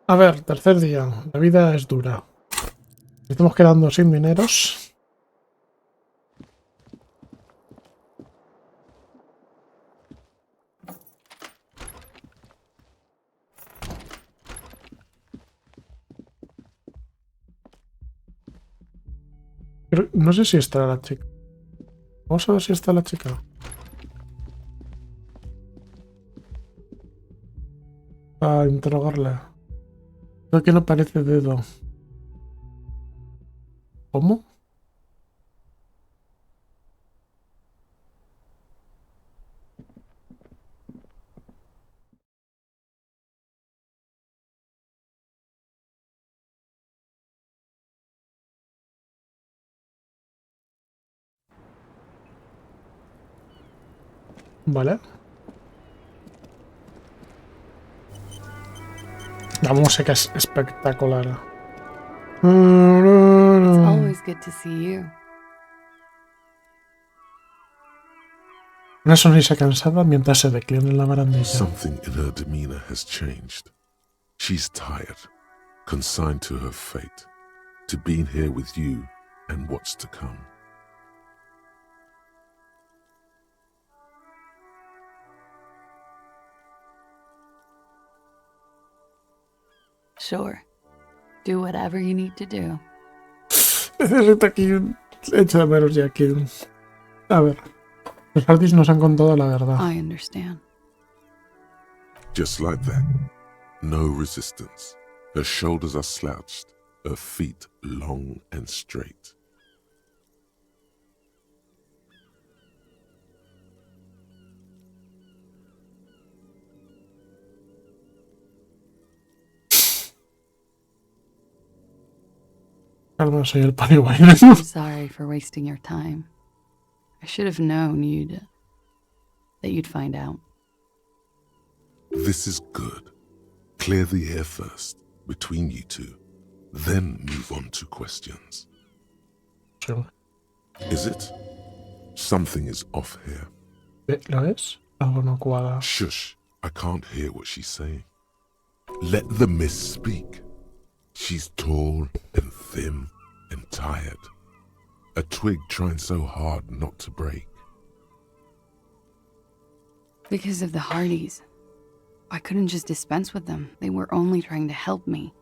A ver, tercer día. La vida es dura. Estamos quedando sin mineros. No sé si estará la chica. Vamos a ver si está la chica. A interrogarla. Creo que no parece dedo. ¿Cómo? Vale. La música es espectacular. It's always good to see you. Una sonrisa cansada mientras se declina en la barandilla. Something in her demeanor has changed. She's tired, consigned to her fate, to being here with you and what's to come. Sure. Do whatever you need to do. Necesito aquí un hecho de menos ya aquí. A ver. Los Hardys nos han contado la verdad. I understand. Just like that. No resistance. Her shoulders are slouched, her feet long and straight. Calma, soy el Pennywise. I'm sorry for wasting your time. I should have known that you'd find out. This is good. Clear the air first, between you two. Then move on to questions. Sure. Is it? Something is off here. ¿Lo es? Algo no cuadra. Shush, I can't hear what she's saying. Let the mist speak. She's tall and thin and tired. A twig trying so hard not to break. Because of the Hardys. I couldn't just dispense with them. They were only trying to help me.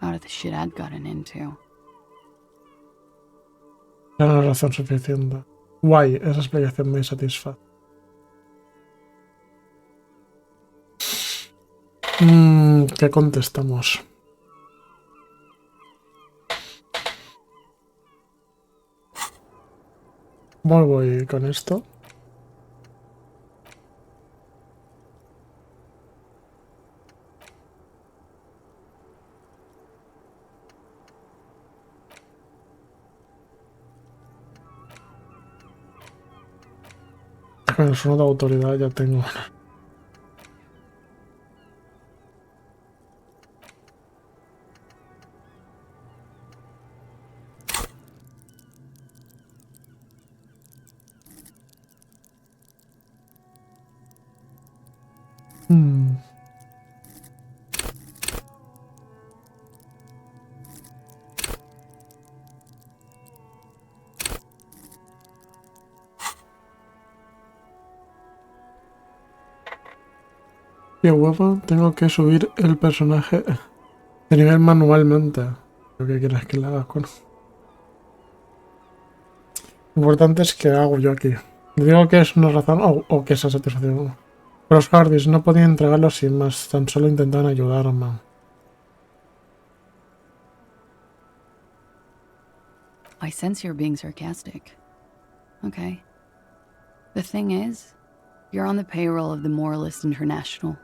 Out of the shit I'd gotten into. Ya no hay razón suficiente. Guay, esa explicación me satisface. ¿Qué contestamos? ¿Cómo voy con esto? Con el suelo de autoridad ya tengo. Qué huevo, tengo que subir el personaje de nivel manualmente. Lo que quieras que le haga con. Lo importante es que hago yo aquí. Digo que es una razón o que esa satisfacción. Los Hardys no podían entregarlo sin más, tan solo intentaban ayudarme. I sense you're being sarcastic. Okay. The thing is, you're on the payroll of the Moralist International.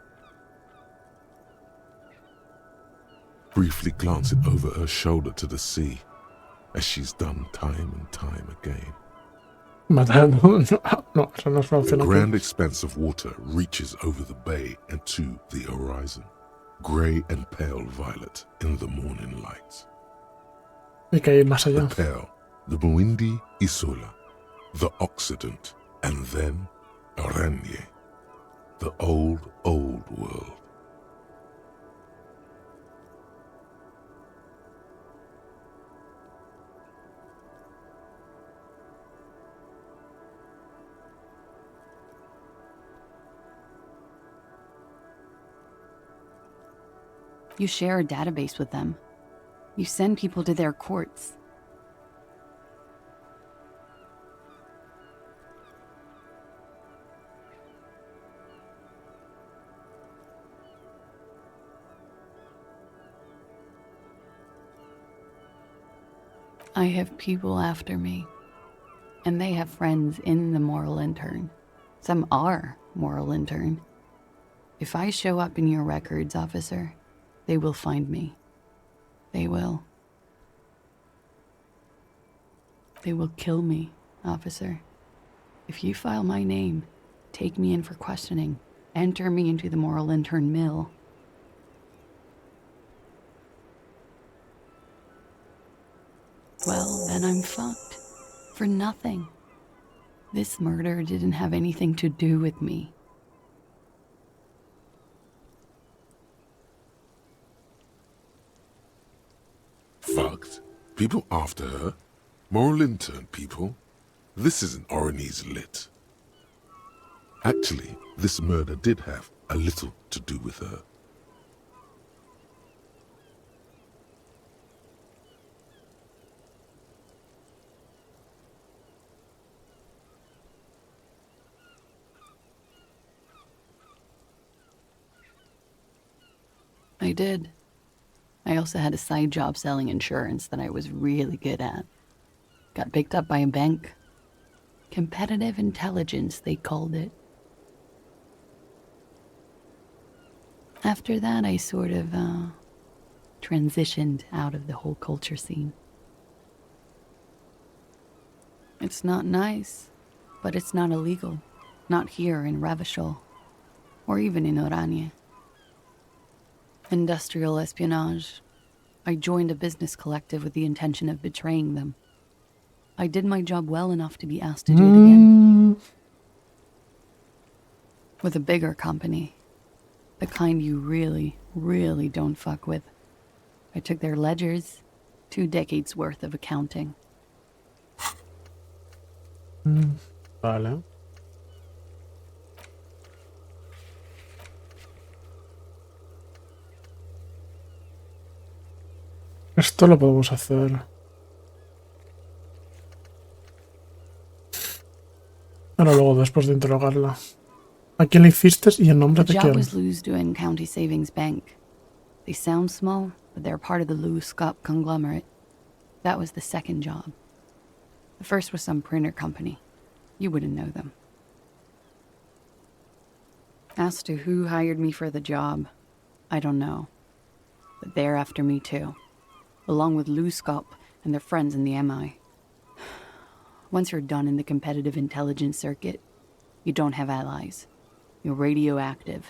Briefly glancing over her shoulder to the sea, as she's done time and time again. Matando. No, eso no es una opción The aquí. grand expanse of water reaches over the bay and to the horizon, grey and pale violet in the morning light. Hay que ir más allá. The pale, the Muindi Isola, the Occident, and then Oranje, the old, old world. You share a database with them. You send people to their courts. I have people after me, and they have friends in the moral intern. Some are moral intern. If I show up in your records, officer, they will find me. They will. They will kill me, officer. If you file my name, take me in for questioning, enter me into the moral intern mill. Well, then I'm fucked. For nothing. This murder didn't have anything to do with me. Fucked? People after her? Moral intern people? This isn't Orionese lit. Actually, this murder did have a little to do with her. I did. I also had a side job selling insurance that I was really good at. Got picked up by a bank. Competitive intelligence, they called it. After that, I sort of, transitioned out of the whole culture scene. It's not nice, but it's not illegal. Not here in Ravishol, or even in Oranje. Industrial espionage. I joined a business collective with the intention of betraying them. I did my job well enough to be asked to do it again. With a bigger company. The kind you really, really don't fuck with. I took their ledgers, 2 decades worth of accounting. Vale. Esto lo podemos hacer. Ahora luego, después de interrogarla. ¿A quién le hiciste y en nombre The de job quién? was Lou's County Savings Bank. They sound small, but they're part of the Lou's conglomerate. That was the second job. The first was some printer company. You wouldn't know them. As to who hired me for the job, I don't know. But they're after me too. Along with Lou's and their friends in the MI. Once you're done in the competitive intelligence circuit, you don't have allies. You're radioactive.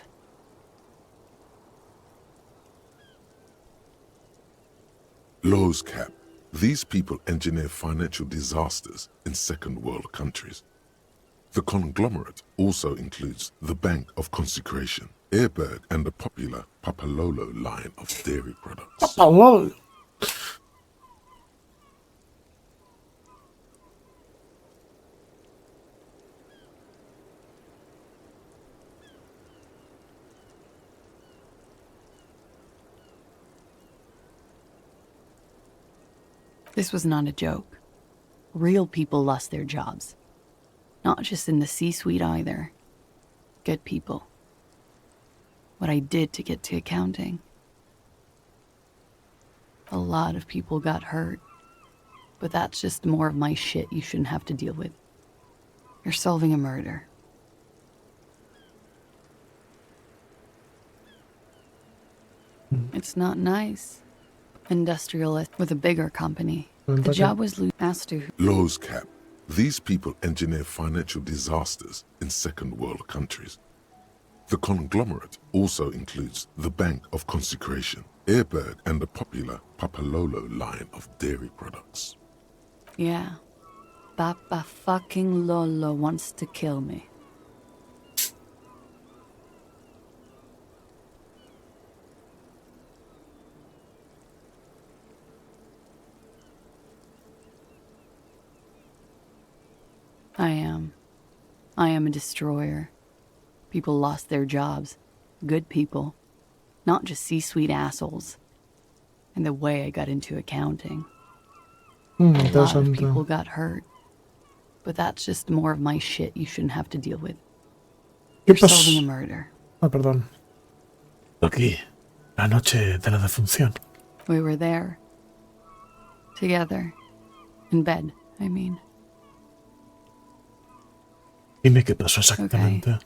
Lowe's Cap. These people engineer financial disasters in second world countries. The conglomerate also includes the Bank of Consecration, Airberg, and the popular Papalolo line of dairy products. ¡Papalol! This was not a joke. Real people lost their jobs. Not just in the C-suite either. Good people. What I did to get to accounting. A lot of people got hurt. But that's just more of my shit you shouldn't have to deal with. You're solving a murder. It's not nice. Industrialist with a bigger company. The job was asked to. Lowe's Cap. These people engineer financial disasters in second world countries. The conglomerate also includes the Bank of Consecration, Airberg, and the popular Papalolo line of dairy products. Yeah. Papa fucking Lolo wants to kill me. I am a destroyer. People lost their jobs. Good people. not just C-suite assholes. And the way I got into accounting. A lot of Interesante. people got hurt. But that's just more of my shit you shouldn't have to deal with. ¿Qué You're solving a pasó? murder. Ah, perdón. Aquí, la noche de la defunción. We were there. Together. In bed, I mean. Dime qué pasó exactamente.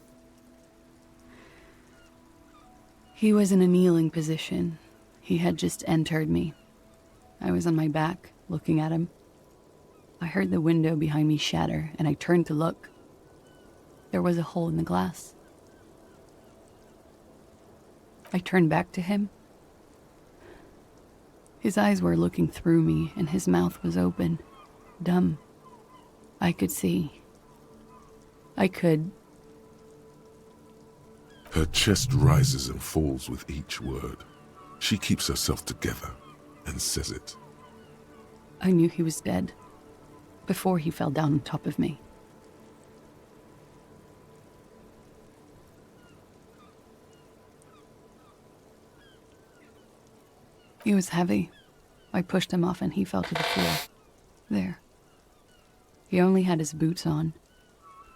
He was in a kneeling position. He had just entered me. I was on my back, looking at him. I heard the window behind me shatter, and I turned to look. There was a hole in the glass. I turned back to him. His eyes were looking through me, and his mouth was open, dumb. I could see. I could. Her chest rises and falls with each word. She keeps herself together and says it. I knew he was dead before he fell down on top of me. He was heavy. I pushed him off and he fell to the floor. There. He only had his boots on.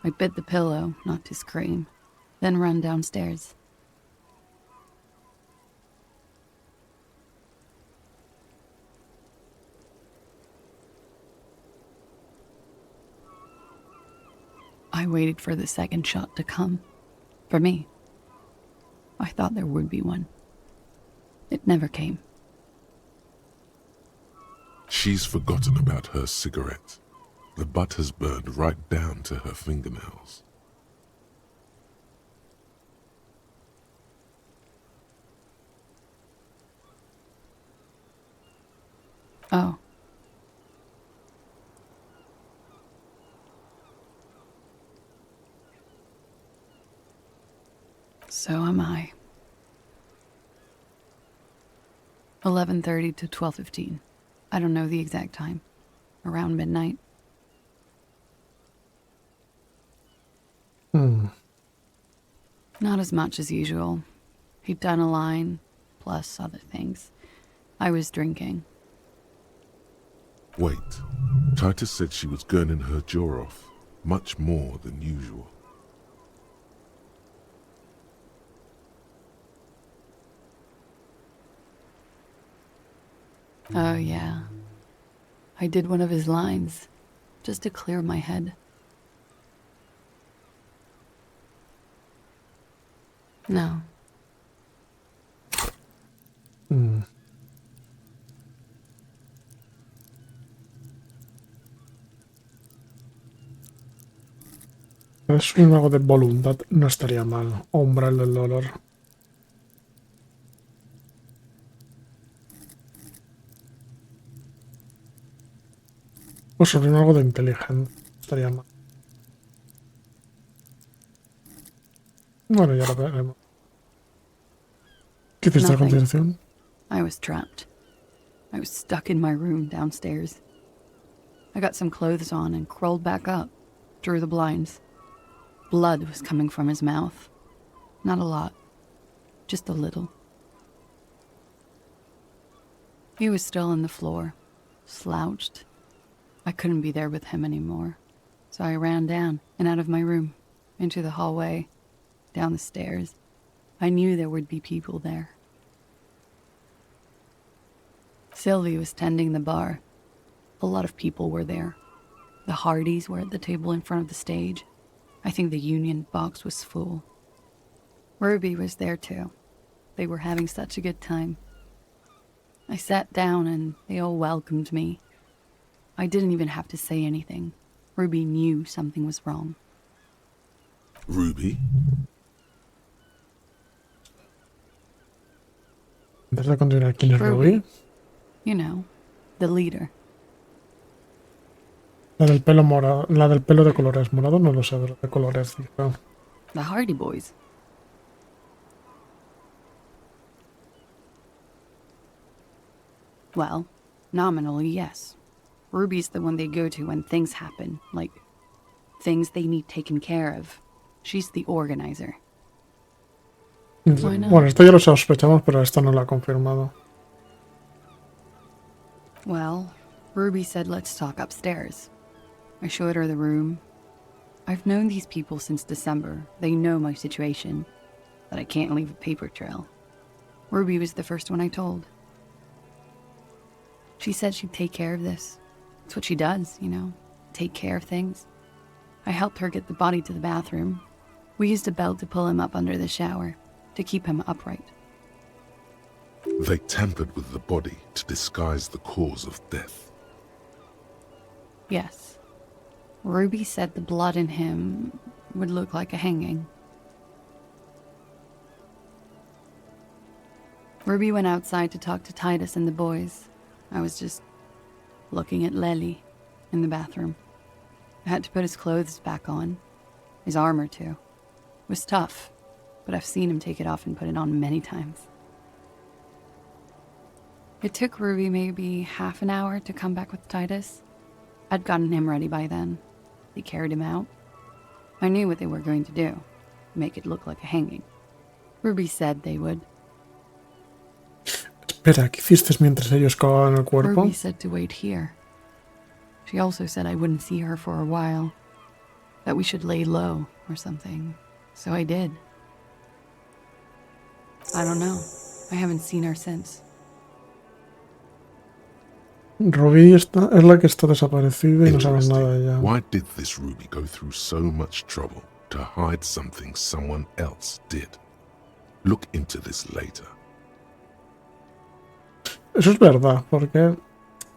I bit the pillow, not to scream, then ran downstairs. I waited for the second shot to come. For me. I thought there would be one. It never came. She's forgotten about her cigarette. The butt has burned right down to her fingernails. Oh. So am I. 11:30 to 12:15. I don't know the exact time. Around midnight. Not as much as usual. He'd done a line, plus other things. I was drinking. Wait. Titus said she was gurning her jaw off, much more than usual. Oh, yeah. I did one of his lines, just to clear my head. No. Es un algo de voluntad, no estaría mal. O umbral del dolor. O sobre algo de inteligencia. Estaría mal. Bueno, ya lo veremos. ¿Qué hiciste a Nothing. continuación? I was trapped. I was stuck in my room downstairs. I got some clothes on and crawled back up, drew the blinds. Blood was coming from his mouth. Not a lot, just a little. He was still on the floor, slouched. I couldn't be there with him anymore, so I ran down and out of my room, into the hallway, down the stairs. I knew there would be people there. Sylvie was tending the bar. A lot of people were there. The Hardys were at the table in front of the stage. I think the Union box was full. Ruby was there too. They were having such a good time. I sat down and they all welcomed me. I didn't even have to say anything. Ruby knew something was wrong. Ruby? Antes de continuar, ¿quién es Ruby? You know, the leader. La del pelo morado. La del pelo de colores morado, no lo sé, de colores. Digo. The Hardy Boys. Well, nominally, yes. Ruby's the one they go to when things happen, like things they need taken care of. She's the organizer. Why not? Bueno, esto ya lo sospechamos, pero esto no lo ha confirmado. Well, Ruby said let's talk upstairs. I showed her the room. I've known these people since December. They know my situation, that I can't leave a paper trail. Ruby was the first one I told. She said she'd take care of this. It's what she does, you know, take care of things. I helped her get the body to the bathroom. We used a belt to pull him up under the shower, to keep him upright. They tampered with the body to disguise the cause of death. Yes. Ruby said the blood in him would look like a hanging. Ruby went outside to talk to Titus and the boys. I was just looking at Lely in the bathroom. I had to put his clothes back on. His armor, too. It was tough, but I've seen him take it off and put it on many times. It took Ruby maybe half an hour to come back with Titus. I'd gotten him ready by then. They carried him out. I knew what they were going to do. Make it look like a hanging. Ruby said they would. Espera, ¿qué hiciste mientras ellos cavaban el cuerpo? Ruby said to wait here. She also said I wouldn't see her for a while. That we should lay low or something. So I did. I don't know. I haven't seen her since. Ruby es la que está desaparecida y no sabes nada de ella. Why did this Ruby go through so much trouble to hide something someone else did? Look into this later. Eso es verdad, porque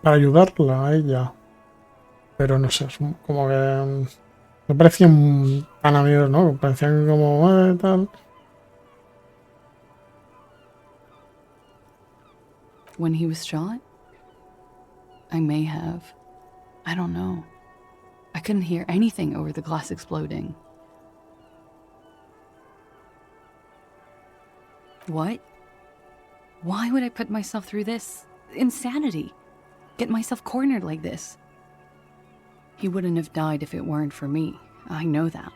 para ayudarla a ella. Pero no sé, es como que no parecían tan amigos, ¿no? Parecían como tal. When he was shot? I may have. I don't know. I couldn't hear anything over the glass exploding. What? Why would I put myself through this? Insanity. Get myself cornered like this. He wouldn't have died if it weren't for me. I know that.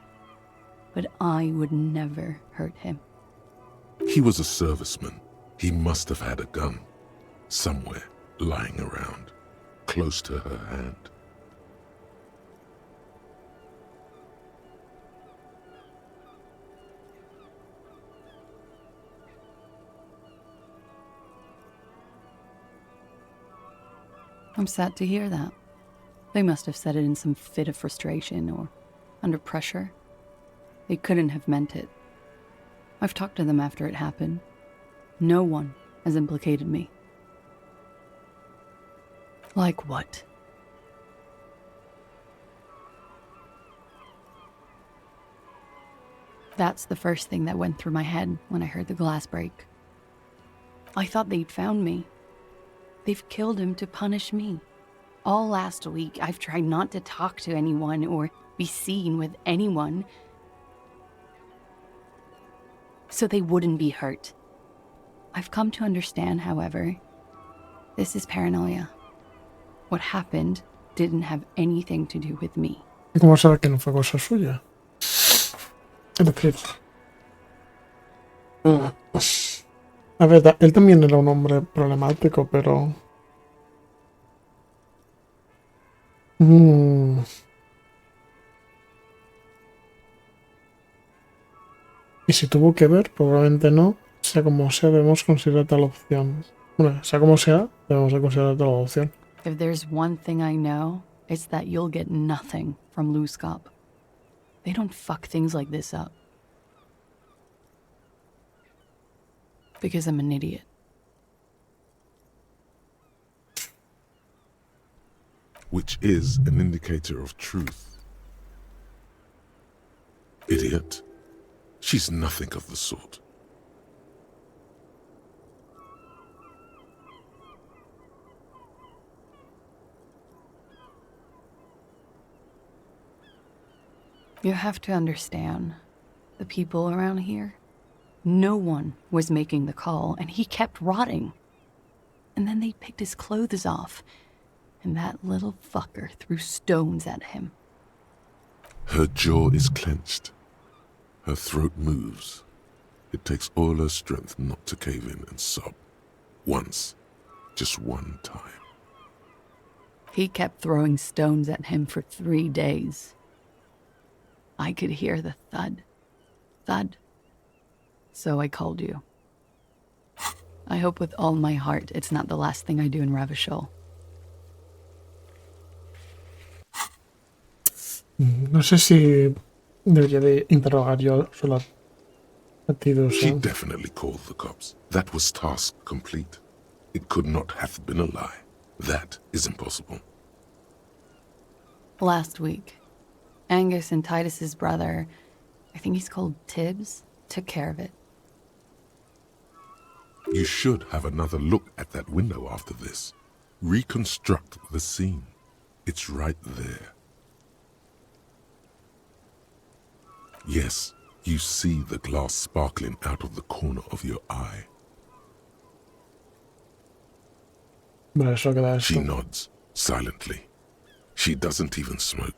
But I would never hurt him. He was a serviceman. He must have had a gun. Somewhere, lying around. Close to her hand. I'm sad to hear that. They must have said it in some fit of frustration or under pressure. They couldn't have meant it. I've talked to them after it happened. No one has implicated me. Like what? That's the first thing that went through my head when I heard the glass break. I thought they'd found me. They've killed him to punish me. All last week, I've tried not to talk to anyone or be seen with anyone so they wouldn't be hurt. I've come to understand, however, this is paranoia. What happened didn't have anything to do with me. ¿Cómo sabe que no fue cosa suya? Es decir... A ver, él también era un hombre problemático, pero... Y si tuvo que ver, probablemente no. Sea como sea, debemos considerar tal opción. Bueno, sea como sea, debemos de considerar tal opción. If there's one thing I know, it's that you'll get nothing from Elysium. They don't fuck things like this up. Because I'm an idiot. Which is an indicator of truth. Idiot. She's nothing of the sort. You have to understand, the people around here, no one was making the call, and he kept rotting. And then they picked his clothes off, and that little fucker threw stones at him. Her jaw is clenched. Her throat moves. It takes all her strength not to cave in and sob. Once. Just one time. He kept throwing stones at him for 3 days. I could hear the thud. Thud. So I called you. I hope with all my heart it's not the last thing I do in Ravishol. No sé si debería de interrogar yo solo a Tidus. She definitely called the cops. That was task complete. It could not have been a lie. That is impossible. Last week, Angus and Titus's brother, I think he's called Tibbs, took care of it. You should have another look at that window after this. Reconstruct the scene. It's right there. Yes, you see the glass sparkling out of the corner of your eye. Vale, eso queda esto. She nods, silently. She doesn't even smoke.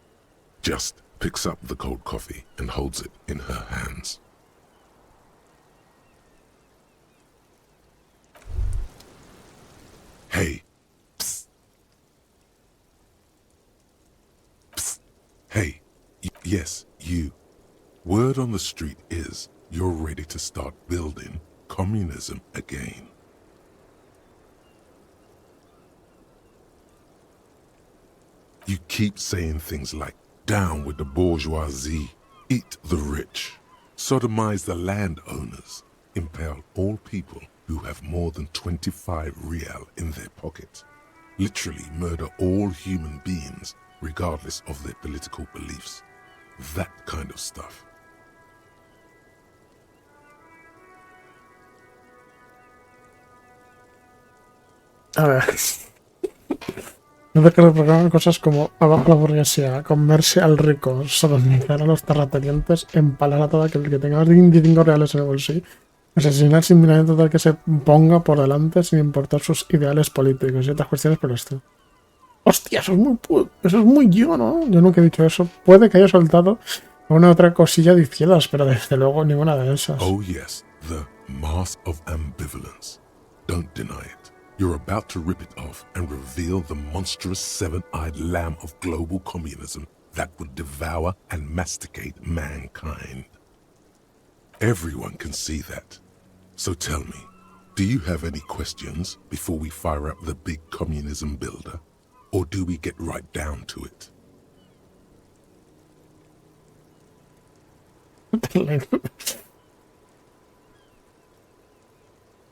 Just picks up the cold coffee and holds it in her hands. Hey. Psst. Psst. Hey. Yes, you. Word on the street is you're ready to start building communism again. You keep saying things like, down with the bourgeoisie, eat the rich, sodomize the landowners, impale all people who have more than 25 real in their pocket, literally murder all human beings regardless of their political beliefs. That kind of stuff. A ver. No te quiero programar cosas como abajo la burguesía, comerse al rico, sodomizar a los terratenientes, empalar a todo aquel que tenga más de 25 reales en el bolsillo, asesinar sin miramiento tal que se ponga por delante sin importar sus ideales políticos y otras cuestiones por esto. Hostia, eso es muy yo, ¿no? Yo nunca he dicho eso. Puede que haya soltado una otra cosilla de izquierdas, pero desde luego ninguna de esas. Oh yes, the mask of ambivalence. Don't deny it. You're about to rip it off and reveal the monstrous seven-eyed lamb of global communism that would devour and masticate mankind. Everyone can see that. So tell me, do you have any questions before we fire up the big communism builder? Or do we get right down to it?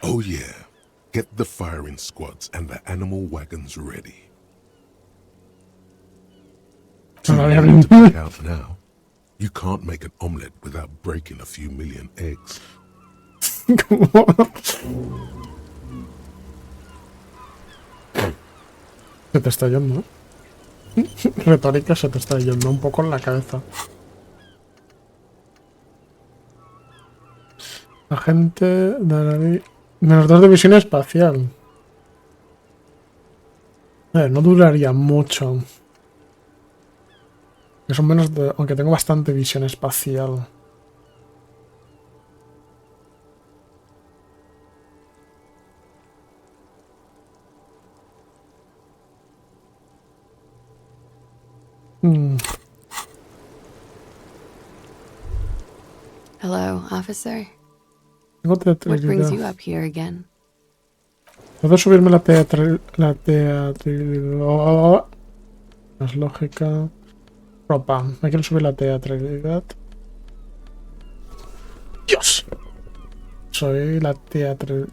Oh yeah. Get the firing squads and the animal wagons ready. Too many to pick out now. You can't make an omelette without breaking a few million eggs. Se te está yendo, ¿eh? Retórica se te está yendo un poco en la cabeza. Agente de -2 de visión espacial. A ver, no duraría mucho. Que son menos de... Aunque tengo bastante visión espacial. Hello, officer. Tengo What brings teatralidad. you up here again? ¿Puedo subirme la teatralidad? Más lógica. Ropa. Me quiero subir la teatralidad. ¡Dios! Soy la teatralidad.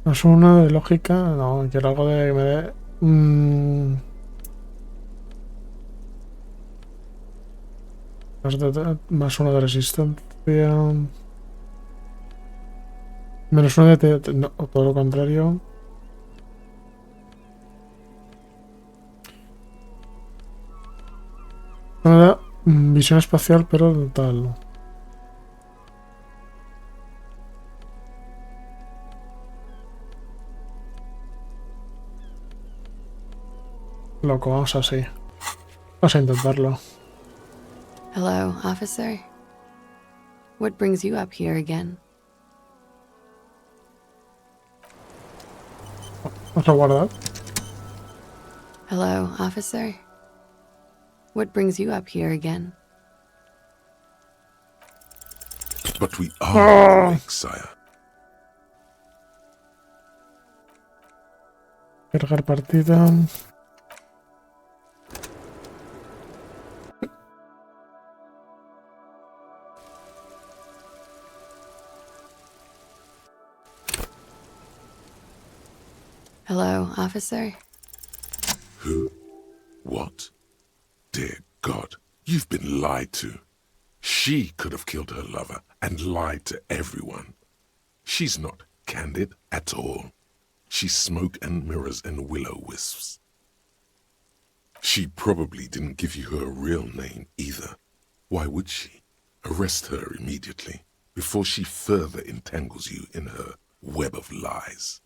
¿Más una de lógica? No, quiero algo de que me dé... Más uno de resistencia. Menos uno de... No, todo lo contrario. Me da visión espacial, pero tal. Loco, vamos así. Vamos a intentarlo. Hello, officer. What brings you up here again? Vamos a guardar. Hello, officer. What brings you up here again? But we are awake, sire. Cargar partida. Hello, officer. Who? What? Dear God, you've been lied to. She could have killed her lover and lied to everyone. She's not candid at all. She's smoke and mirrors and will-o-wisps. She probably didn't give you her real name either. Why would she? Arrest her immediately before she further entangles you in her web of lies.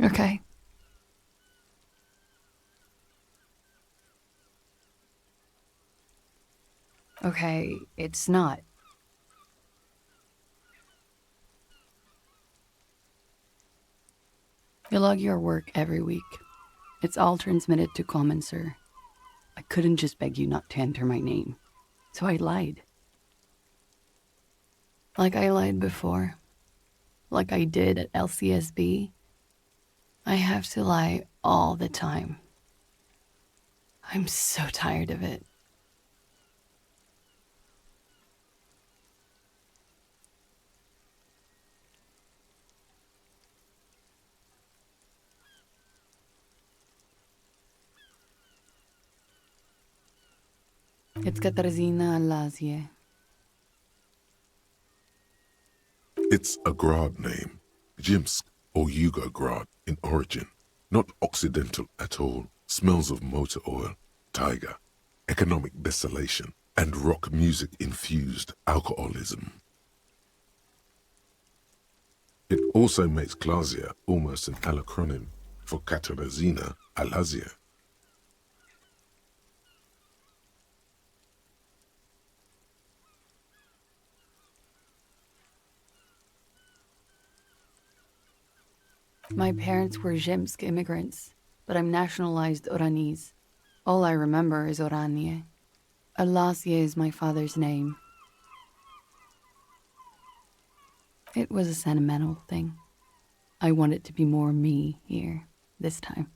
Okay. Okay, it's not. You log your work every week. It's all transmitted to Common, sir. I couldn't just beg you not to enter my name. So I lied. Like I lied before. Like I did at LCSB. I have to lie all the time. I'm so tired of it. It's Katarzyna Lazie. It's a Grad name, Jimsk or Yugograd in origin, not Occidental at all. Smells of motor oil, tiger, economic desolation, and rock music-infused alcoholism. It also makes Klazia almost an allacronym for Katarzyna Alazia. My parents were Zhimsk immigrants, but I'm nationalized Oranese. All I remember is Oranie. Alasie is my father's name. It was a sentimental thing. I wanted to be more me here, this time.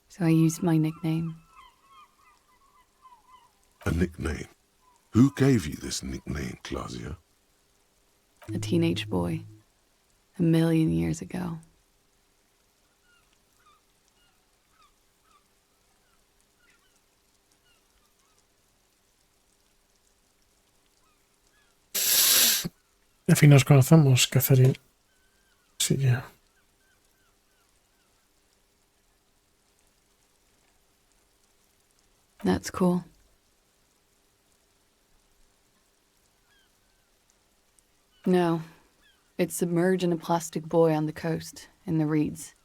So I used my nickname. A nickname? Who gave you this nickname, Klazia? A teenage boy. 1,000,000 years ago. En fin, nos conocemos, Catherine. Sí, ya. That's cool. No. It's submerged in a plastic buoy on the coast, in the reeds.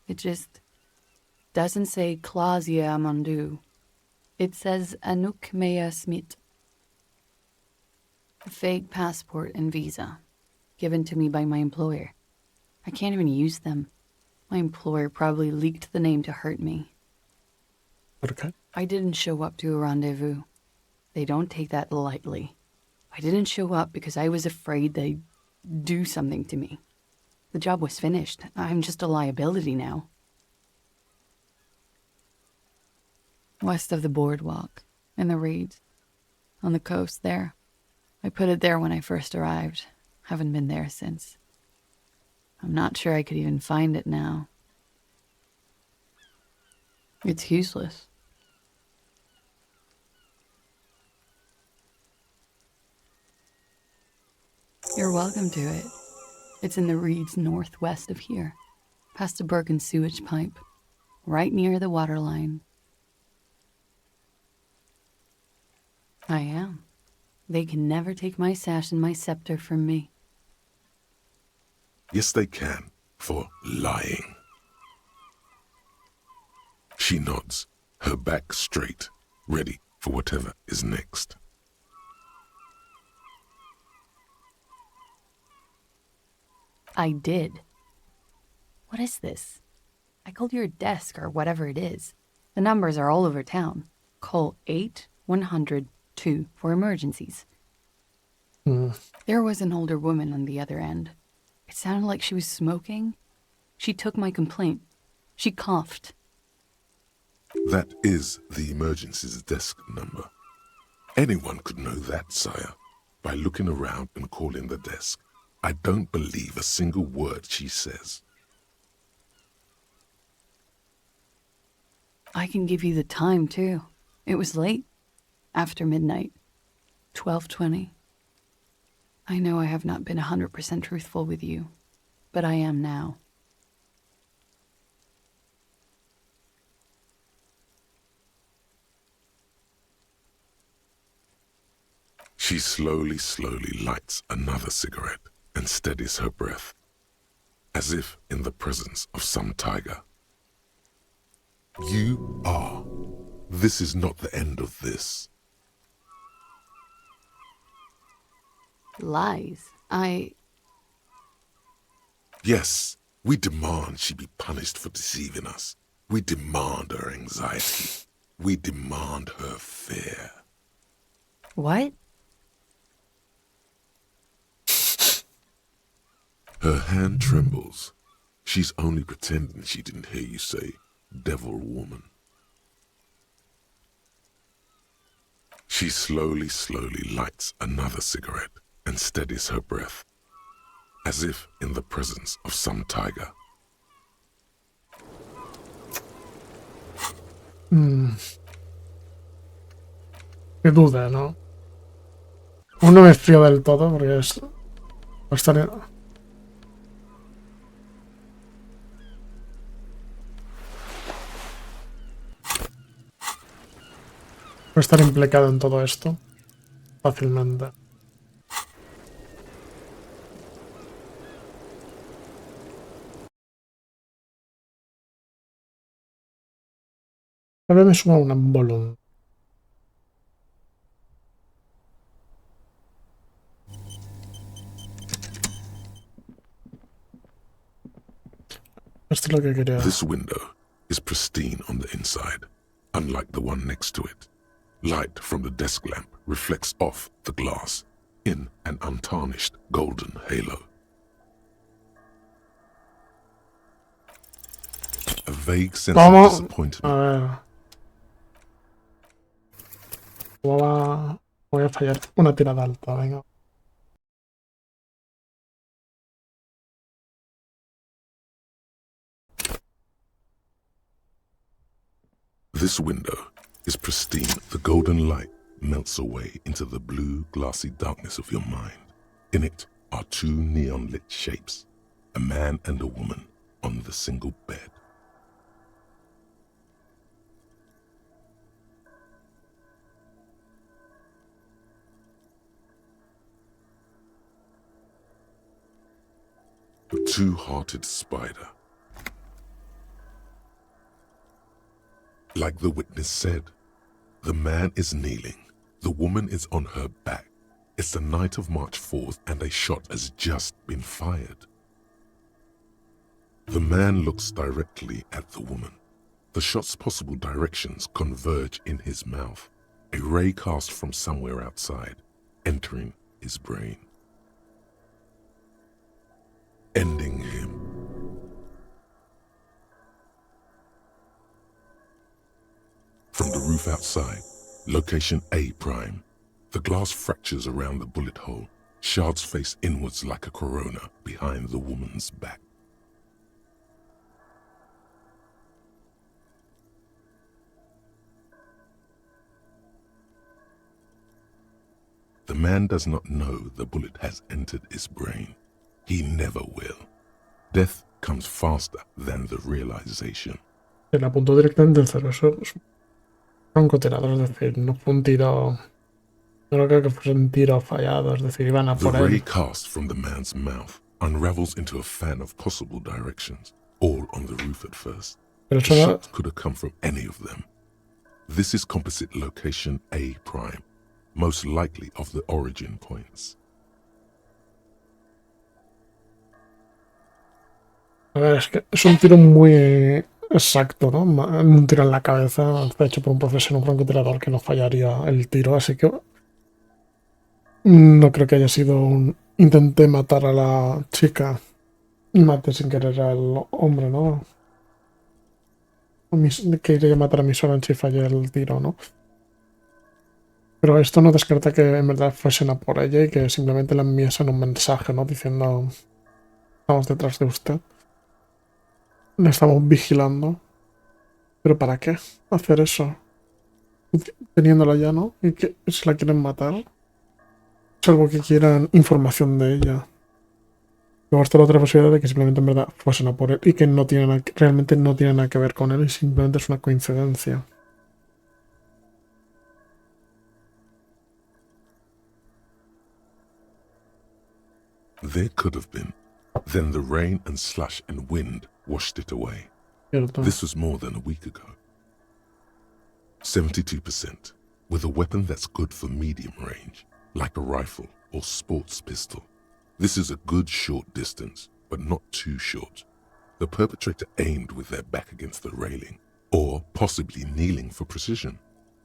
It just doesn't say Klazia Amandu. It says Anouk Mea Smit. A fake passport and visa, given to me by my employer. I can't even use them. My employer probably leaked the name to hurt me. Okay. I didn't show up to a rendezvous. They don't take that lightly. I didn't show up because I was afraid they'd do something to me. The job was finished. I'm just a liability now. West of the boardwalk, in the reeds, on the coast there. I put it there when I first arrived. Haven't been there since. I'm not sure I could even find it now. It's useless. You're welcome to it. It's in the reeds northwest of here, past a broken sewage pipe, right near the waterline. I am. They can never take my sash and my scepter from me. Yes, they can, for lying. She nods, her back straight, ready for whatever is next. I did. What is this? I called your desk or whatever it is. The numbers are all over town. Call 8-100-2 for emergencies. There was an older woman on the other end. It sounded like she was smoking. She took my complaint. She coughed. That is the emergency's desk number. Anyone could know that, sire, by looking around and calling the desk. I don't believe a single word she says. I can give you the time, too. It was late. After midnight. 12:20. I know I have not been 100% truthful with you, but I am now. She slowly lights another cigarette and steadies her breath, as if in the presence of some tiger. You are. This is not the end of this. Lies. Yes, we demand she be punished for deceiving us. We demand her anxiety. We demand her fear. What? Her hand trembles. She's only pretending she didn't hear you say, devil woman. She slowly lights another cigarette and steadies her breath, as if in the presence of some tiger. Qué duda, ¿no? Aún no me frío del todo porque es... Va a estar... Puede estar implicado en todo esto fácilmente. Tal vez me suma una volumen. Esto es lo que quería. This window is pristine on the inside, unlike the one next to it. Light from the desk lamp reflects off the glass in an untarnished golden halo. A vague sense of disappointment. A ver. Voy a fallar una tirada alta, venga. This window is pristine. The golden light melts away into the blue, glassy darkness of your mind. In it are two neon-lit shapes, a man and a woman on the single bed. A two-hearted spider. Like the witness said, the man is kneeling, the woman is on her back. It's the night of March 4th and a shot has just been fired. The man looks directly at the woman. The shot's possible directions converge in his mouth, a ray cast from somewhere outside, entering his brain. Ending him. From the roof outside, location A prime. The glass fractures around the bullet hole. Shards face inwards like a corona behind the woman's back. The man does not know the bullet has entered his brain. He never will. Death comes faster than the realization. Se le apuntó directamente al cerebro. Es un francotirador, es decir, no fue un tiro No creo que fuese un tiro fallado, es decir, iban a The por ray él. cast from the man's mouth unravels into a fan of possible directions, all on the roof at first. Pero The eso no, shot could have come from any of them. This is composite location A prime, most likely of the origin points. a ver, es que es un tiro muy exacto, ¿no? Un tiro en la cabeza, está hecho por un profesional, un francotirador que no fallaría el tiro, así que no creo que haya sido un... Intenté matar a la chica y maté sin querer al hombre, ¿no? Quería matar a mi Solange y fallé el tiro, ¿no? Pero esto no descarta que en verdad fuesen a por ella y que simplemente le enviasen un mensaje, ¿no? Diciendo, estamos detrás de usted, le estamos vigilando. ¿Pero para qué hacer eso? Teniéndola ya, ¿no? Y que se la quieren matar. Salvo que quieran información de ella. Luego está la otra posibilidad de que simplemente en verdad fuesen a por él y que no tienen realmente no tienen nada que ver con él y simplemente es una coincidencia. There could have been. Then the rain and slush and wind washed it away. Cierto. This was more than a week ago. 72%, with a weapon that's good for medium range, like a rifle or sports pistol. This is a good short distance, but not too short. The perpetrator aimed with their back against the railing, or possibly kneeling for precision.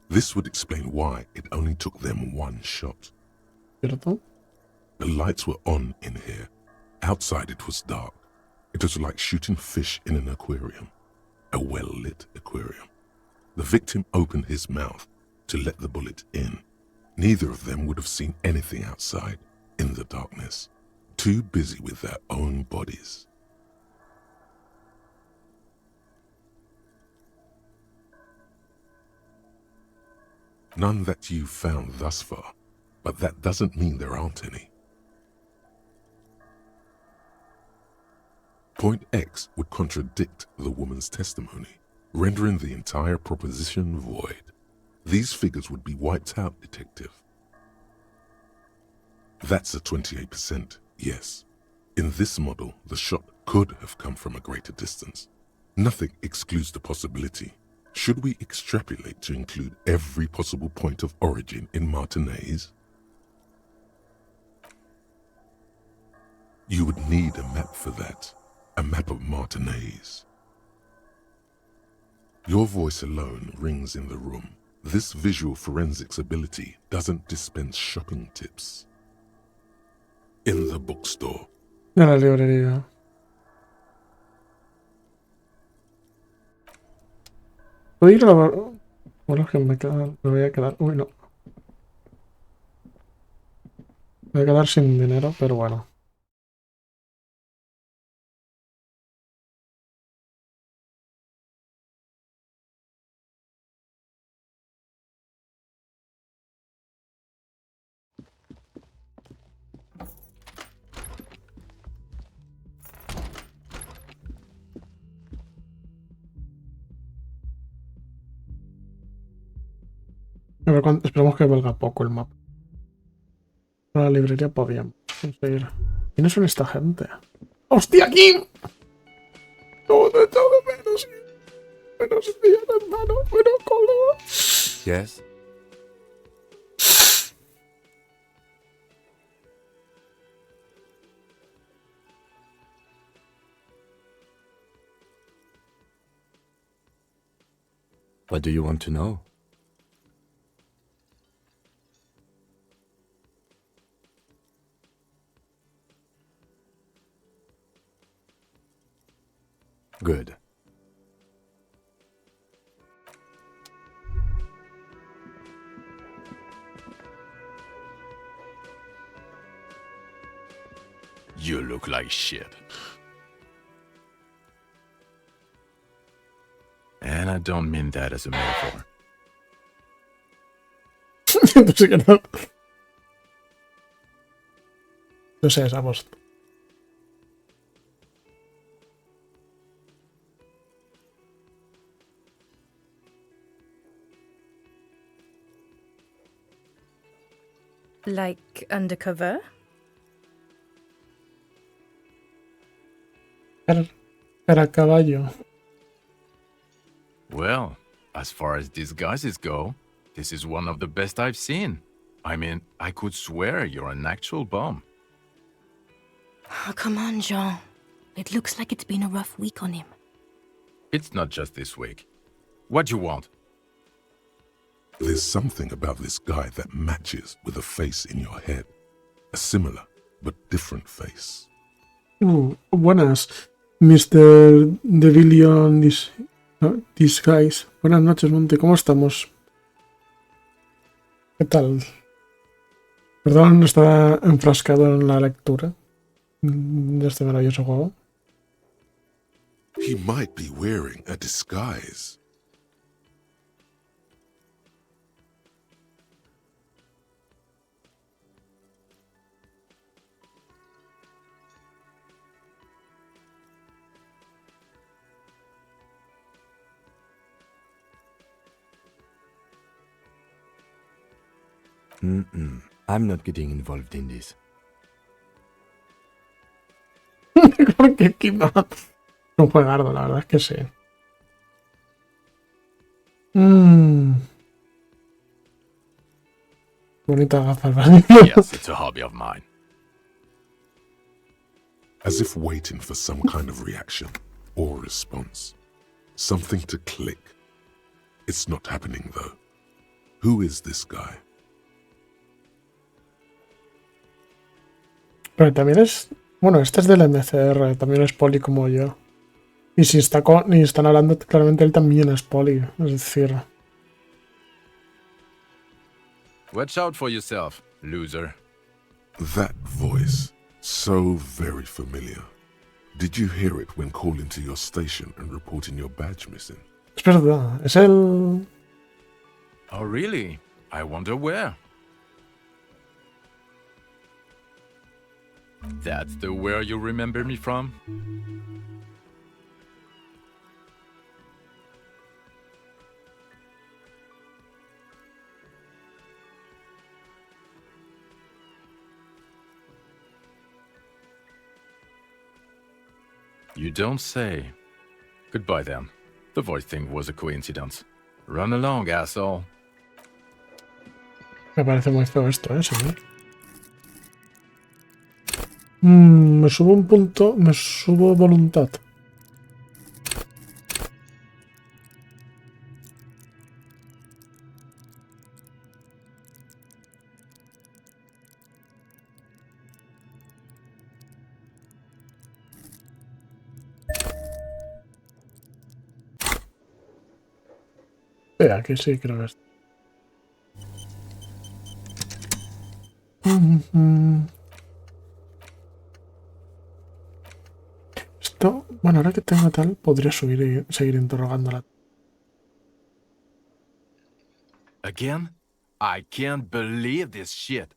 This would explain why it only took them one shot. ¿Cierto? The lights were on in here. Outside it was dark. It was like shooting fish in an aquarium, a well-lit aquarium. The victim opened his mouth to let the bullet in. Neither of them would have seen anything outside, in the darkness, too busy with their own bodies. None that you've found thus far, but that doesn't mean there aren't any. Point X would contradict the woman's testimony, rendering the entire proposition void. These figures would be wiped out, Detective. That's a 28%, yes. In this model, the shot could have come from a greater distance. Nothing excludes the possibility. Should we extrapolate to include every possible point of origin in Martinez? You would need a map for that. A map of Martinez. Your voice alone rings in the room. This visual forensics ability doesn't dispense shopping tips. In the bookstore. En la librería. ¿Puedo ir a la... Bueno, es que me voy a quedar... Uy, no. Me voy a quedar sin dinero, pero bueno. A ver, esperemos que valga poco el mapa. Para la librería podíamos conseguir. ¿Quiénes son esta gente? ¡Hostia, Kim! No, te he echado de menos. Menos días, hermano. Menos color. Yes? What do you want to know? Good. You look like shit. And I don't mean that as a metaphor. Tú sí que no. No sé, esa voz. Like undercover? Cara caballo. Well, as far as disguises go, this is one of the best I've seen. I mean, I could swear you're an actual bum. Oh, come on, Jean. It looks like it's been a rough week on him. It's not just this week. What do you want? There's something about this guy that matches with a face in your head. A similar but different face. Buenas, Mr. Devillion Disguise. Buenas noches, Monte. ¿Cómo estamos? ¿Qué tal? Perdón, estaba enfrascado en la lectura de este maravilloso juego. He might be wearing a disguise. I'm not getting involved in this. Porque aquí no. Un juegardo, la verdad es que sí. Bonita gafas, ¿vale? Yes, it's a hobby of mine. As if waiting for some kind of reaction or response. Something to click. It's not happening though. Who is this guy? Pero también es... Bueno, este es del MCR, también es poli como yo. Y si está y están hablando, claramente él también es poli. Es decir... Watch out for yourself, loser. That voice. So very familiar. Did you hear it when calling to your station and reporting your badge missing? Es verdad, es el... Oh, really? I wonder where. That's the where you remember me from? You don't say. Goodbye then. The voice thing was a coincidence. Run along, asshole. Me parece muy feo esto, señor. Me subo un punto, me subo voluntad. Aquí sí, creo que es. Esto, bueno, ahora que tengo tal, podría subir y seguir interrogándola. Again? I can't believe this shit.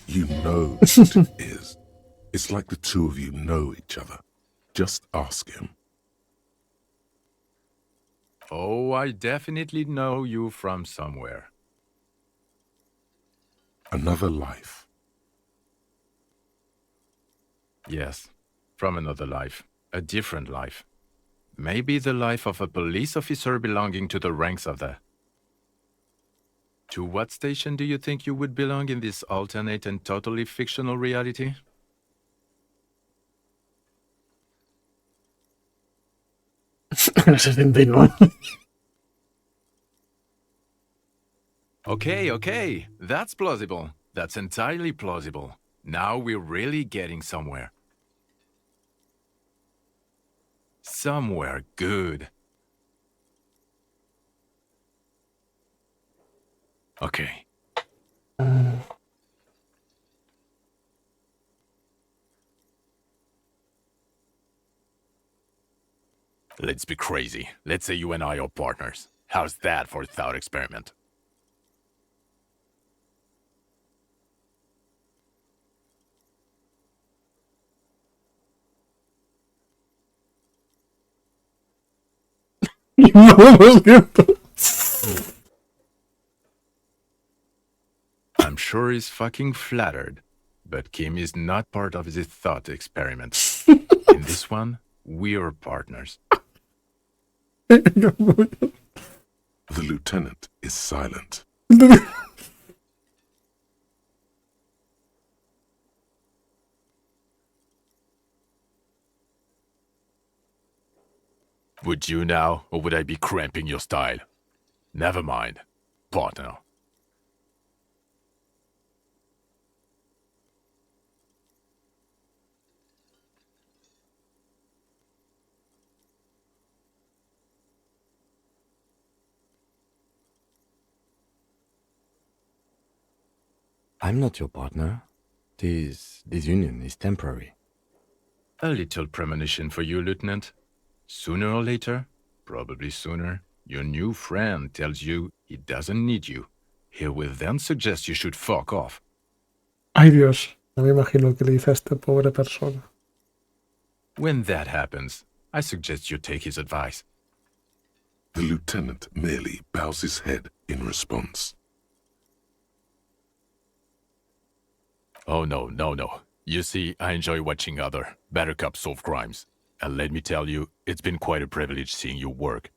You know what it is. It's like the two of you know each other. Just ask him. Oh, I definitely know you from somewhere. Another life. Yes, from another life. A different life. Maybe the life of a police officer belonging to the ranks of the... To what station do you think you would belong in this alternate and totally fictional reality? El 79. Okay. That's plausible. That's entirely plausible. Now we're really getting somewhere. Somewhere good. Okay. Let's be crazy. Let's say you and I are partners. How's that for a thought experiment? No, lo siento. sure is fucking flattered, but Kim is not part of this thought experiment. In this one, we're partners. The lieutenant is silent. Would you now, or would I be cramping your style? Never mind, partner. I'm not your partner. This union is temporary. A little premonition for you, Lieutenant. Sooner or later, probably sooner, your new friend tells you he doesn't need you. He will then suggest you should fuck off. Ay, Dios. No me imagino que le dice a esta pobre persona. When that happens, I suggest you take his advice. The lieutenant merely bows his head in response. Oh, no. You see, I enjoy watching other better cops solve crimes. And let me tell you, it's been quite a privilege seeing you work.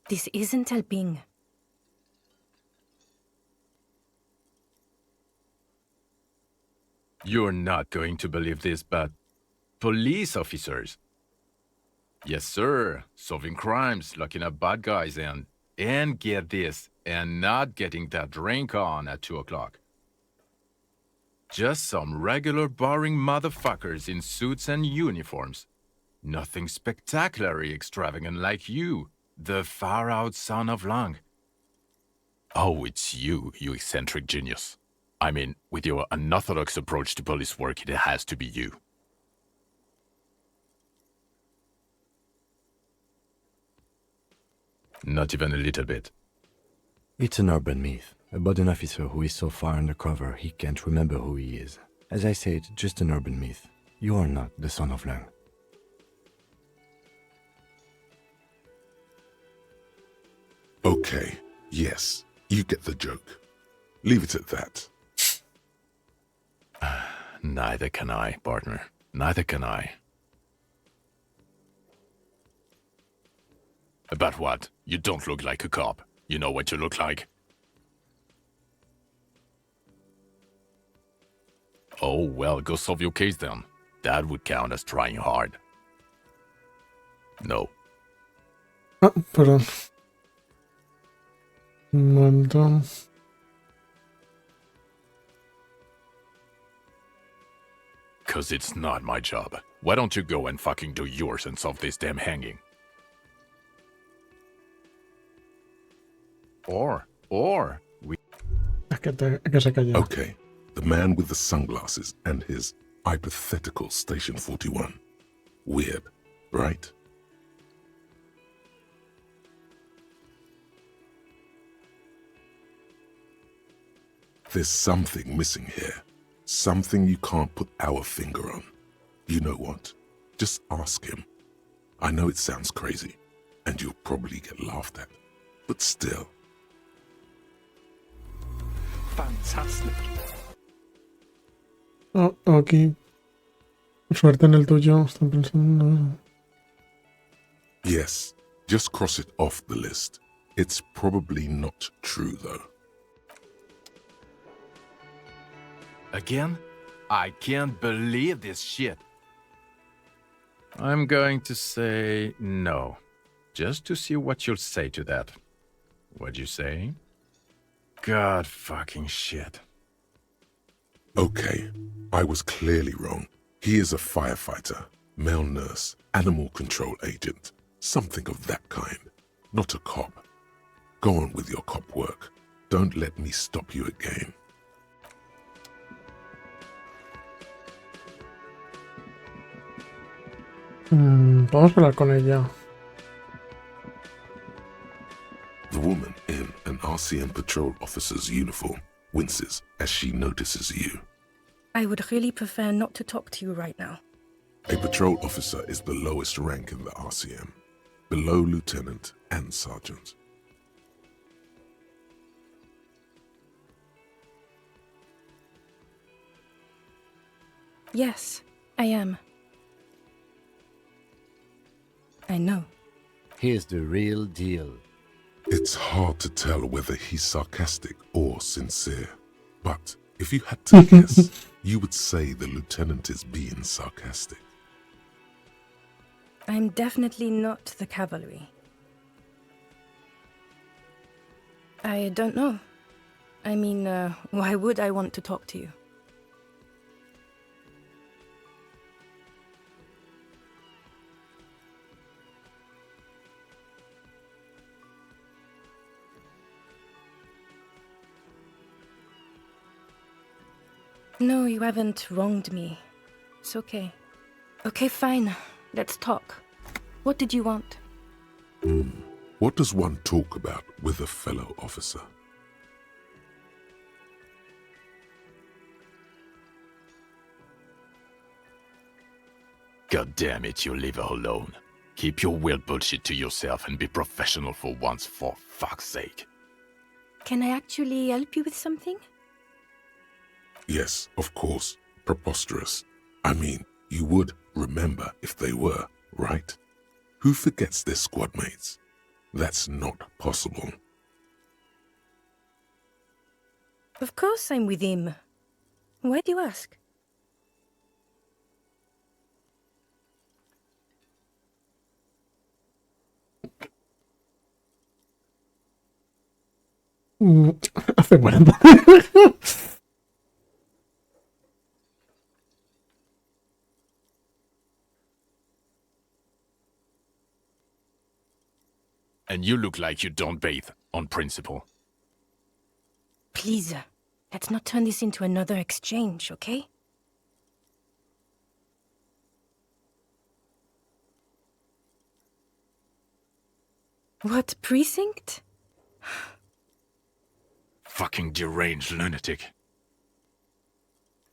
This isn't helping. You're not going to believe this, but police officers. Yes, sir. Solving crimes, locking up bad guys, and get this, and not getting that drink on at 2 o'clock. Just some regular boring motherfuckers in suits and uniforms. Nothing spectacularly extravagant like you, the far-out son of Lang. Oh, it's you eccentric genius. I mean, with your unorthodox approach to police work, it has to be you. Not even a little bit. It's an urban myth about an officer who is so far undercover he can't remember who he is. As I say, it's just an urban myth. You are not the son of Lang. Okay, yes, you get the joke. Leave it at that. Neither can I, partner. Neither can I. About what? You don't look like a cop. You know what you look like? Oh, well, go solve your case then. That would count as trying hard. No. Ah, perdón. Un momento. Cause it's not my job. Why don't you go and fucking do yours and solve this damn hanging? Or, we... Es que se calla. Okay, the man with the sunglasses and his hypothetical Station 41. Weird, right? There's something missing here. Something you can't put our finger on. You know what? Just ask him. I know it sounds crazy, and you'll probably get laughed at. But still. Fantastic. Oh, aquí. Suerte en el tuyo. Están pensando. Yes, just cross it off the list. It's probably not true, though. Again? I can't believe this shit. I'm going to say no. Just to see what you'll say to that. What'd you say? God fucking shit. Okay, I was clearly wrong. He is a firefighter, male nurse, animal control agent, something of that kind. Not a cop. Go on with your cop work. Don't let me stop you again. Vamos a hablar con ella. The woman in an RCM patrol officer's uniform winces as she notices you. I would really prefer not to talk to you right now. A patrol officer is the lowest rank in the RCM, below lieutenant and sergeant. Yes, I am. I know. Here's the real deal. It's hard to tell whether he's sarcastic or sincere. But if you had to guess, you would say the lieutenant is being sarcastic. I'm definitely not the cavalry. I don't know. I mean, why would I want to talk to you? No, you haven't wronged me. It's okay. Okay, fine. Let's talk. What did you want? What does one talk about with a fellow officer? God damn it, you leave her alone. Keep your weird bullshit to yourself and be professional for once, for fuck's sake. Can I actually help you with something? Yes, of course. Preposterous. I mean, you would remember if they were, right? Who forgets their squad mates? That's not possible. Of course I'm with him. Why do you ask? Hace 40. And you look like you don't bathe, on principle. Please, let's not turn this into another exchange, okay? What precinct? Fucking deranged lunatic.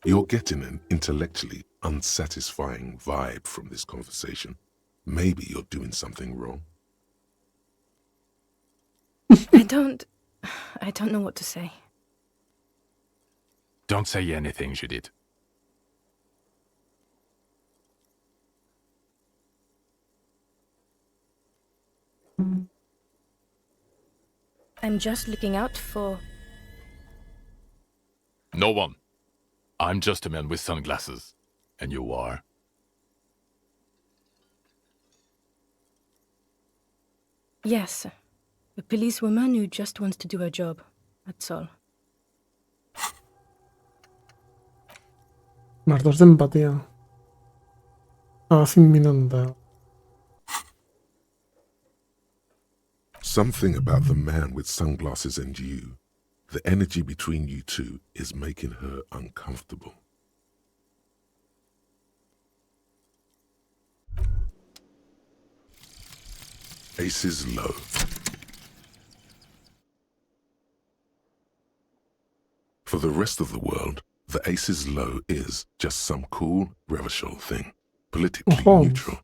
You're getting an intellectually unsatisfying vibe from this conversation. Maybe you're doing something wrong. I don't know what to say. Don't say anything, Judith. I'm just looking out for... No one. I'm just a man with sunglasses. And you are? Yes, a policewoman who just wants to do her job. That's all. Más 2 de empatía. Hace inminente. Something about the man with sunglasses and you, the energy between you two is making her uncomfortable. Aces low. For the rest of the world, the aces low is just some cool Revachol thing, politically neutral.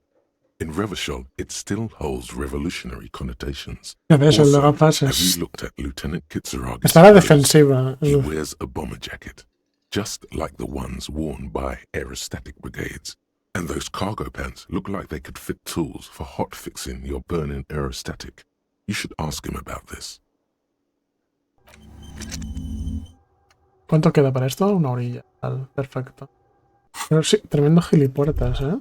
In Revachol, it still holds revolutionary connotations. Ya ves, el de Also, gafas have es... you looked at Lieutenant Kitsuraga's Está la clothes? defensiva. He wears a bomber jacket, just like the ones worn by aerostatic brigades. And those cargo pants look like they could fit tools for hot fixing your burning aerostatic. You should ask him about this. ¿Cuánto queda para esto? 1 horilla. Perfecto. Pero sí, tremendo gilipuertas, ¿eh?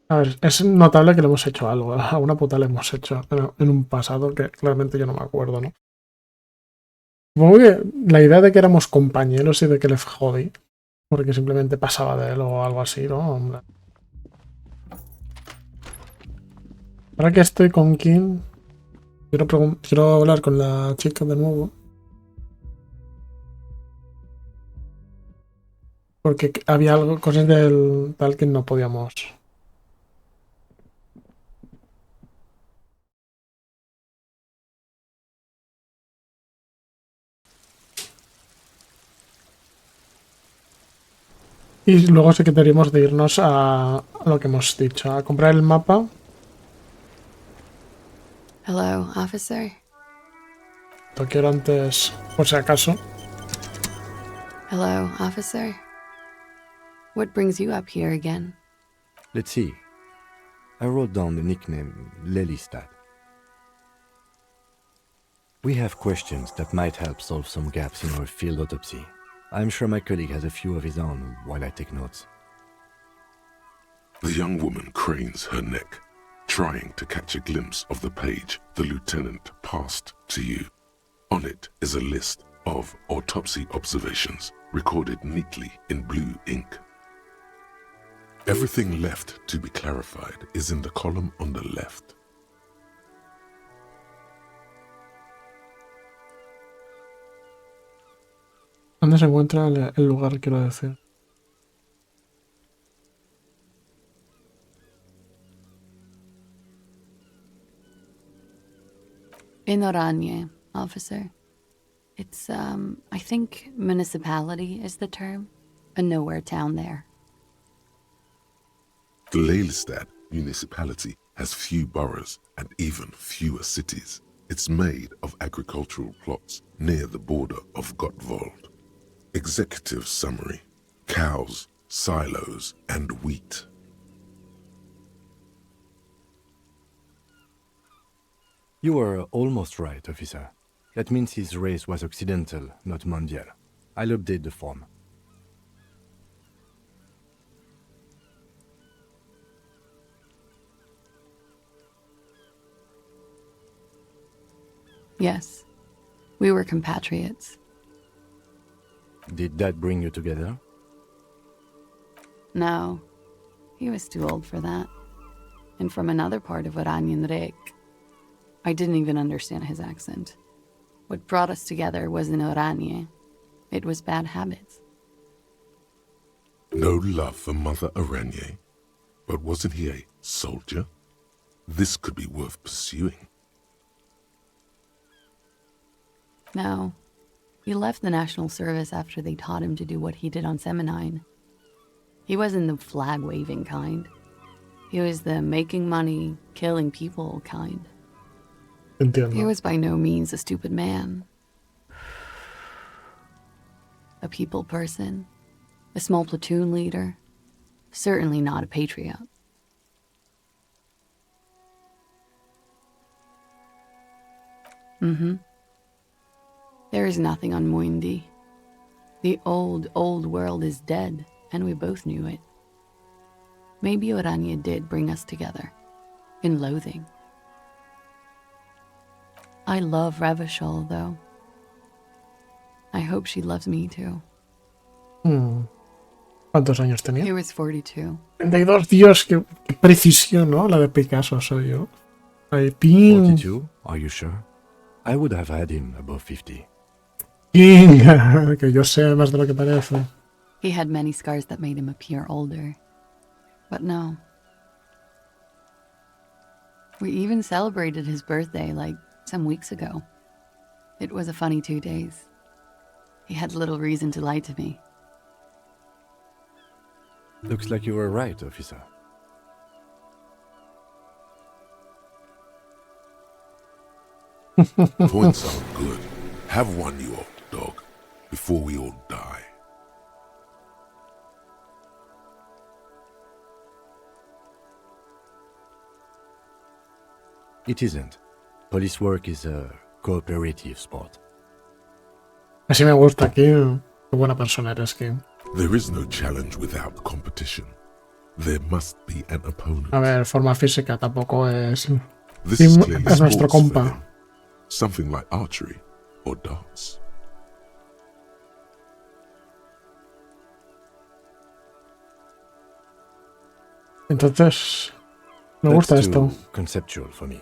A ver, es notable que le hemos hecho algo. A una puta le hemos hecho en un pasado que claramente yo no me acuerdo, ¿no? Supongo que la idea de que éramos compañeros y de que le jodí, porque simplemente pasaba de él o algo así, ¿no? Hombre. Ahora que estoy con Kim, quiero hablar con la chica de nuevo. Porque había algo, cosas del tal que no podíamos. Y luego sí que deberíamos de irnos a lo que hemos dicho, a comprar el mapa. Hello, officer. Lo quiero antes, por si acaso. Hello, officer. What brings you up here again? Let's see. I wrote down the nickname Lelystad. We have questions that might help solve some gaps in our field autopsy. I'm sure my colleague has a few of his own while I take notes. The young woman cranes her neck, trying to catch a glimpse of the page the lieutenant passed to you. On it is a list of autopsy observations recorded neatly in blue ink. Everything left to be clarified is in the column on the left. ¿Dónde se encuentra el lugar, quiero decir? In Oranje, officer. It's, I think municipality is the term. A nowhere town there. The Lelystad municipality has few boroughs and even fewer cities. It's made of agricultural plots near the border of Gottwald. Executive summary: cows, silos, and wheat. You were almost right, officer. That means his race was occidental, not mondial. I'll update the form. Yes, we were compatriots. Did that bring you together? No, he was too old for that. And from another part of Oranjenrek. I didn't even understand his accent. What brought us together wasn't Oranje. It was bad habits. No love for Mother Oranje, but wasn't he a soldier? This could be worth pursuing. No, he left the National Service after they taught him to do what he did on Seminine. He wasn't the flag-waving kind. He was the making money, killing people kind. Entiendo. He was by no means a stupid man. A people person, a small platoon leader, certainly not a patriot. There is nothing on Muindi. The old world is dead, and we both knew it. Maybe Oranje did bring us together, in loathing. I love Revachol, though. I hope she loves me too. ¿Cuántos años tenía? He was 42. 32, Dios, qué precisión, ¿no? La de Picasso soy yo. Ahí, ping. 42? Are you sure? I would have had him above 50. Ping. Que yo sé más de lo que parece. He had many scars that made him appear older. But no. We even celebrated his birthday like some weeks ago. It was a funny 2 days. He had little reason to lie to me. Looks like you were right, officer. Points are good. Have one, you old dog, before we all die. It isn't. Police work is a cooperative sport. Así me gusta, Kim. Qué buena persona eres, Kim. There is no challenge without competition. There must be an opponent. A ver, forma física tampoco es... This is Kim clearly es nuestro sports for compa. him. Something like archery or darts. Entonces, me gusta That's esto. too conceptual for me.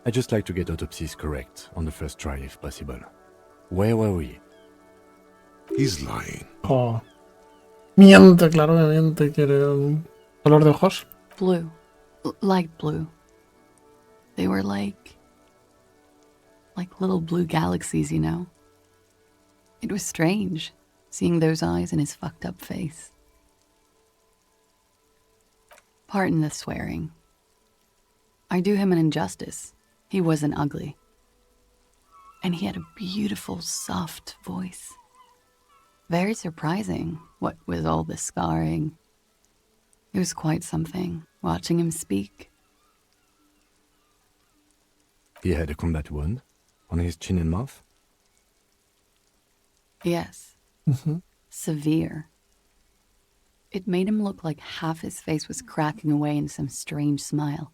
I just like to get autopsies correct on the first try if possible. Where were we? He's lying. Oh. Miente, claro que miente. Quiere un color de ojos. Blue. Light blue. They were like little blue galaxies, you know? It was strange, seeing those eyes in his fucked up face. Pardon the swearing. I do him an injustice. He wasn't ugly. And he had a beautiful, soft voice. Very surprising, what with all the scarring, It was quite something, watching him speak. He had a combat wound on his chin and mouth. Yes. Severe. It made him look like half his face was cracking away in some strange smile.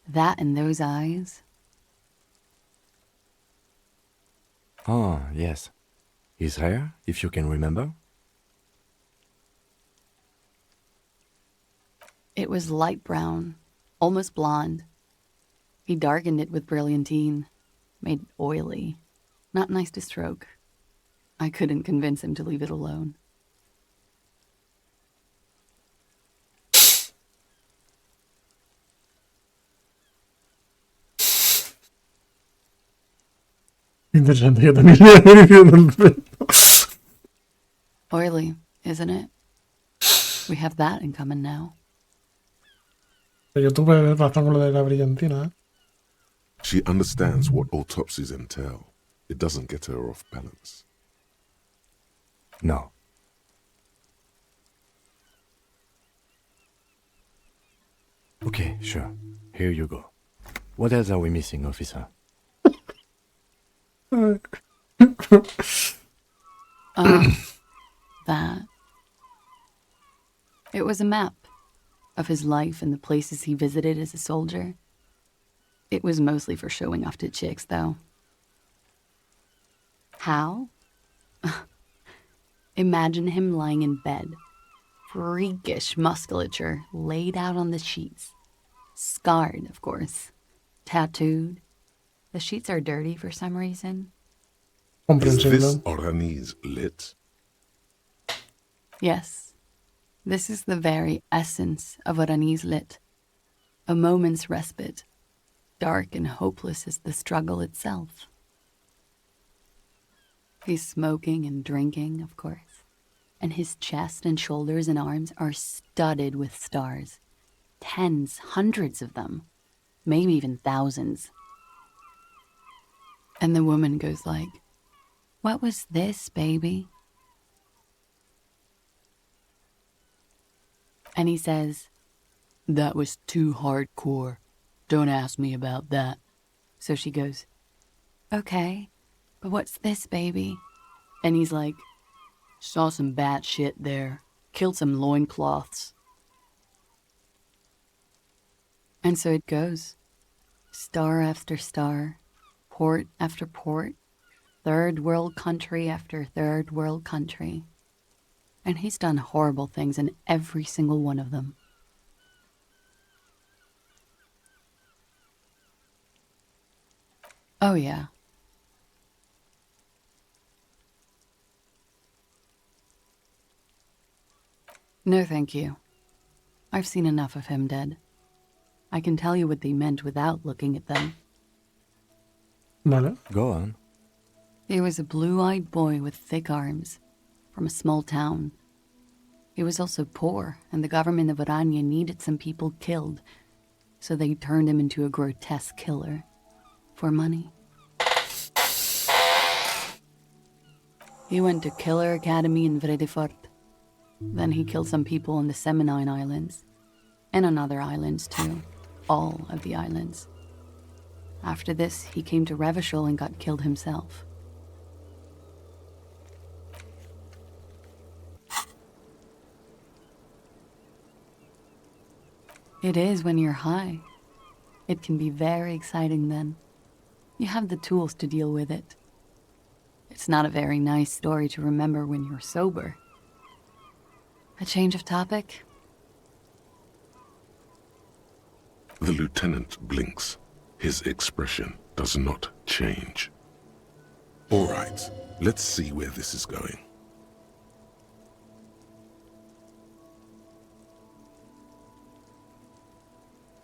That and those eyes. Ah, yes. His hair, if you can remember. It was light brown, almost blonde. He darkened it with brilliantine, made it oily. Not nice to stroke. I couldn't convince him to leave it alone. Interesante, yo también le voy diciendo el pelo. Oily, isn't it? We have that in common now. Yo tuve razón con lo de la brillantina, ¿eh? She understands what autopsies entail. It doesn't get her off balance. No. Okay, sure. Here you go. What else are we missing, officer? That. It was a map of his life and the places he visited as a soldier. It was mostly for showing off to chicks, though. How? Imagine him lying in bed, freakish musculature laid out on the sheets. Scarred, of course. Tattooed. The sheets are dirty for some reason. Is this Comprensible. Oranese lit? Yes. This is the very essence of Oranese lit. A moment's respite. Dark and hopeless as the struggle itself. He's smoking and drinking, of course. And his chest and shoulders and arms are studded with stars. Tens, hundreds of them. Maybe even thousands. And the woman goes like, "What was this, baby?" And he says, "That was too hardcore. Don't ask me about that." So she goes, "Okay, but what's this, baby?" And he's like, "Saw some bat shit there. Killed some loincloths." And so it goes. Star after star. Port after port. Third world country after third world country. And he's done horrible things in every single one of them. Oh, yeah. No, thank you. I've seen enough of him dead. I can tell you what they meant without looking at them. Vale. Go on. He was a blue-eyed boy with thick arms, from a small town. He was also poor, and the government of Orania needed some people killed, so they turned him into a grotesque killer. For money. He went to Killer Academy in Vredefort. Then he killed some people in the Seminine Islands. And on other islands, too. All of the islands. After this, he came to Revachol and got killed himself. It is when you're high. It can be very exciting then. You have the tools to deal with it. It's not a very nice story to remember when you're sober. A change of topic? The lieutenant blinks. His expression does not change. All right, let's see where this is going.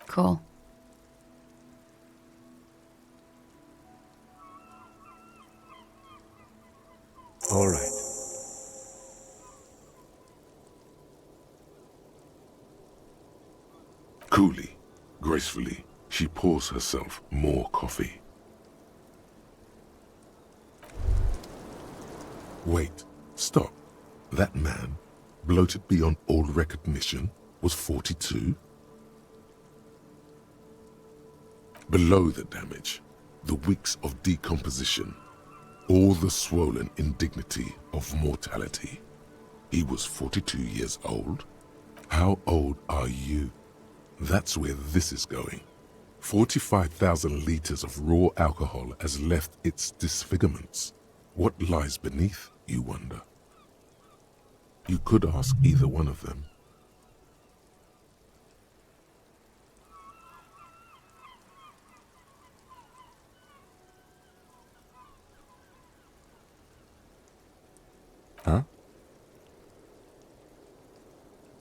Cool. All right. Coolly, gracefully, she pours herself more coffee. Wait, stop. That man, bloated beyond all recognition, was 42. Below the damage, the weeks of decomposition, all the swollen indignity of mortality. He was 42 years old. How old are you? That's where this is going. 45,000 liters of raw alcohol has left its disfigurements. What lies beneath, you wonder? You could ask either one of them. Huh?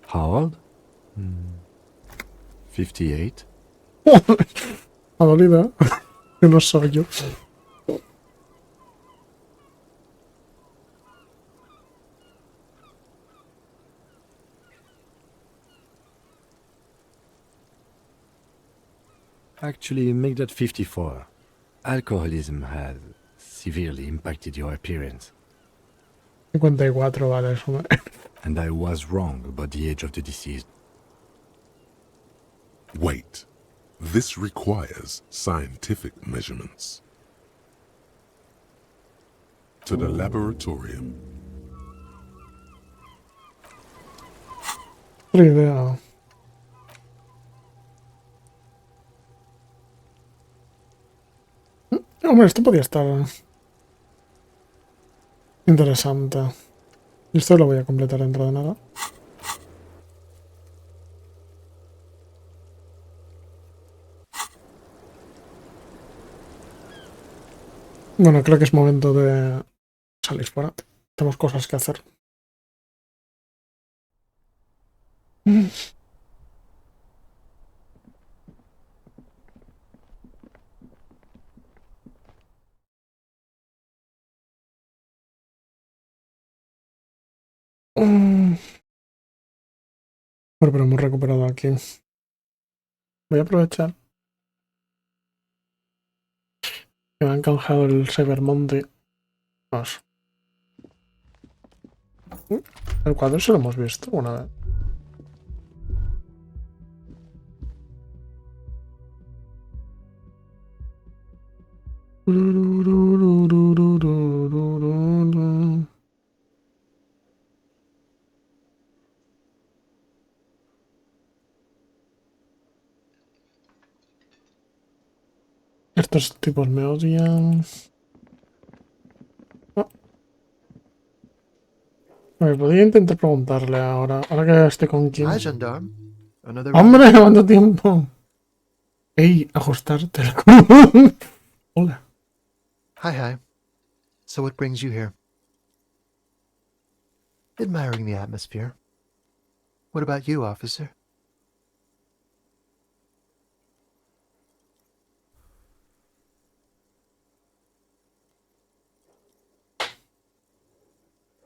How old? 58. Ha dolido, ¿eh? Que no soy yo. Actually, make that 54. Alcoholism has severely impacted your appearance. 54, vale, eso me... And I was wrong about the age of the deceased. Wait. This requires scientific measurements. To the laboratorium. Otra idea. Hombre, esto podría estar interesante. Y esto lo voy a completar dentro de nada. Bueno, creo que es momento de salir fuera. Tenemos cosas que hacer. Bueno, pero hemos recuperado aquí. Voy a aprovechar que me han canjeado el Cyber Monday. Vamos. El cuadro se lo hemos visto una vez. Estos tipos me odian. A ver, podría intentar preguntarle ahora que esté con Kim. Hi, gendarme. Another ¡Hombre, cuánto tiempo! ¡Ey, ajustarte! Hola. Hi. So what brings you here? Admiring the atmosphere. What about you, officer?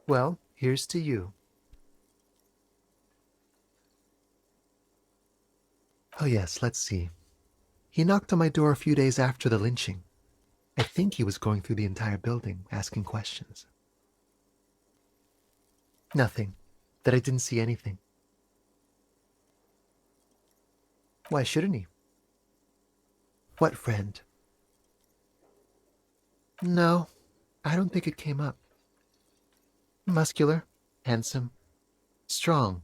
Well, here's to you. Oh yes, let's see. He knocked on my door a few days after the lynching. I think he was going through the entire building, asking questions. Nothing. That I didn't see anything. Why shouldn't he? What friend? No, I don't think it came up. Muscular, handsome, strong,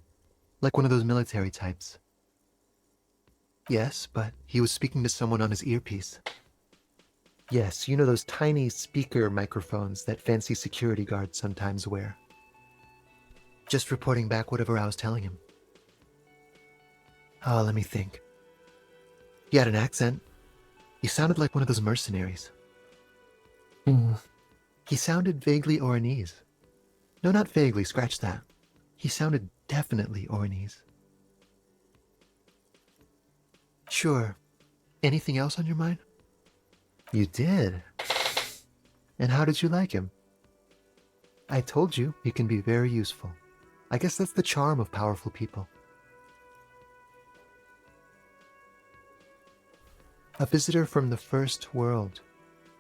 like one of those military types. Yes, but he was speaking to someone on his earpiece. Yes, you know those tiny speaker microphones that fancy security guards sometimes wear. Just reporting back whatever I was telling him. Oh, let me think. He had an accent. He sounded like one of those mercenaries. He sounded vaguely Oranese. No, not vaguely, scratch that. He sounded definitely Oranese. Sure. Anything else on your mind? You did? And how did you like him? I told you, he can be very useful. I guess that's the charm of powerful people. A visitor from the first world.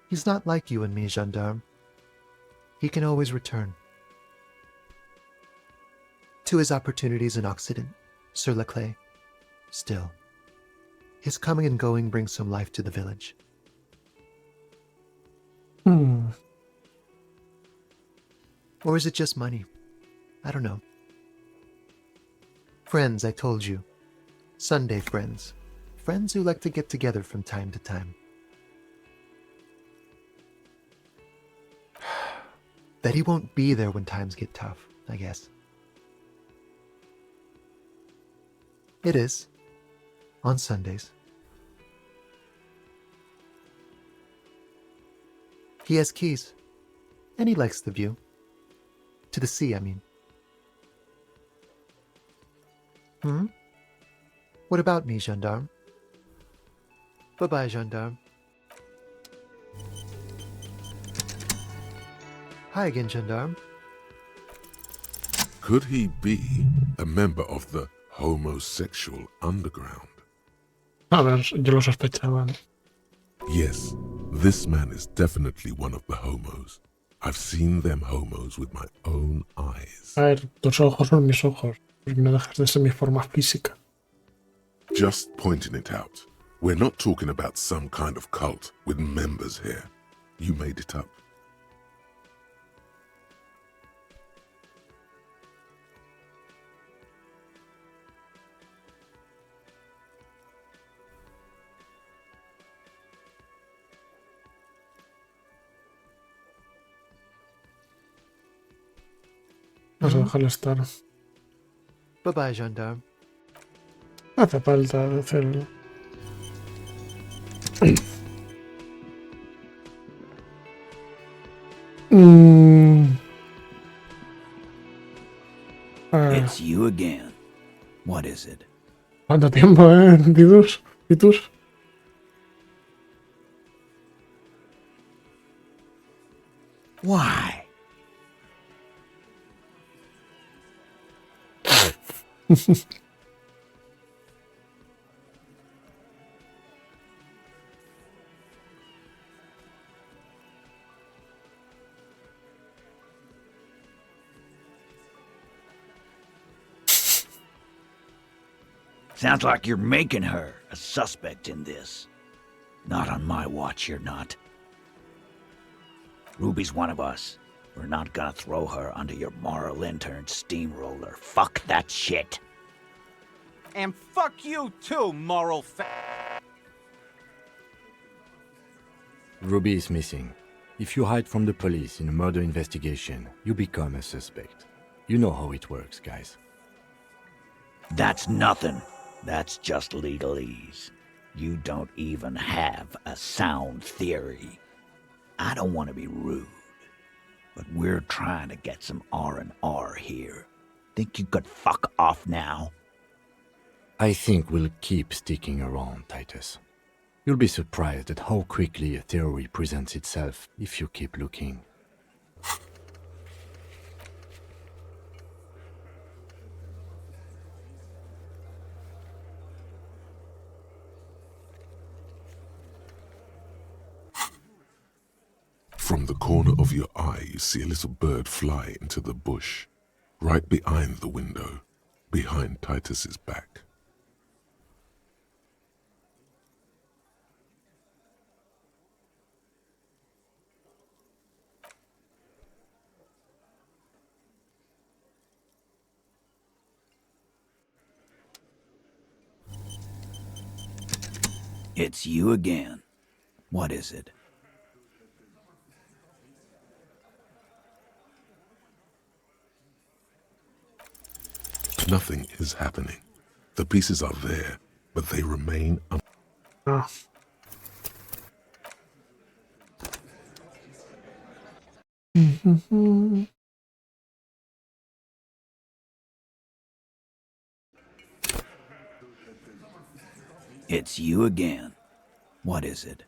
He's not like you and me, gendarme. He can always return. To his opportunities in Occident, Sir Leclerc. Still, his coming and going brings some life to the village. Or is it just money? I don't know. Friends, I told you. Sunday friends. Friends who like to get together from time to time. That he won't be there when times get tough, I guess. It is. On Sundays. He has keys. And he likes the view. To the sea, I mean. What about me, gendarme? Bye-bye, gendarme. Hi again, gendarme. Could he be a member of the homosexual underground? A ver, yo lo sospechaba. Yes, this man is definitely one of the homos. I've seen them homos with my own eyes. A ver, tus ojos son mis ojos, porque no dejas de ser mi forma física. Just pointing it out. We're not talking about some kind of cult with members here. You made it up. Vamos a dejarlo estar. Bye-bye, gendarme. No hace falta hacerlo. It's you again. What is it? ¿Cuánto tiempo, Titus? ¿Titus? Why? Sounds like you're making her a suspect in this. Not on my watch, you're not. Ruby's one of us. We're not gonna throw her under your moral intern steamroller. Fuck that shit. And fuck you too, moral Ruby is missing. If you hide from the police in a murder investigation, you become a suspect. You know how it works, guys. That's nothing. That's just legalese. You don't even have a sound theory. I don't want to be rude, but we're trying to get some R&R here. Think you could fuck off now? I think we'll keep sticking around, Titus. You'll be surprised at how quickly a theory presents itself if you keep looking. From the corner of your eye, you see a little bird fly into the bush, right behind the window, behind Titus's back. It's you again. What is it? Nothing is happening. The pieces are there, but they remain Ah. It's you again. What is it?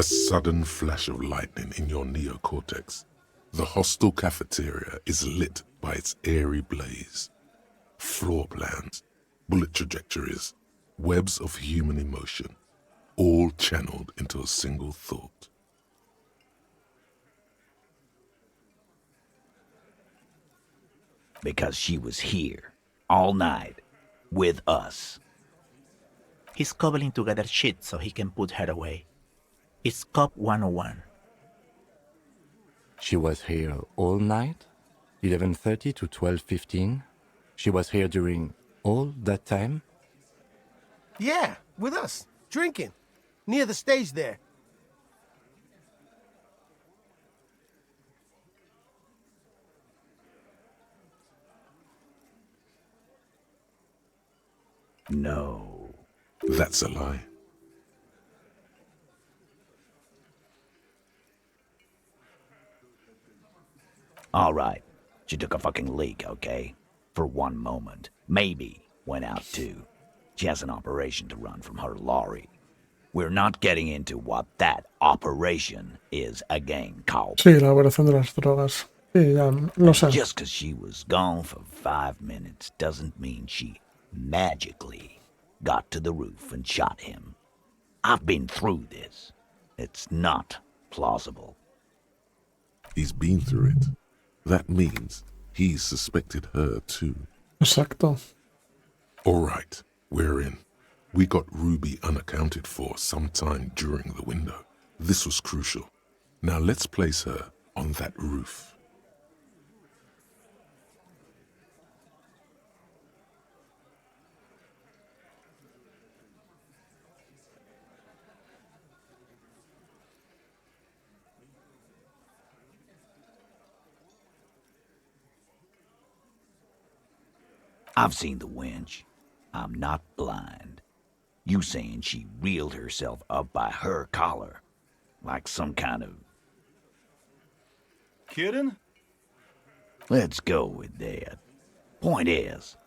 a sudden flash of lightning in your neocortex. The hostel cafeteria is lit by its airy blaze. Floor plans, bullet trajectories, webs of human emotion, all channeled into a single thought. Because she was here, all night, with us. He's cobbling together shit so he can put her away. It's Cop 101. She was here all night? 11:30 to 12:15? She was here during all that time? Yeah, with us, drinking, near the stage there. No. That's a lie. All right, she took a fucking leak, okay? For one moment. Maybe went out too. She has an operation to run from her lorry. We're not getting into what that operation is again, Carl. Sí, la operación de las drogas. Sí, ya lo sé. Just because she was gone for 5 minutes doesn't mean she magically got to the roof and shot him. I've been through this. It's not plausible. He's been through it. That means he's suspected her too. Exacto. All right, we're in. We got Ruby unaccounted for sometime during the window. This was crucial. Now let's place her on that roof. I've seen the wench. I'm not blind. You saying she reeled herself up by her collar, like some kind of... Kidding? Let's go with that. Point is,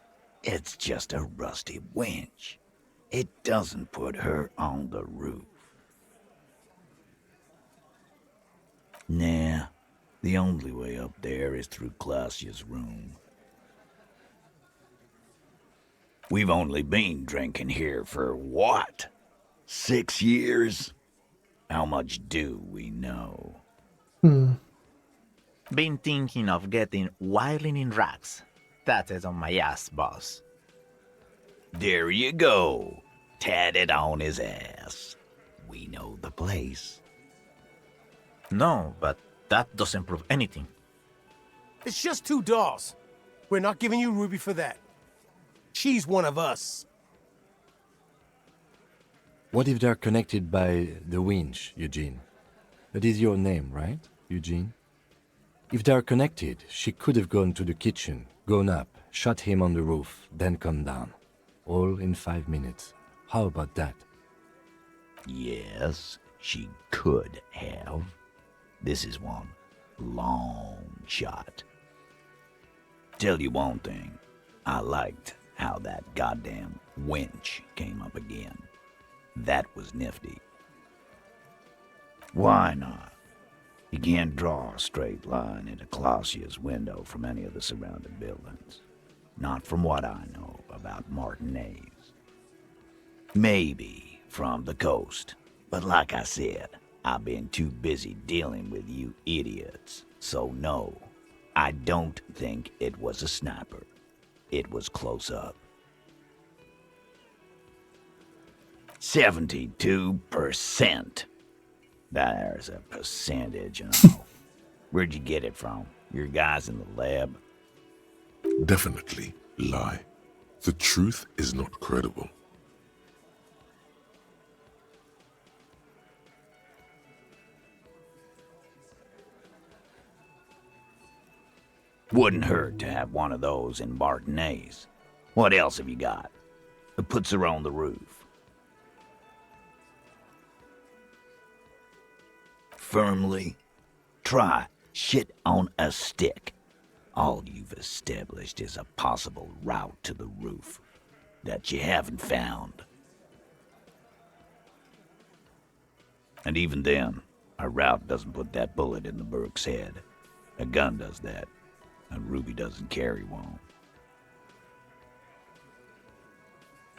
it's just a rusty wench. It doesn't put her on the roof. Nah, the only way up there is through Clausia's room. We've only been drinking here for what? 6 years? How much do we know? Been thinking of getting wilding in racks. That is on my ass, boss. There you go. Tatted on his ass. We know the place. No, but that doesn't prove anything. It's just 2 dolls. We're not giving you Ruby for that. She's one of us. What if they're connected by the winch, Eugene? That is your name, right, Eugene? If they're connected, she could have gone to the kitchen, gone up, shot him on the roof, then come down. All in 5 minutes. How about that? Yes, she could have. This is one long shot. Tell you one thing, I liked how that goddamn winch came up again. That was nifty. Why not? You can't draw a straight line into Clausia's window from any of the surrounding buildings. Not from what I know about Martinez. Maybe from the coast, but like I said, I've been too busy dealing with you idiots. So no, I don't think it was a sniper. It was close up. 72%. There's a percentage and all. Where'd you get it from? Your guys in the lab? Definitely lie. The truth is not credible. Wouldn't hurt to have one of those in Martinez. What else have you got? That puts her on the roof. Firmly? Try shit on a stick. All you've established is a possible route to the roof that you haven't found. And even then, a route doesn't put that bullet in the Burke's head. A gun does that. And Ruby doesn't carry one.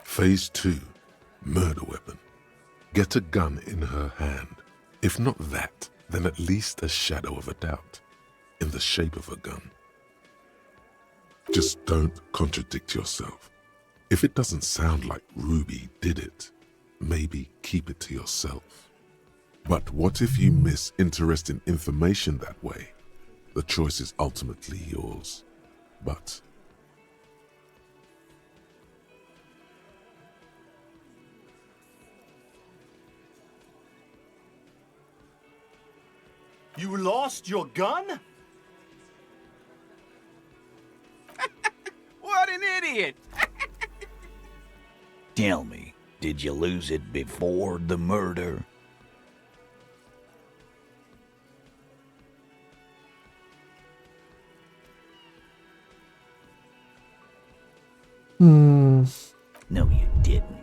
Phase 2, murder weapon. Get a gun in her hand. If not that, then at least a shadow of a doubt, in the shape of a gun. Just don't contradict yourself. If it doesn't sound like Ruby did it, maybe keep it to yourself. But what if you miss interesting information that way? The choice is ultimately yours. But You lost your gun? What an idiot! Tell me, did you lose it before the murder? No, you didn't.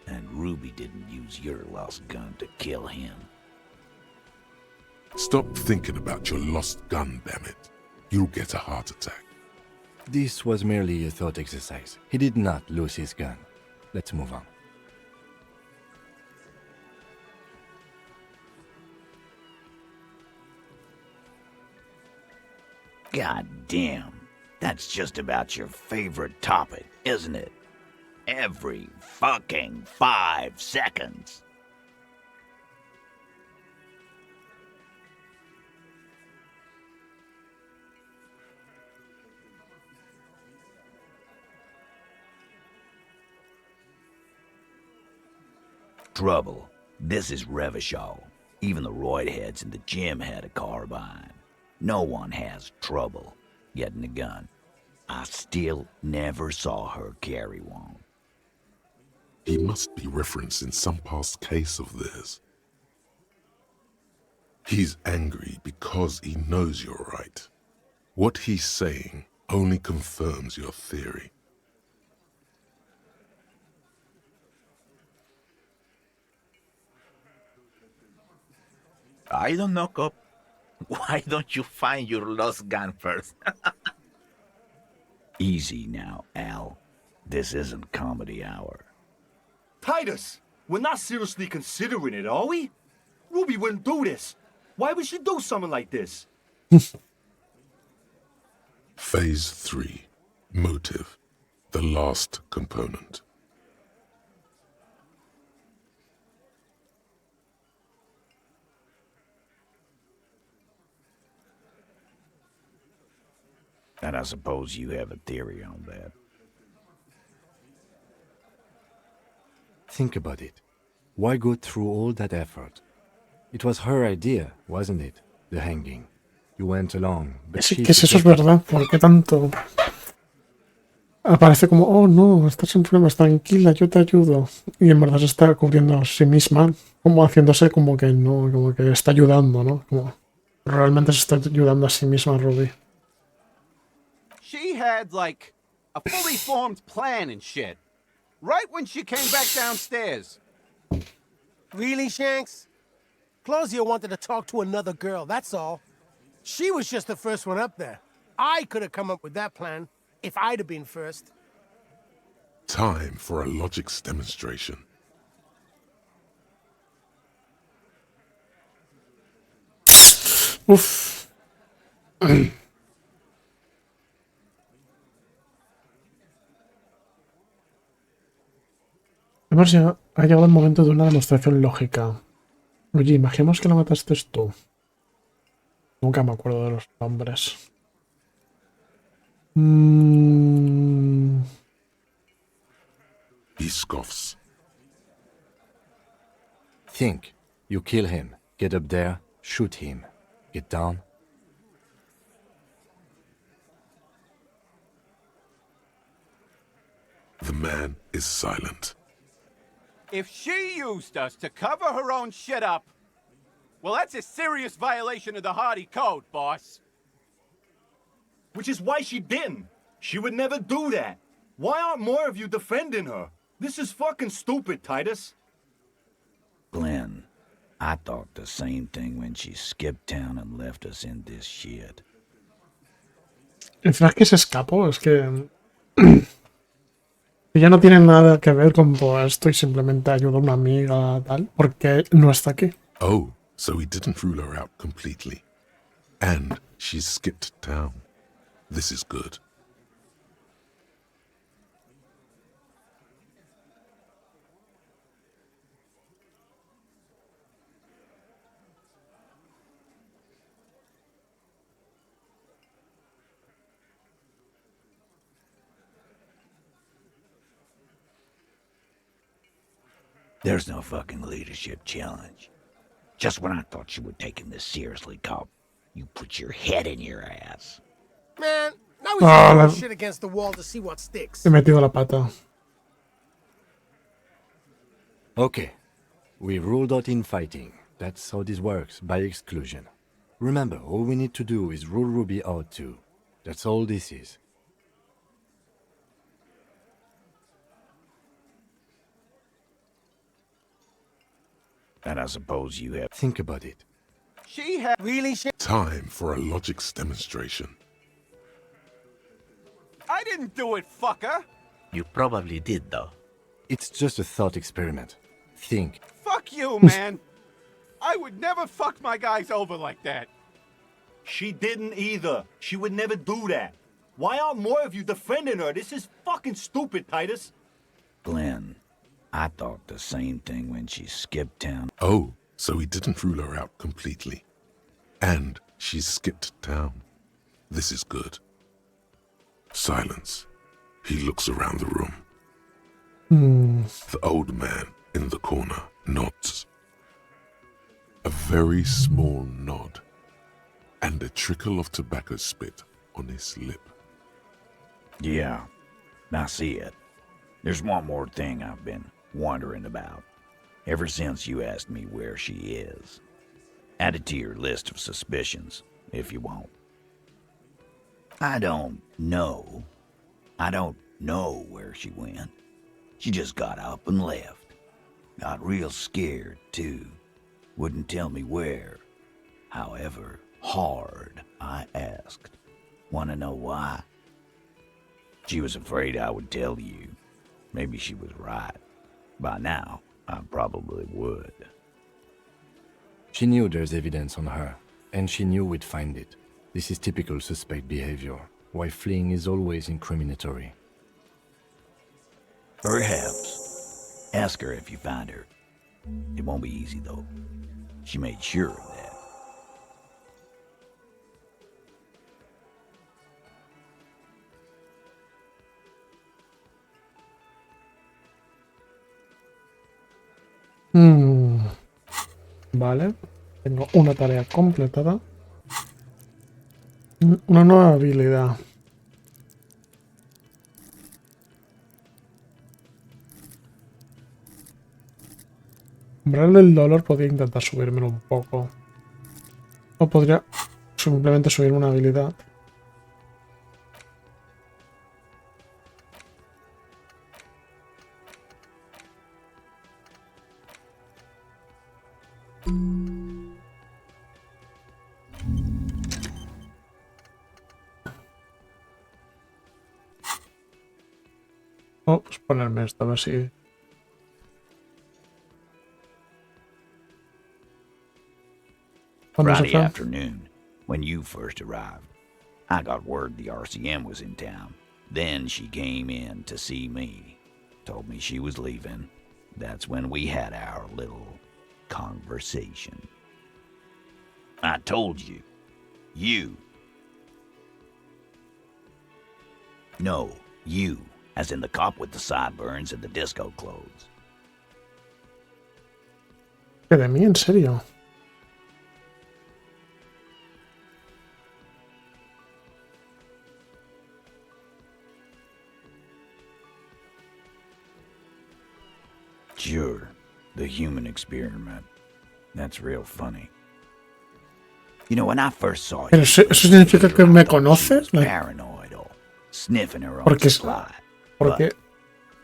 And Ruby didn't use your lost gun to kill him. stop thinking about your lost gun, damn it. You'll get a heart attack. This was merely a thought exercise. He did not lose his gun. Let's move on. God damn, that's just about your favorite topic, isn't it? Every fucking 5 seconds. Trouble. This is Revachol. Even the roidheads in the gym had a carbine. No one has trouble getting a gun. I still never saw her carry one. He must be referencing some past case of theirs. He's angry because he knows you're right. What he's saying only confirms your theory. I don't know, Cop. Why don't you find your lost gun first? Easy now, Al. This isn't comedy hour. Titus, we're not seriously considering it, are we? Ruby wouldn't do this. Why would she do something like this? Phase 3. Motive. The last component. And I suppose you have a theory on that. Think about it. Why go through all that effort? It was her idea, wasn't it? The hanging. You went along, but Sí, she que si eso es verdad, ¿por qué tanto? Aparece como, oh no, estás en problemas, tranquila, yo te ayudo. Y en verdad se está cubriendo a sí misma, como haciéndose como que no, como que está ayudando, ¿no? Como realmente se está ayudando a sí misma, Ruby. She had, like, a fully formed plan and shit. Right when she came back downstairs. Really, Shanks? Claudia wanted to talk to another girl, that's all. She was just the first one up there. I could have come up with that plan if I'd have been first. Time for a logics demonstration. Uf. Ha llegado el momento de una demostración lógica. Oye, imaginemos que la mataste tú. Nunca me acuerdo de los nombres. He scoffs. Think. You kill him. Get up there. Shoot him. Get down. The man is silent. If she used us to cover her own shit up, well, that's a serious violation of the Hardy Code, boss. Which is why she didn't. She would never do that. Why aren't more of you defending her? This is fucking stupid, Titus. Glenn, I thought the same thing when she skipped town and left us in this shit. El flash que se escapó es que... Ella no tiene nada que ver con todo esto y simplemente ayuda a una amiga, tal, porque no está aquí. Oh, so he didn't rule her out completely. And she's skipped town. This is good. There's no fucking leadership challenge. Just when I thought you were taking this seriously, cop, you put your head in your ass. Man, now we Ah, just la- throw shit against the wall to see what sticks. He metido la pata. Okay. We ruled out infighting. That's how this works, by exclusion. Remember, all we need to do is rule Ruby out too. That's all this is. And I suppose you have... Think about it. She had really shit. Time for a logics demonstration. I didn't do it, fucker! You probably did, though. It's just a thought experiment. Think. Fuck you, man! I would never fuck my guys over like that. She didn't either. She would never do that. Why aren't more of you defending her? This is fucking stupid, Titus. Glenn, I thought the same thing when she skipped town. Oh, so he didn't rule her out completely. And she's skipped town. This is good. Silence. He looks around the room. The old man in the corner nods. A very small nod, and a trickle of tobacco spit on his lip. Yeah, I see it. There's one more thing I've been wondering about, ever since you asked me where she is. Add it to your list of suspicions, if you want. I don't know where she went. She just got up and left. Got real scared, too. Wouldn't tell me where. However hard I asked. Want to know why? She was afraid I would tell you. Maybe she was right. By now, I probably would. She knew there's evidence on her, and she knew we'd find it. This is typical suspect behavior, why fleeing is always incriminatory. Perhaps. Ask her if you find her. It won't be easy, though. She made sure of that. Vale. Tengo una tarea completada. Una nueva habilidad. Umbral del dolor podría intentar subírmelo un poco. O podría simplemente subirme una habilidad. O pues ponerme esto, a ver si... ¿Cuándo se Friday fue? afternoon, when you first arrived, I got word the RCM was in town. Then she came in to see me. Told me she was leaving. That's when we had our little conversation. I told you. You. No, you. As in the cop with the sideburns and the disco clothes. ¿Qué de mí? ¿En serio? Sure, the human experiment. That's real funny. You know, when I first saw Pero you, eso significa que me I thought she was conoces. Like, paranoid or sniffing her own porque, supply. porque But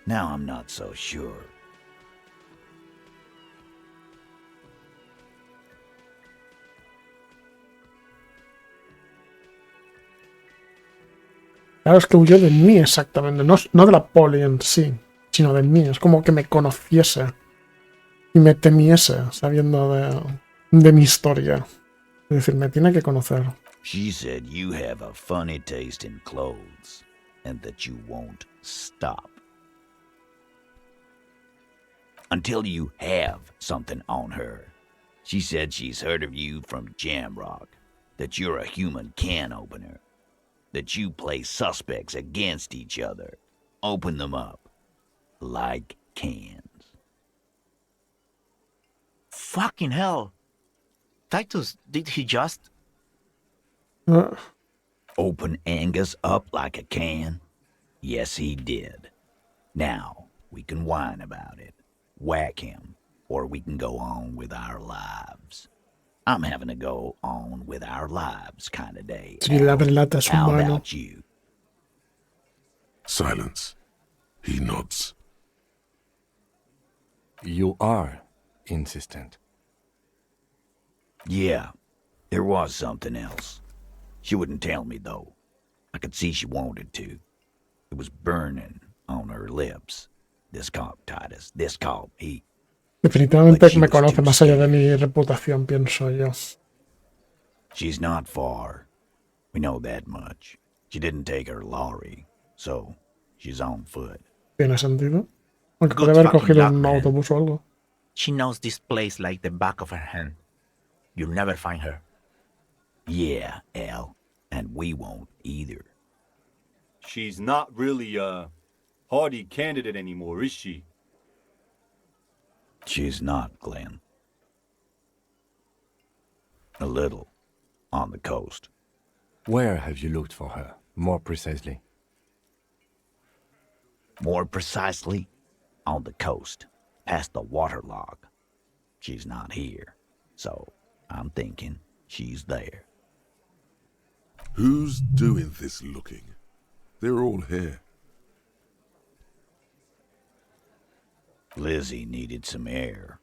now I'm not so sure. Claro, es que huyó de mí exactamente, no de la poli en sí, sino de mí. Es como que me conociese y me temiese sabiendo de mi historia. Es decir, me tiene que conocer. She said you have a funny taste in clothes and that you won't stop until you have something on her. She said she's heard of you from Jamrock, that you're a human can opener, that you play suspects against each other, open them up like cans. Fucking hell. Titus, did he just... Open Angus up like a can? Yes, he did. Now, we can whine about it, whack him, or we can go on with our lives. I'm having a go on with our lives kind of day. Sí, la verdad es How humano. about you? Silence. He nods. You are insistent. Yeah, there was something else. She wouldn't tell me, though. I could see she wanted to. It was burning on her lips. This cop, Titus. This cop, he... Definitivamente me conoce más allá de mi reputación, pienso yo. She's not far. We know that much. She didn't take her lorry, so she's on foot. ¿Tiene sentido? Aunque Good puede haber fucking cogido luck, un man. autobús o algo. She knows this place like the back of her hand. You'll never find her. Yeah, Al. And we won't either. She's not really a hardy candidate anymore, is she? She's not, Glenn. A little. On the coast. Where have you looked for her, more precisely? More precisely, on the coast, past the waterlock. She's not here, so I'm thinking she's there. Who's doing this looking? They're all here. Lizzie needed some air.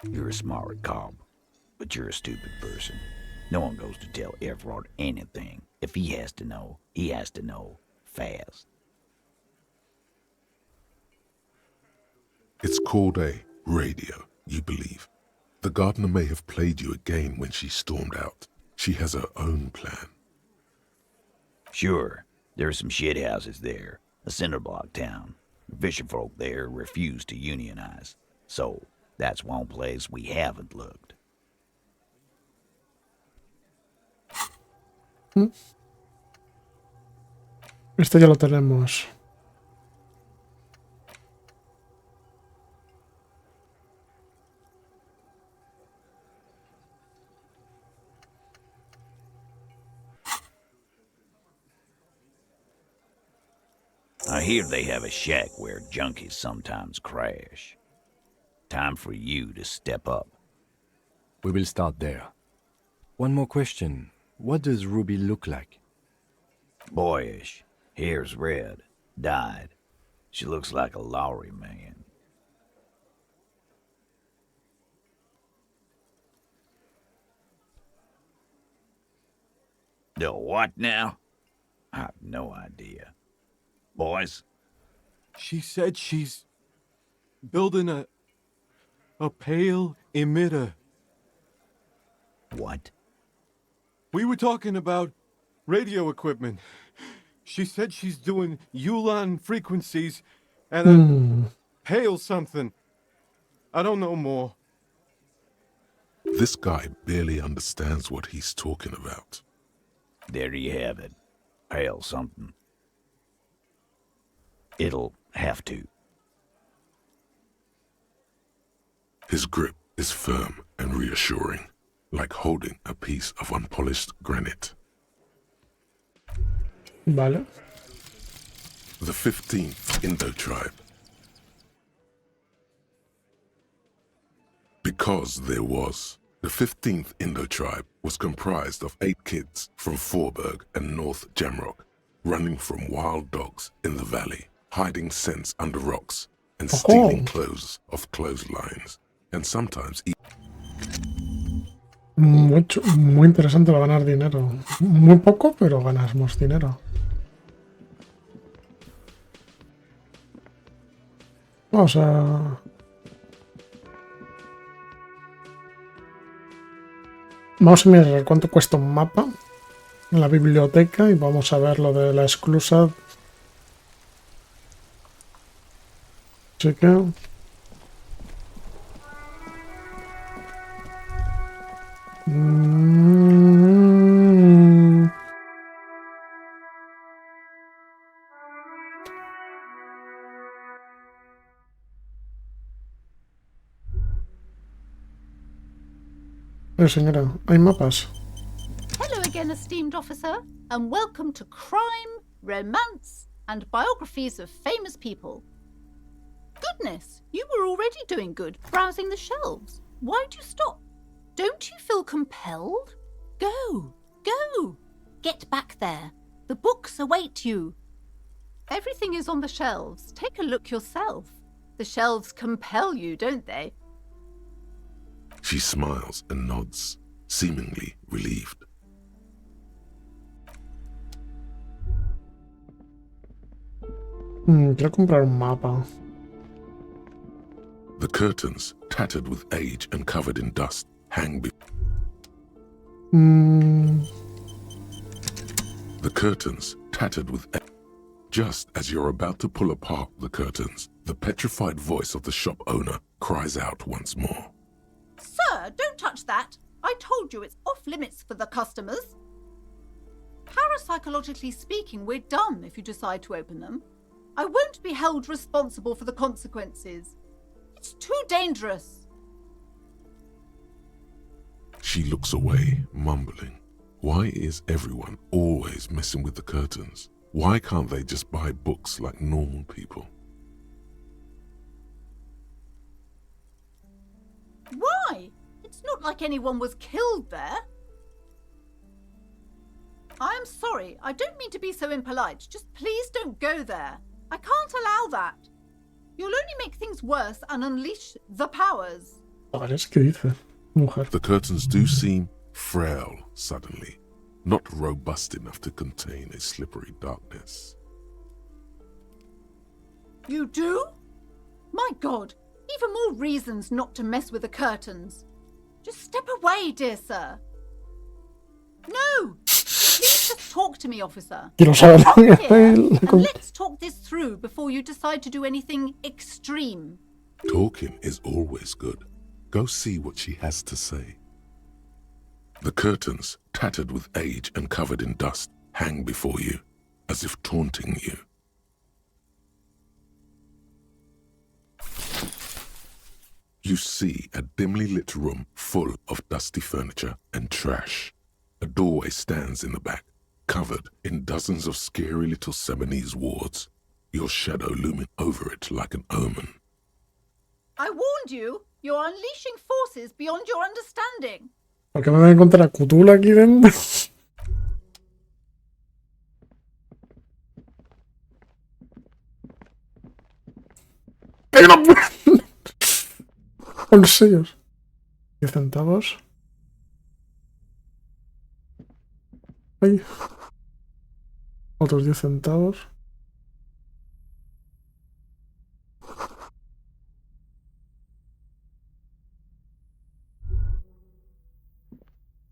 You're a smart cop, but you're a stupid person. No one goes to tell Everard anything. If he has to know, he has to know fast. It's called a radio, you believe. The gardener may have played you a game when she stormed out. She has her own plan. Sure, there are some shithouses there, a cinder block town. The fisherfolk there refuse to unionize, so that's one place we haven't looked. Esto ya lo tenemos. I hear they have a shack where junkies sometimes crash. Time for you to step up. We will start there. One more question. What does Ruby look like? Boyish, hair's red, dyed. She looks like a Lowry man. The what now? I have no idea. Boys? She said she's building a pale emitter. What? We were talking about radio equipment. She said she's doing Ulan frequencies and a pale something. I don't know more. This guy barely understands what he's talking about. There you have it. Pale something. It'll have to. His grip is firm and reassuring, like holding a piece of unpolished granite. Vale. The 15th Indo tribe. Because there was. The 15th Indo tribe was comprised of 8 kids from Forburg and North Jamrock, running from wild dogs in the valley, hiding scents under rocks, and stealing clothes off clotheslines, and sometimes Muy interesante para ganar dinero. Muy poco, pero ganamos dinero. Vamos a... Vamos a mirar cuánto cuesta un mapa en la biblioteca y vamos a ver lo de la esclusa. Así que... señora, ¿hay mapas? Hello again, esteemed officer, and welcome to Crime, Romance, and Biographies of Famous People. Goodness, you were already doing good, browsing the shelves. Why'd you stop? Don't you feel compelled? Go, go! Get back there. The books await you. Everything is on the shelves. Take a look yourself. The shelves compel you, don't they? She smiles and nods, seemingly relieved. Quiero comprar un mapa. The curtains, tattered with age and covered in dust, hang The curtains, tattered with age. Just as you're about to pull apart the curtains, the petrified voice of the shop owner cries out once more. Sir, don't touch that. I told you it's off limits for the customers. Parapsychologically speaking, we're done if you decide to open them. I won't be held responsible for the consequences. It's too dangerous. She looks away, mumbling. Why is everyone always messing with the curtains? Why can't they just buy books like normal people? Why? It's not like anyone was killed there. I am sorry. I don't mean to be so impolite. Just please don't go there. I can't allow that. You'll only make things worse and unleash the powers. ¿Qué dice, mujer? The curtains do seem frail suddenly, not robust enough to contain a slippery darkness. You do? My God, even more reasons not to mess with the curtains. Just step away, dear sir. No! Please just talk to me, officer. Quiero saber lo que Here, hace and let's talk this through before you decide to do anything extreme. Talking is always good. Go see what she has to say. The curtains, tattered with age and covered in dust, hang before you, as if taunting you. You see a dimly lit room full of dusty furniture and trash. A doorway stands in the back, covered in dozens of scary little Seminese wards, your shadow looming over it like an omen. I warned you. You're unleashing forces beyond your understanding. ¿Por qué me voy a encontrar a Cthulhu aquí dentro? ¡Hay una puerta! Bolsillos. 10 centavos. Ay. Otros 10 centavos.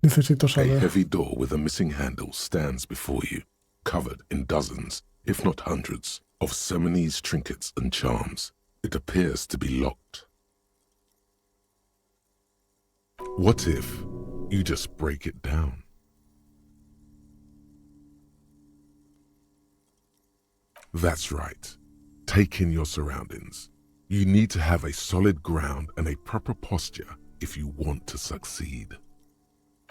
Necesito A saber. heavy door with a missing handle stands before you, covered in dozens, if not hundreds, of Seminese trinkets and charms. It appears to be locked. What if you just break it down? That's right. Take in your surroundings. You need to have a solid ground and a proper posture if you want to succeed.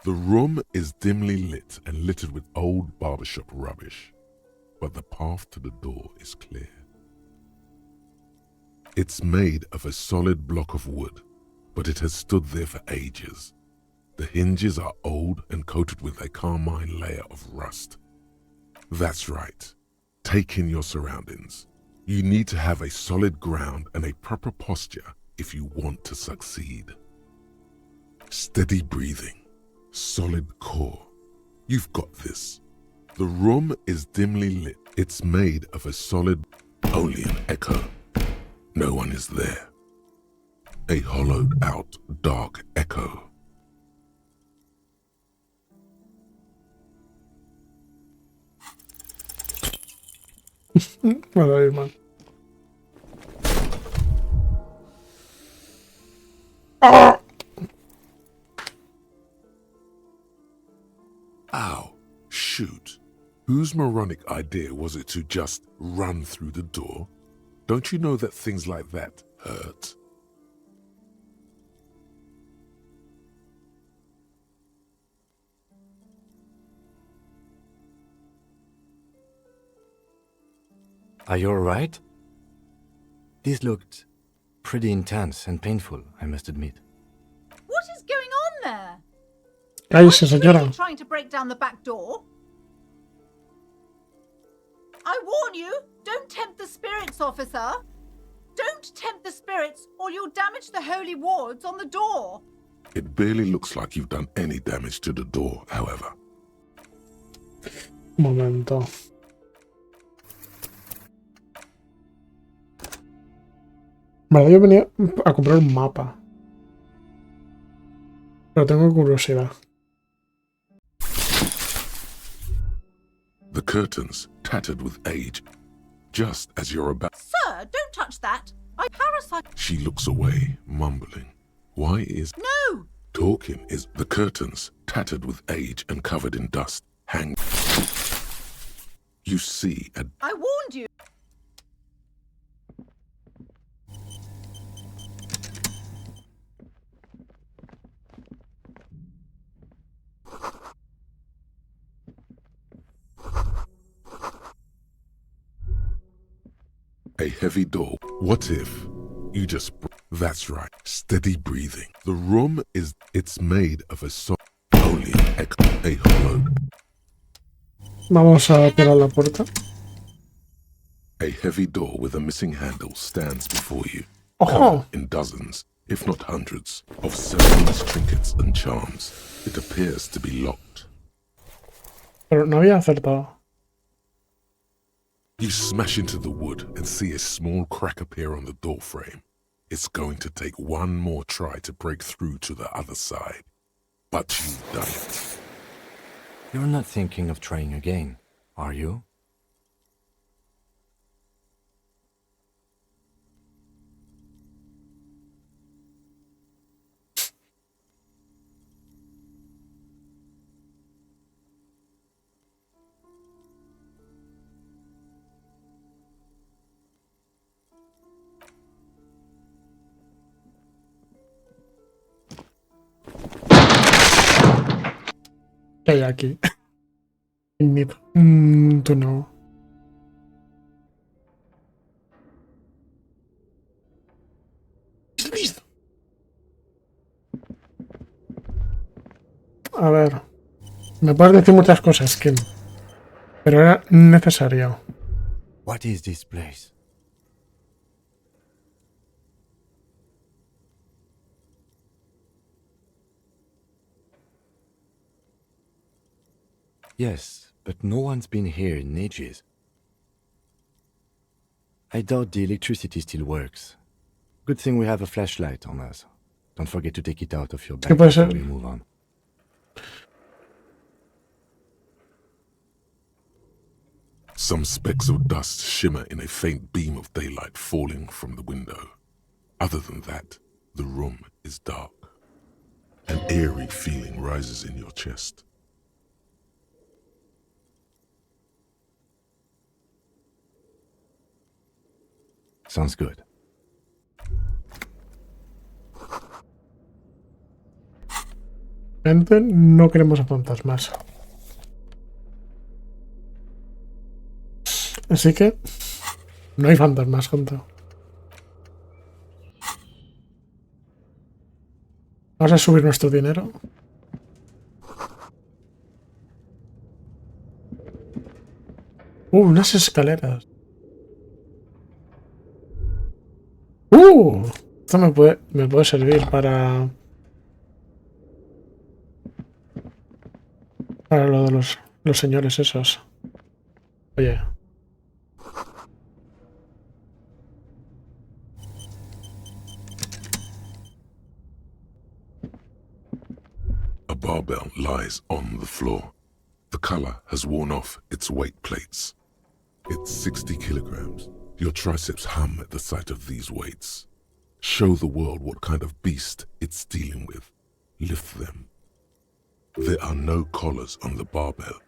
The room is dimly lit and littered with old barbershop rubbish, but the path to the door is clear. It's made of a solid block of wood, but it has stood there for ages. The hinges are old and coated with a carmine layer of rust. That's right. Take in your surroundings. You need to have a solid ground and a proper posture if you want to succeed. Steady breathing. solid core. You've got this. The room is dimly lit. It's made of a solid, only an echo. No one is there. A hollowed out, dark echo. Bueno, man. Ow, shoot. Whose moronic idea was it to just run through the door? Don't you know that things like that hurt? Are you alright? This looked pretty intense and painful, I must admit. What is going on there? Cállese, Are you señora. really trying to break down the back door? I warn you, don't tempt the spirits, officer. Don't tempt the spirits, or you'll damage the holy wards on the door. It barely looks like you've done any damage to the door, however. Un momento. Vale, yo venía a comprar un mapa. Pero tengo curiosidad. The curtains, tattered with age, just as you're about. Sir, don't touch that. I parasite. She looks away, mumbling. Why is No! talking is the curtains, tattered with age and covered in dust, hang. You see a I warned you. heavy door. What if you just... That's right, steady breathing. The room is... It's made of a only a hollow. Vamos a tirar la puerta. A heavy door with a missing handle stands before you. Ojo! In dozens, if not hundreds, of ceremonious trinkets and charms. It appears to be locked. Pero no había acertado. You smash into the wood and see a small crack appear on the door frame. It's going to take one more try to break through to the other side. But you've done it. You're not thinking of trying again, are you? ¿Qué hay aquí? Tú no. A ver. Me puedes decir muchas cosas, Kim. Pero era necesario. What is this place? Yes, but no one's been here in ages. I doubt the electricity still works. Good thing we have a flashlight on us. Don't forget to take it out of your bag before we move on. Some specks of dust shimmer in a faint beam of daylight falling from the window. Other than that, the room is dark. An eerie feeling rises in your chest. Sounds good. Gente, no queremos a fantasmas. Así que no hay fantasmas, gente. Vamos a subir nuestro dinero. Unas escaleras. Esto me puede servir para... Para lo de los señores esos. Oye. A barbell lies on the floor. The color has worn off its weight plates. It's 60 kilograms. Your triceps hum at the sight of these weights. Show the world what kind of beast it's dealing with. Lift them. There are no collars on the barbell.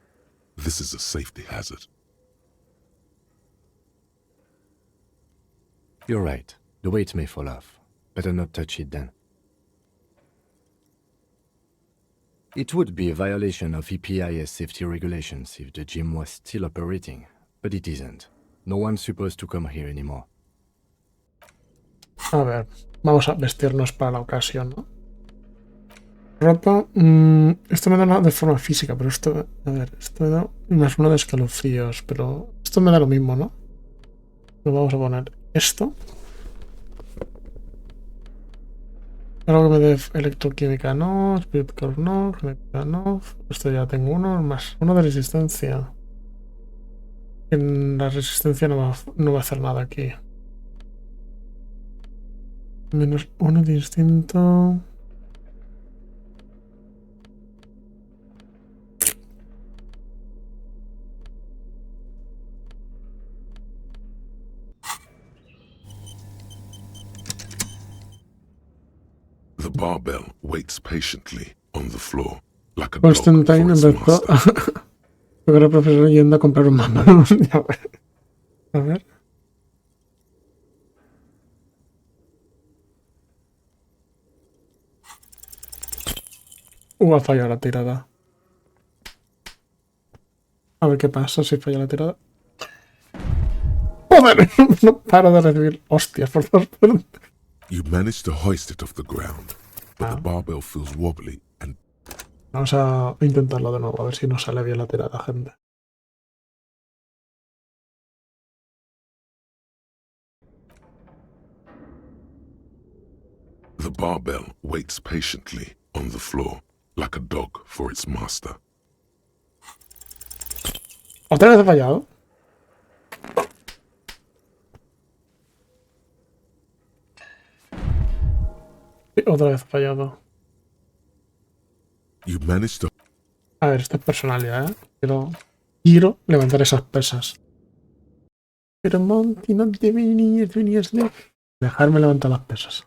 This is a safety hazard. You're right. The weight may fall off. Better not touch it then. It would be a violation of EPIS safety regulations if the gym was still operating, but it isn't. No one's supposed to come here anymore. A ver, vamos a vestirnos para la ocasión, ¿no? Ropa, esto me da de forma física, pero esto, a ver, esto me da más uno de escalofríos, pero esto me da lo mismo, ¿no? Nos vamos a poner esto. Algo que me dé electroquímica no, Spirit Core no, genética no. Esto ya tengo uno, más uno de resistencia. En la resistencia no va a hacer nada aquí. Menos uno de instinto. The barbell waits patiently on the floor, like a dog for Constantine its empezó master. a ver al profesor yendo a comprar un mapa. A ver. Ha fallado la tirada. A ver qué pasa si falla la tirada. ¡Joder! No paro de recibir hostias por todas partes. You manage to hoist it off the ground, but the barbell feels wobbly and Vamos a intentarlo de nuevo, a ver si nos sale bien la tirada, gente. the barbell waits patiently on the floor, like a dog for its master. ¿Otra vez he fallado? Sí, otra vez he fallado. You manage to... A ver, esto es personalidad, ¿eh? Quiero levantar esas pesas. Pero Monty, no deberías de dejarme levantar las pesas.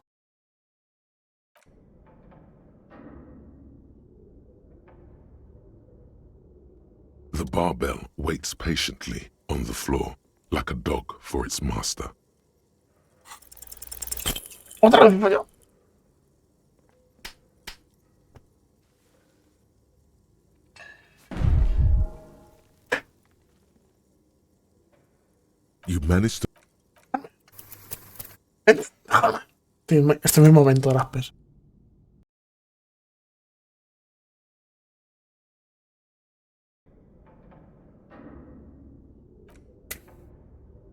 The barbell waits patiently on the floor, like a dog for its master. Otra vez he fallado. You manage to... Este es mi momento de las pesas.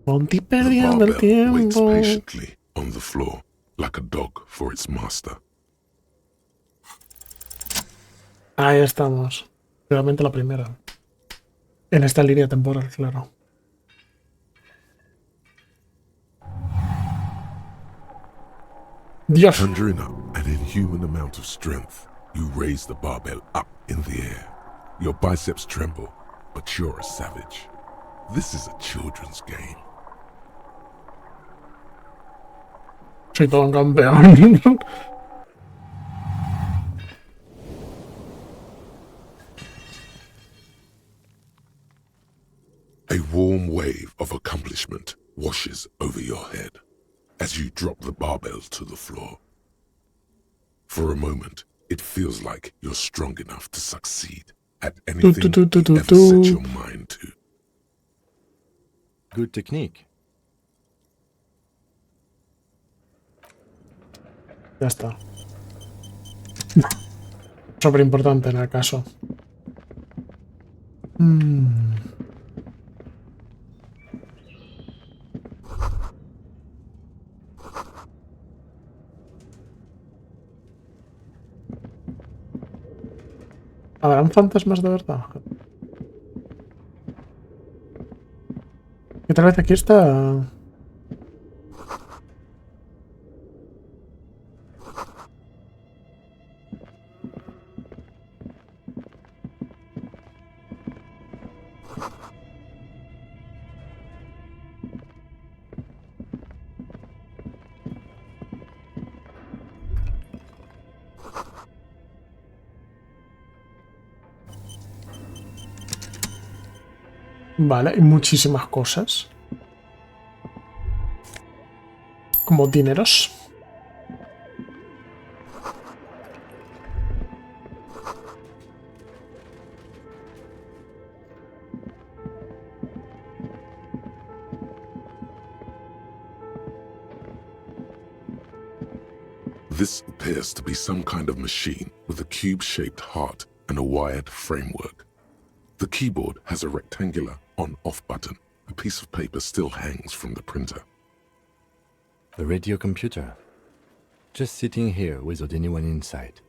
Monty The perdiendo el barbell waits tiempo. patiently on the floor, like a dog for its master. Ahí estamos. Realmente la primera. En esta línea temporal, claro. Dios. Conjuring up an inhuman amount of strength, you raise the barbell up in the air. Your biceps tremble, but you're a savage. This is a children's game. Soy todo un campeón. A warm wave of accomplishment washes over your head as you drop the barbell to the floor. For a moment, it feels like you're strong enough to succeed at anything you ever set your mind to. Good technique. Ya está. Súper importante en el caso. A ver, fantasmas de verdad. Y tal vez aquí está... Vale, hay muchísimas cosas. Como dineros. This appears to be some kind of machine with a cube-shaped heart and a wired framework. The keyboard has a rectangular on-off button. A piece of paper still hangs from the printer. A radio computer. Just sitting here without anyone inside.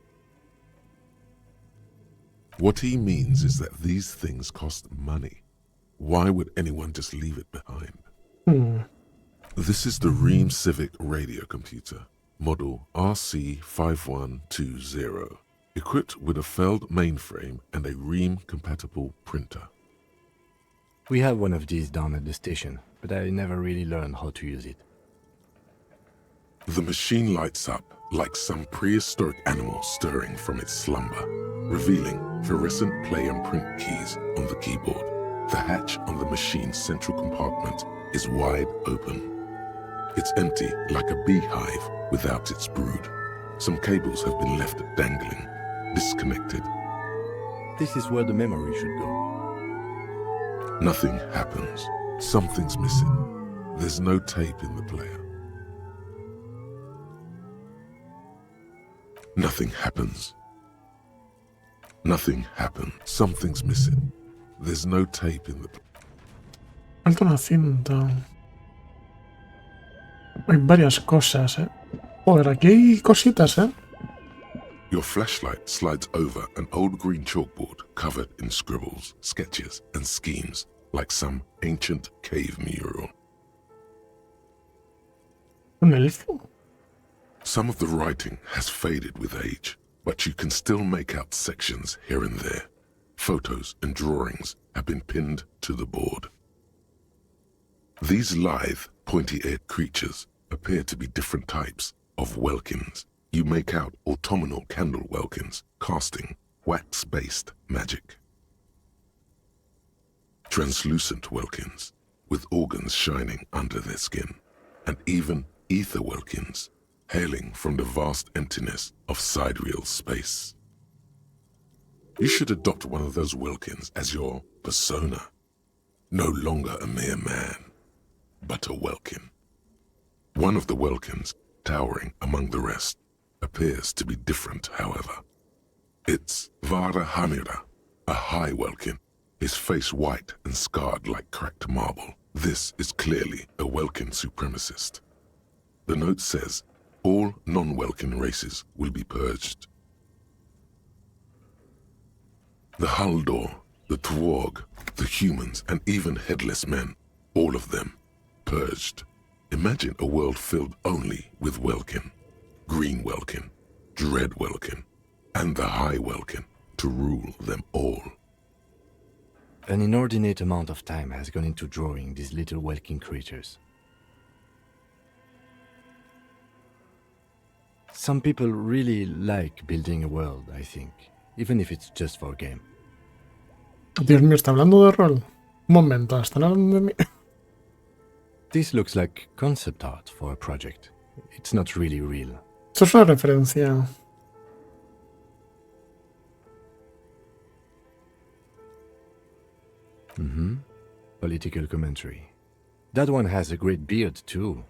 What he means is that these things cost money. Why would anyone just leave it behind? This is the Ream Civic radio computer, model RC5120, equipped with a Feld mainframe and a Ream-compatible printer. We have one of these down at the station, but I never really learned how to use it. The machine lights up like some prehistoric animal stirring from its slumber, revealing fluorescent play and print keys on the keyboard. The hatch on the machine's central compartment is wide open. It's empty like a beehive without its brood. Some cables have been left dangling, disconnected. This is where the memory should go. Nothing happens. Something's missing. There's no tape in the player. Nothing happens. Nothing happens. Something's missing. There's no tape in the player. Falta una cinta. Hay varias cosas, Joder, aquí hay cositas, Your flashlight slides over an old green chalkboard covered in scribbles, sketches, and schemes, like some ancient cave mural. Un elfo. Some of the writing has faded with age, but you can still make out sections here and there. Photos and drawings have been pinned to the board. These lithe, pointy-eared creatures appear to be different types of welkins. You make out autumnal candle welkins, casting wax-based magic. Translucent welkins, with organs shining under their skin, and even ether welkins, hailing from the vast emptiness of sidereal space. You should adopt one of those welkins as your persona. No longer a mere man, but a welkin. One of the welkins, towering among the rest, appears to be different, however. It's Vara Hamira, a high welkin, his face white and scarred like cracked marble. This is clearly a welkin supremacist. The note says, all non-welkin races will be purged. The Haldor, the Twarg, the humans, and even headless men, all of them, purged. Imagine a world filled only with welkin. Green welkin, dread welkin, and the high welkin to rule them all. An inordinate amount of time has gone into drawing these little welkin creatures. Some people really like building a world, I think, even if it's just for a game. Dios mío, ¿está hablando de rol? Un momento, ¿están hablando de mí? This looks like concept art for a project. It's not really real. Esto es una referencia. Political commentary. That one has a great beard, too.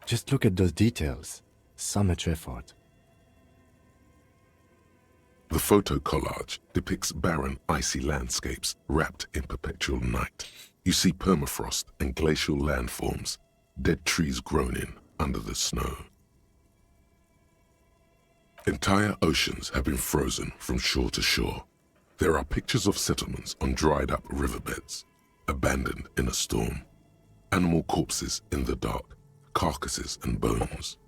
Just look at those details. So much effort. The photo collage depicts barren, icy landscapes wrapped in perpetual night. You see permafrost and glacial landforms, dead trees grown in under the snow. Entire oceans have been frozen from shore to shore. There are pictures of settlements on dried-up riverbeds, abandoned in a storm. Animal corpses in the dark, carcasses and bones.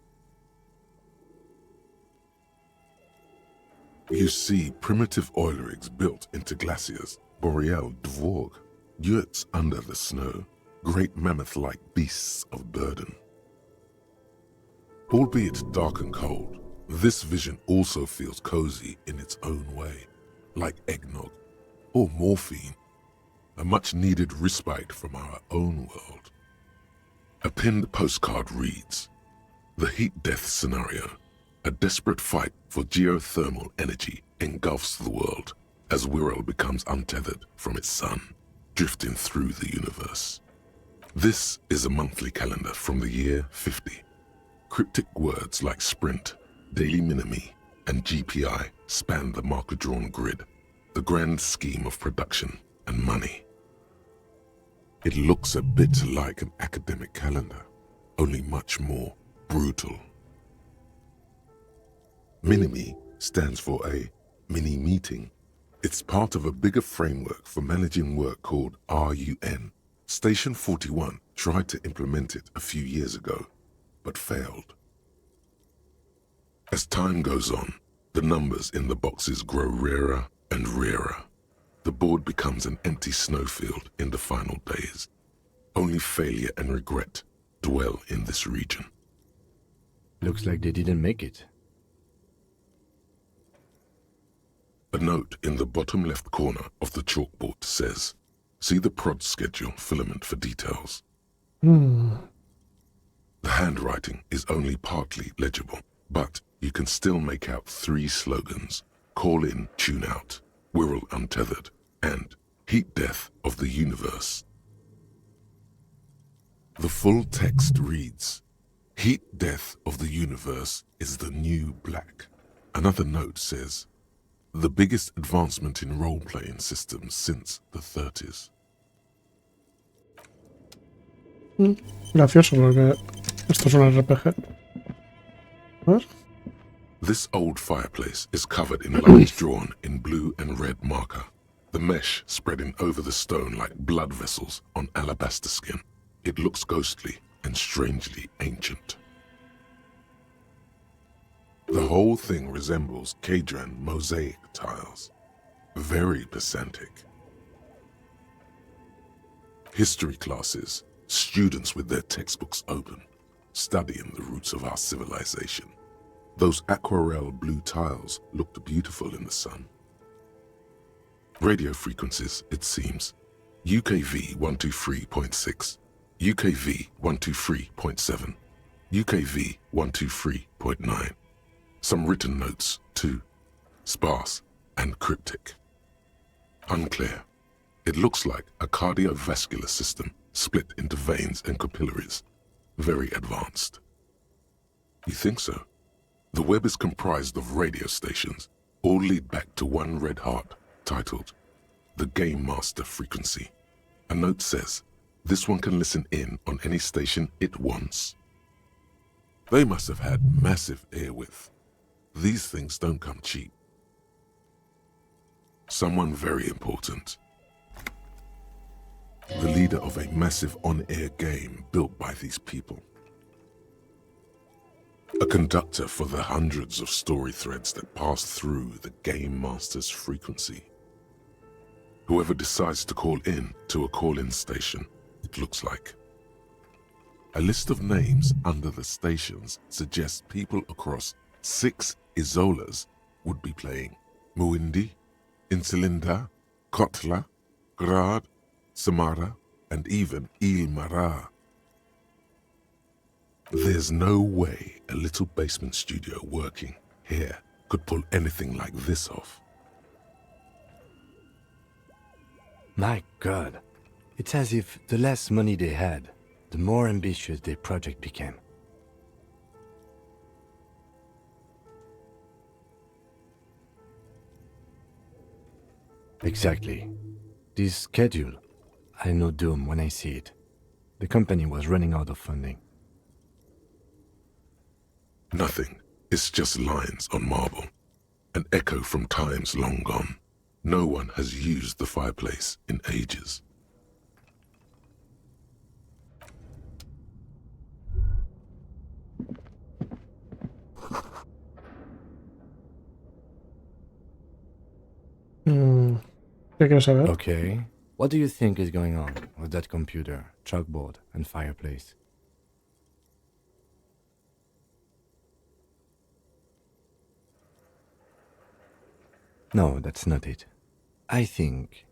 You see primitive oil rigs built into glaciers, boreal dvorg, yurts under the snow, great mammoth-like beasts of burden. Albeit dark and cold, this vision also feels cozy in its own way, like eggnog or morphine, a much-needed respite from our own world. A pinned postcard reads, "The heat-death scenario, a desperate fight for geothermal energy engulfs the world as Wirral becomes untethered from its sun, drifting through the universe." This is a monthly calendar from the year 50. Cryptic words like sprint, daily minimi, and GPI span the marker-drawn grid, the grand scheme of production and money. It looks a bit like an academic calendar, only much more brutal. Minimi stands for a mini-meeting. It's part of a bigger framework for managing work called RUN. Station 41 tried to implement it a few years ago, but failed. As time goes on, the numbers in the boxes grow rarer and rarer. The board becomes an empty snowfield in the final days. Only failure and regret dwell in this region. Looks like they didn't make it. A note in the bottom left corner of the chalkboard says, "See the prod schedule filament for details." The handwriting is only partly legible, but you can still make out 3 slogans: "Call in, tune out," "Wirral untethered," and "Heat death of the universe." The full text reads, "Heat death of the universe is the new black." Another note says, "The biggest advancement in role-playing systems since the 30s. Gracioso porque esto es un RPG. A ver. This old fireplace is covered in lines drawn in blue and red marker, the mesh spreading over the stone like blood vessels on alabaster skin. It looks ghostly and strangely ancient. The whole thing resembles Kadran mosaic tiles. Very pedantic. History classes, students with their textbooks open, studying the roots of our civilization. Those aquarelle blue tiles looked beautiful in the sun. Radio frequencies, it seems. UKV 123.6, UKV 123.7, UKV 123.9. Some written notes, too. Sparse and cryptic. Unclear. It looks like a cardiovascular system split into veins and capillaries. Very advanced. You think so? The web is comprised of radio stations, all lead back to one red heart, titled the Game Master Frequency. A note says, this one can listen in on any station it wants. They must have had massive airwidth. These things don't come cheap. Someone very important. The leader of a massive on-air game built by these people. A conductor for the hundreds of story threads that pass through the Game Master's frequency. Whoever decides to call in to a call-in station, it looks like. A list of names under the stations suggests people across 6 Isolas would be playing. Muindi, Insulinda, Kotla, Grad, Samara, and even Ilmara. There's no way a little basement studio working here could pull anything like this off. My God, it's as if the less money they had, the more ambitious their project became. Exactly. This schedule, I know doom when I see it. The company was running out of funding. Nothing It's just lines on marble, an echo from times long gone. No one has used the fireplace in ages. ¿Qué quieres saber? Okay. What do you think is going on with that computer, chalkboard, and fireplace? No, that's not it. I think...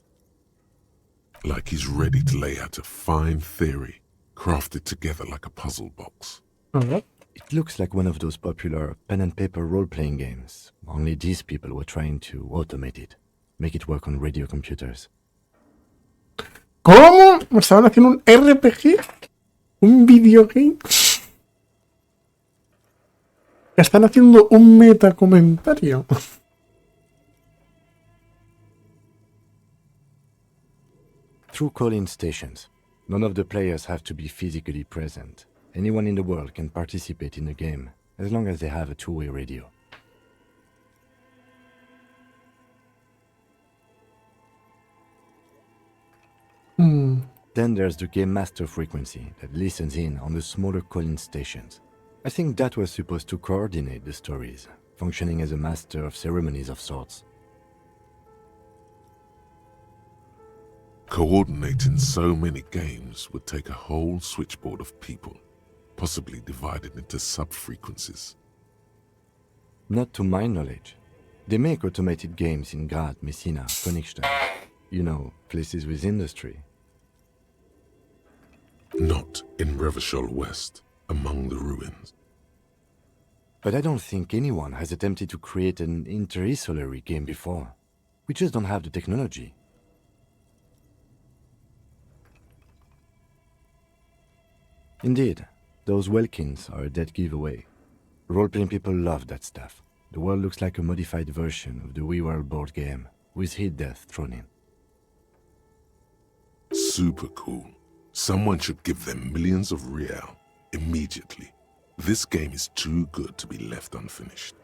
Like he's ready to lay out a fine theory, crafted together like a puzzle box. It looks like one of those popular pen and paper role-playing games. Only these people were trying to automate it. Make it work on radio computers. ¿Cómo? ¿Me estaban haciendo un RPG? ¿Un videogame? Están haciendo un metacomentario. Through call-in stations. None of the players have to be physically present. Anyone in the world can participate in the game, as long as they have a two-way radio. Then there's the Game Master frequency that listens in on the smaller call-in stations. I think that was supposed to coordinate the stories, functioning as a master of ceremonies of sorts. Coordinating so many games would take a whole switchboard of people, possibly divided into sub-frequencies. Not to my knowledge. They make automated games in Grad, Messina, Königstein. You know, places with industry. Not in Revachol West, among the ruins. But I don't think anyone has attempted to create an interisolary game before. We just don't have the technology. Indeed, those Welkins are a dead giveaway. Role-playing people love that stuff. The world looks like a modified version of the WeWorld board game, with hit death thrown in. Super cool. Someone should give them millions of real immediately. This game is too good to be left unfinished.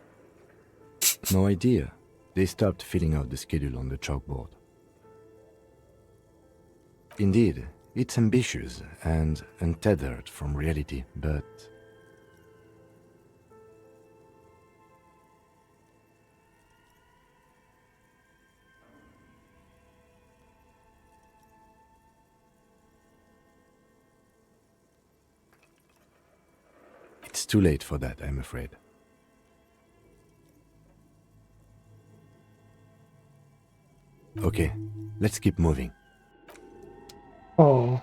No idea. They stopped filling out the schedule on the chalkboard. Indeed, it's ambitious and untethered from reality, but... It's too late for that, I'm afraid. Okay, let's keep moving. Oh.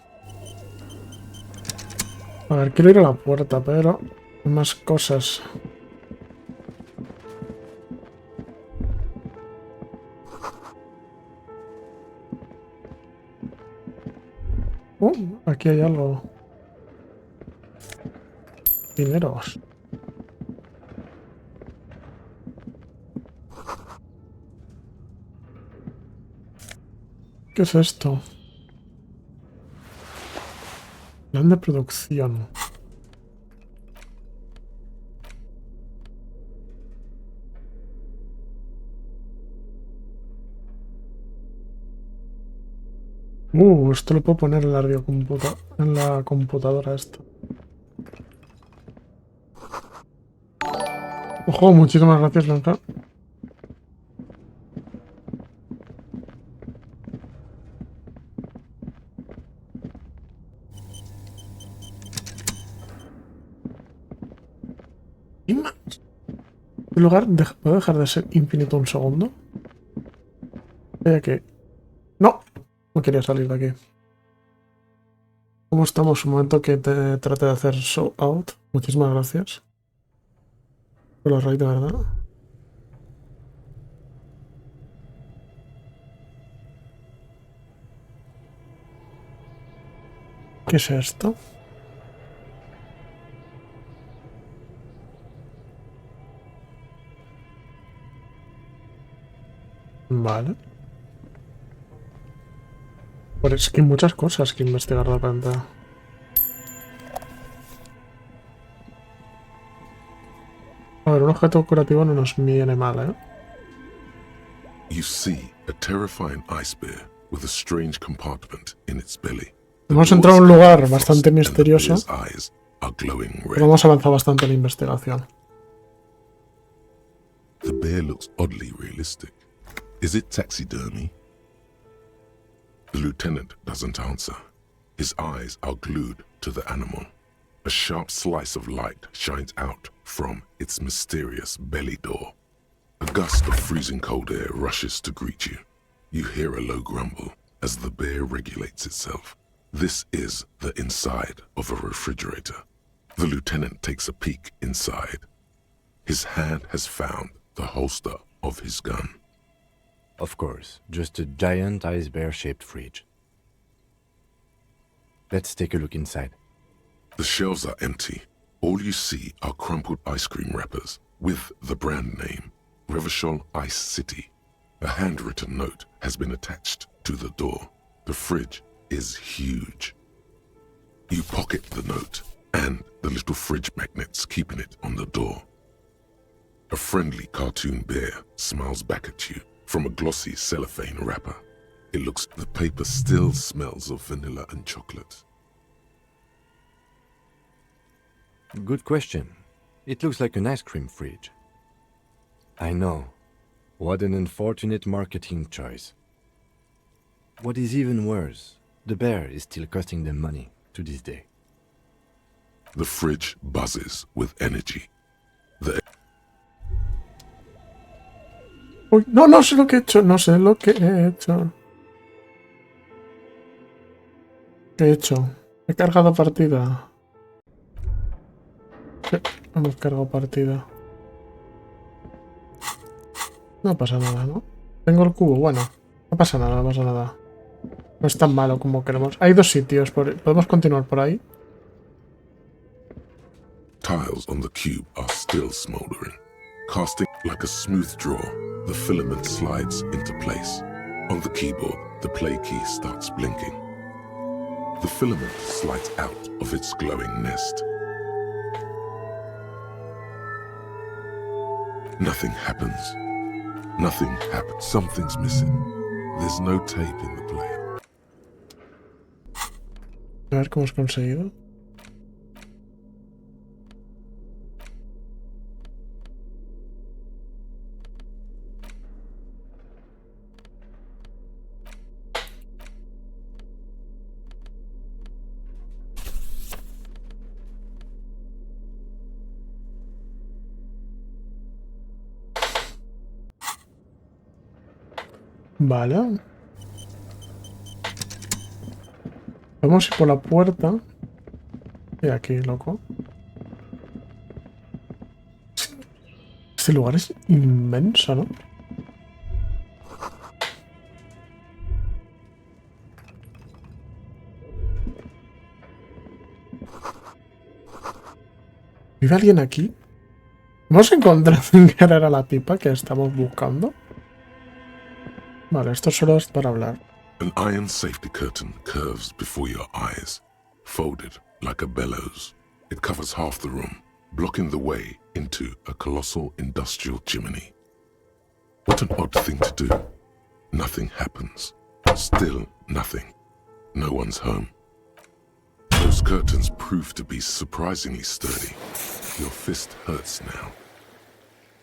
A ver, quiero ir a la puerta, pero hay más cosas. Aquí hay algo. Dineros. ¿Qué es esto? Plan de producción. Esto lo puedo poner en la computadora esto. Ojo, muchísimas gracias, Blanca. ¿Y más? ¿El lugar puede dejar de ser infinito un segundo? Que... No, no quería salir de aquí. ¿Cómo estamos? Un momento que te trate de hacer show out. Muchísimas gracias. Por la raíz de verdad. ¿Qué es esto? Vale. Pues es que hay muchas cosas que investigar de repente. A ver, un objeto curativo no nos viene mal, ¿eh? You see a terrifying ice bear with a strange compartment in its belly. Hemos entrado a un lugar bastante misterioso. Eyes are glowing red. Pero hemos avanzado bastante en la investigación. The bear looks oddly realistic. Is it taxidermy? The lieutenant doesn't answer. His eyes are glued to the animal. A sharp slice of light shines out from its mysterious belly door. A gust of freezing cold air rushes to greet you. You hear a low grumble as the bear regulates itself. This is the inside of a refrigerator. The lieutenant takes a peek inside. His hand has found the holster of his gun. Of course, just a giant ice bear-shaped fridge. Let's take a look inside. The shelves are empty. All you see are crumpled ice cream wrappers with the brand name, Revachol Ice City. A handwritten note has been attached to the door. The fridge is huge. You pocket the note and the little fridge magnets keeping it on the door. A friendly cartoon bear smiles back at you from a glossy cellophane wrapper. It looks the paper still smells of vanilla and chocolate. Good question. It looks like an ice cream fridge. I know. What an unfortunate marketing choice. What is even worse, the bear is still costing them money to this day. The fridge buzzes with energy. Uy, no, no sé lo que he hecho, no sé lo que he hecho. ¿Qué he hecho? He cargado partida. Sí, hemos cargado partida. No pasa nada, ¿no? Tengo el cubo, bueno. No pasa nada, no pasa nada. No es tan malo como queremos. Hay dos sitios, podemos continuar por ahí. Tiles on the cube are still smoldering. Casting like a smooth draw, the filament slides into place. On the keyboard, the play key starts blinking. The filament slides out of its glowing nest. Nothing happens. Nothing happens. Something's missing. There's no tape in the player. A ver cómo has conseguido. Vale. Vamos a ir por la puerta. Y aquí, loco. Este lugar es inmenso, ¿no? ¿Vive alguien aquí? ¿Hemos encontrado que era la tipa que estamos buscando? Vale, esto solo es para hablar. An iron safety curtain curves before your eyes, folded like a bellows. It covers half the room, blocking the way into a colossal industrial chimney. What an odd thing to do. Nothing happens. Still nothing. No one's home. Those curtains prove to be surprisingly sturdy. Your fist hurts now.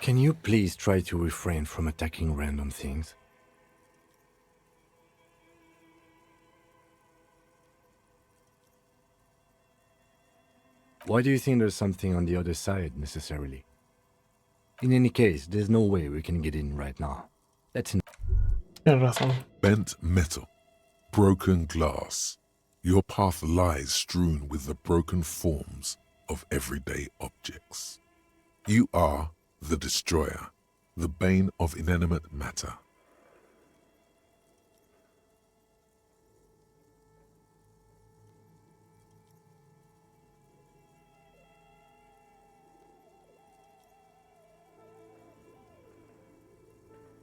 Can you please try to refrain from attacking random things? Why do you think there's something on the other side, necessarily? In any case, there's no way we can get in right now. That's Tienes razón. Bent metal. Broken glass. Your path lies strewn with the broken forms of everyday objects. You are the destroyer, the bane of inanimate matter.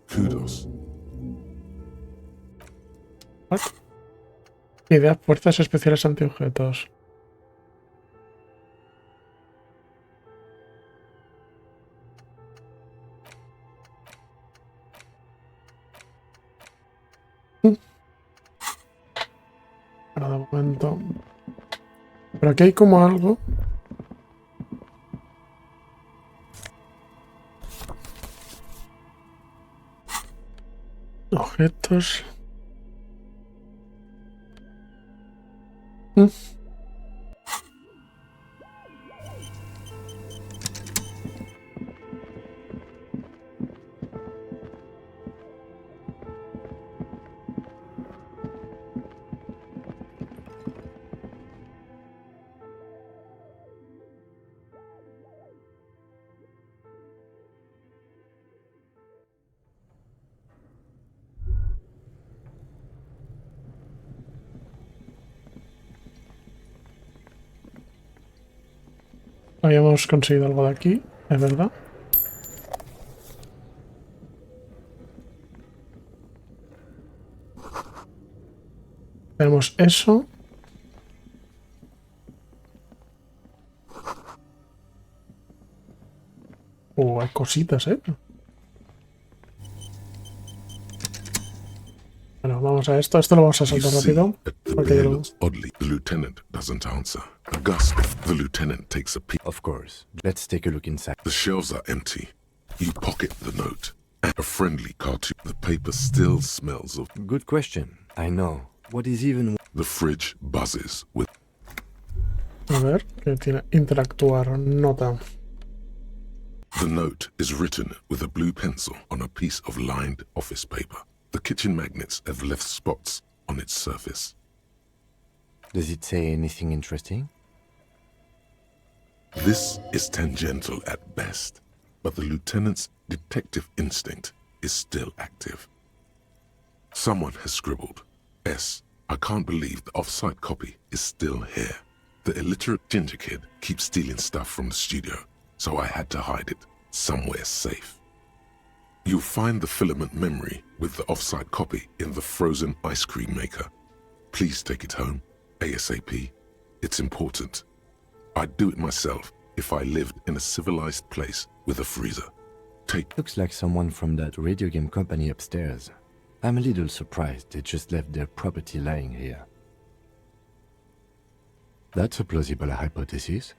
Kudos. What? Ideas, fuerzas especiales antiobjetos. Momento. Pero aquí hay como algo. Objetos. Habíamos conseguido algo de aquí, es verdad. Tenemos eso. Hay cositas, ¿eh? Bueno, vamos a esto. Esto lo vamos a saltar rápido. Porque yo Oddly, the lieutenant doesn't answer. A gust. The lieutenant takes a peek. Of course. Let's take a look inside. The shelves are empty. You pocket the note. A friendly cartoon. The paper still smells of... Good question. I know. What is even... The fridge buzzes with... A ver, que tiene interactuar, nota. The note is written with a blue pencil on a piece of lined office paper. The kitchen magnets have left spots on its surface. Does it say anything interesting? This is tangential at best, but the lieutenant's detective instinct is still active. Someone has scribbled, S. I can't believe the off-site copy is still here. The illiterate ginger kid keeps stealing stuff from the studio, so I had to hide it somewhere safe. You'll find the filament memory with the off-site copy in the frozen ice cream maker. Please take it home, ASAP. It's important. I'd do it myself if I lived in a civilized place with a freezer. Looks like someone from that radio game company upstairs. I'm a little surprised they just left their property lying here. That's a plausible hypothesis.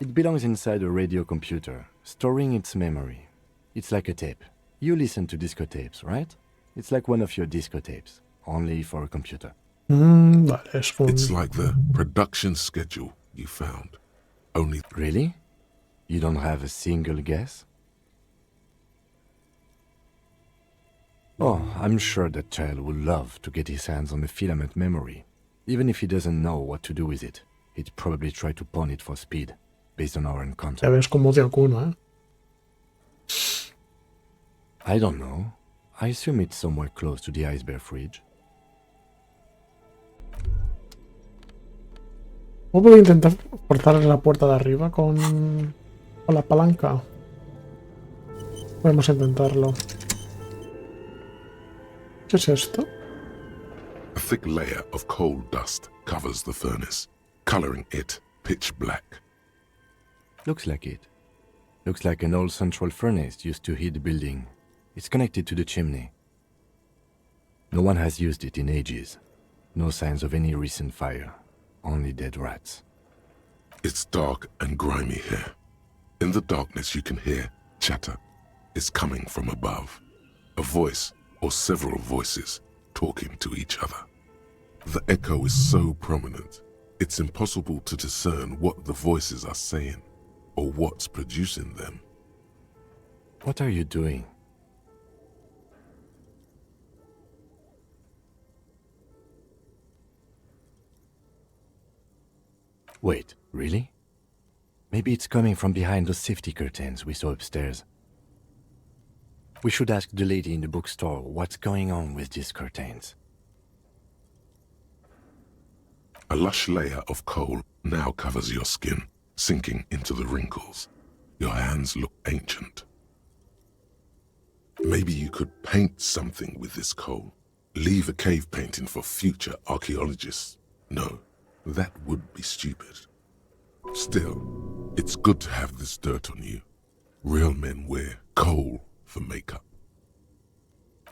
It belongs inside a radio computer, storing its memory. It's like a tape. You listen to disco tapes, right? It's like one of your disco tapes, only for a computer. It's like the production schedule you found. Only... Really? You don't have a single guess? Oh, I'm sure that child would love to get his hands on the filament memory. Even if he doesn't know what to do with it, he'd probably try to pawn it for speed, based on our encounter. Ya ves como de alguno, ¿eh? I don't know. I assume it's somewhere close to the iceberg fridge. ¿O puedo intentar forzar la puerta de arriba con la palanca? Podemos intentarlo. ¿Qué es esto? A thick layer of coal dust covers the furnace, coloring it pitch black. Looks like it. Looks like an old central furnace used to heat the building. It's connected to the chimney. No one has used it in ages. No signs of any recent fire. Only dead rats. It's dark and grimy here. In the darkness you can hear chatter. It's coming from above. A voice or several voices talking to each other. The echo is so prominent, it's impossible to discern what the voices are saying or what's producing them. What are you doing? Wait, really? Maybe it's coming from behind those safety curtains we saw upstairs. We should ask the lady in the bookstore what's going on with these curtains. A lush layer of coal now covers your skin, sinking into the wrinkles. Your hands look ancient. Maybe you could paint something with this coal. Leave a cave painting for future archaeologists. No, that would be stupid. Still, it's good to have this dirt on you. Real men wear coal for makeup.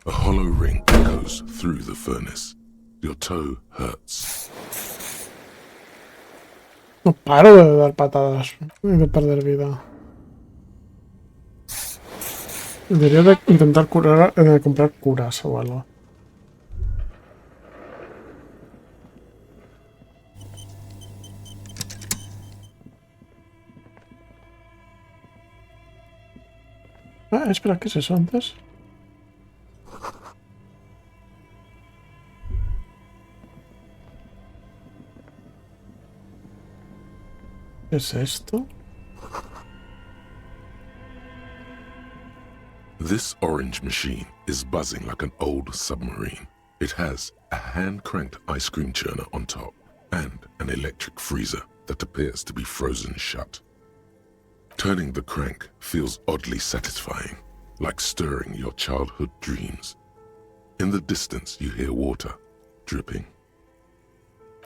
A hollow ring echoes through the furnace. Your toe hurts. No paro de dar patadas y de perder vida. Debería de intentar curar, comprar curas o algo. Ah, espera, ¿qué es eso antes? ¿Qué es esto? This orange machine is buzzing like an old submarine. It has a hand-cranked ice cream churner on top and an electric freezer that appears to be frozen shut. Turning the crank feels oddly satisfying, like stirring your childhood dreams. In the distance, you hear water dripping.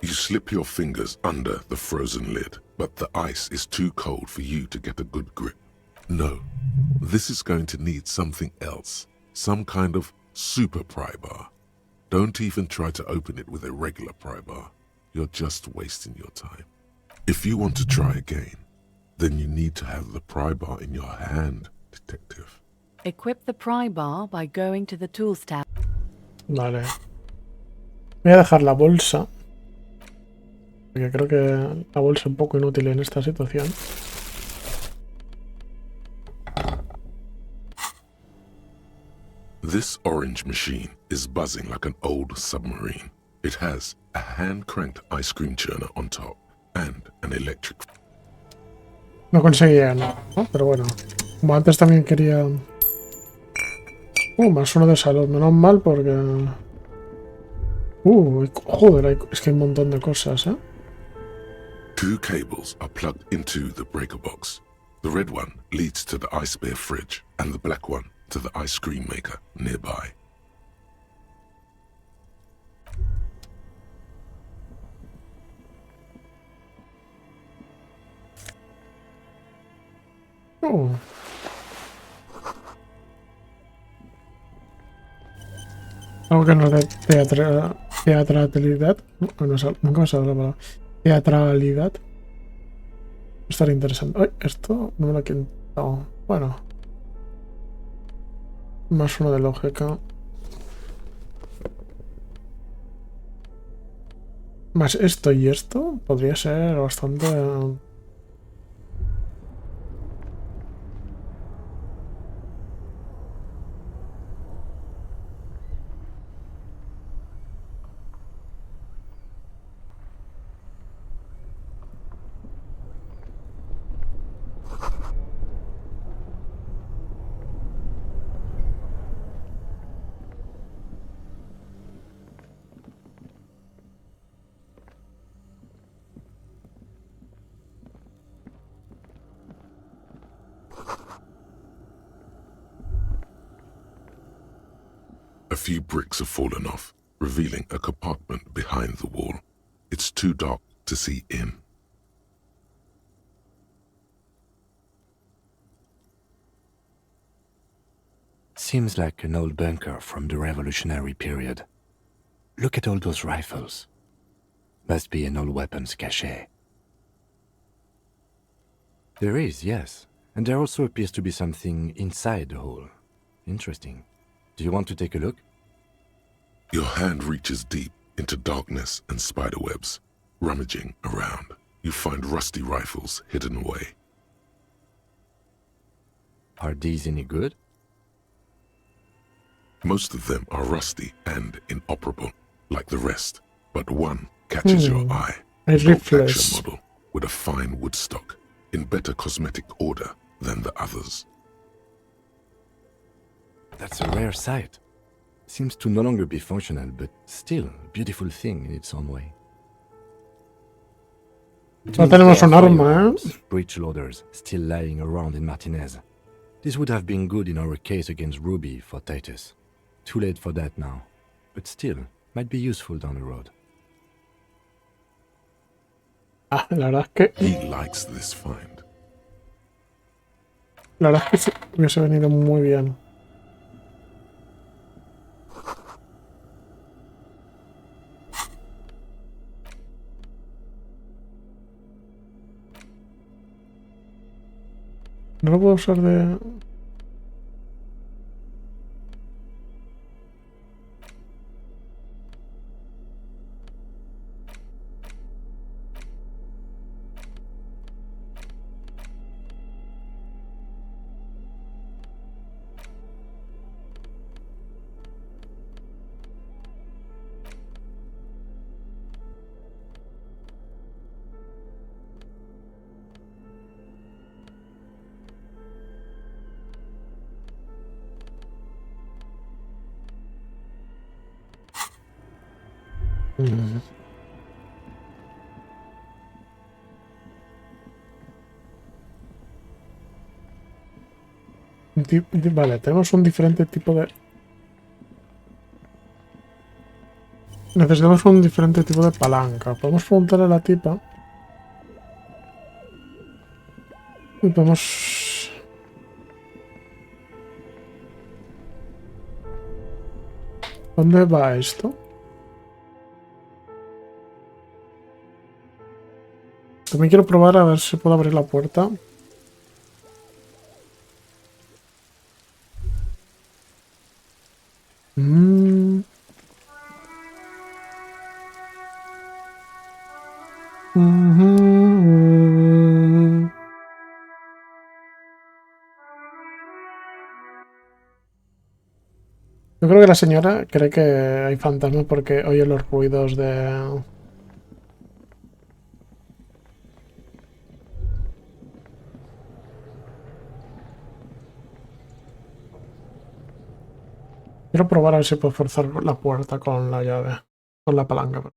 You slip your fingers under the frozen lid, but the ice is too cold for you to get a good grip. No, this is going to need something else, some kind of super pry bar. Don't even try to open it with a regular pry bar. You're just wasting your time. If you want to try again, then you need to have the pry bar in your hand, detective. Equip the pry bar by going to the tools tab. Vale. Voy a dejar la bolsa. Porque creo que la bolsa es un poco inútil en esta situación. This orange machine is buzzing like an old submarine. It has a hand-cranked ice cream churner on top and an electric... No conseguía nada, ¿no? Pero bueno. Como antes también quería... más uno de salud. Menos mal porque... joder, es que hay un montón de cosas, ¿eh? Two cables are plugged into the breaker box. The red one leads to the ice bear fridge and the black one to the ice cream maker nearby. Algo que no es de teatralidad. Nunca me sale la palabra. Teatralidad. Estaría interesante. Ay, esto no me lo he quitado. Bueno. Más uno de lógica. Más esto y esto. Podría ser bastante... A few bricks have fallen off, revealing a compartment behind the wall. It's too dark to see in. Seems like an old bunker from the revolutionary period. Look at all those rifles. Must be an old weapons cache. There is, yes. And there also appears to be something inside the hole. Interesting. Do you want to take a look? Your hand reaches deep into darkness and spiderwebs. Rummaging around, you find rusty rifles hidden away. Are these any good? Most of them are rusty and inoperable, like the rest, but one catches your eye. A Bolt action rifles. model with a fine wood stock, in better cosmetic order than the others. That's a rare sight. Seems to no longer be functional, but still a beautiful thing in its own way. No tenemos un arma, ¿eh? Breech loaders still lying around in Martinez. This would have been good in our case against Ruby for Titus. Too late for that now, but still might be useful down the road. Ah, la verdad es que... He likes this find. La verdad es que hubiese venido muy bien. No lo puedo usar de... Vale, tenemos un diferente tipo de... Necesitamos un diferente tipo de palanca. Podemos preguntarle a la tipa. Y podemos... ¿Dónde va esto? También quiero probar a ver si puedo abrir la puerta. Yo creo que la señora cree que hay fantasmas porque oye los ruidos de... Quiero probar a ver si puedo forzar la puerta con la llave. Con la palanca.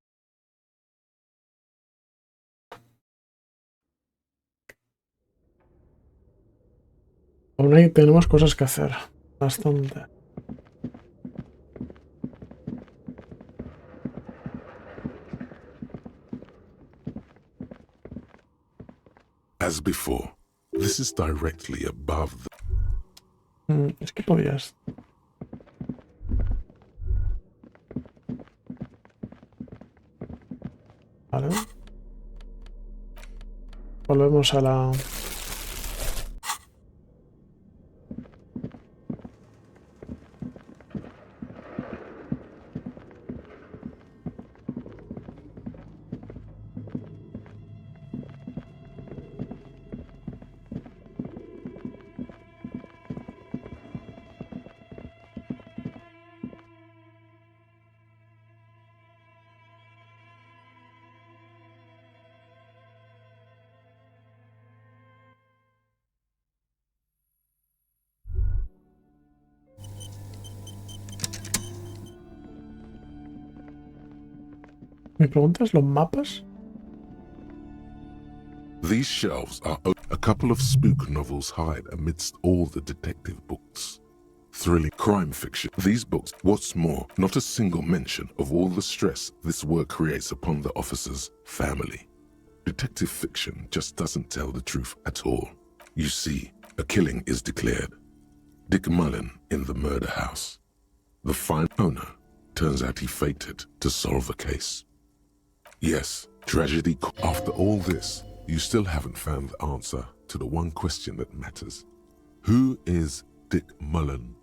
Aún ahí tenemos cosas que hacer. Bastante. As before, this is directly above the... Es que podías... Vale. Volvemos a la... Mi pregunta es, ¿los mapas? These shelves are a couple of spook novels hide amidst all the detective books. Thrilling crime fiction. These books, what's more, not a single mention of all the stress this work creates upon the officer's family. Detective fiction just doesn't tell the truth at all. You see, a killing is declared. Dick Mullen in the murder house. The fine owner, turns out he faked it to solve the case. Yes, tragedy. After all this, you still haven't found the answer to the one question that matters. Who is Dick Mullen?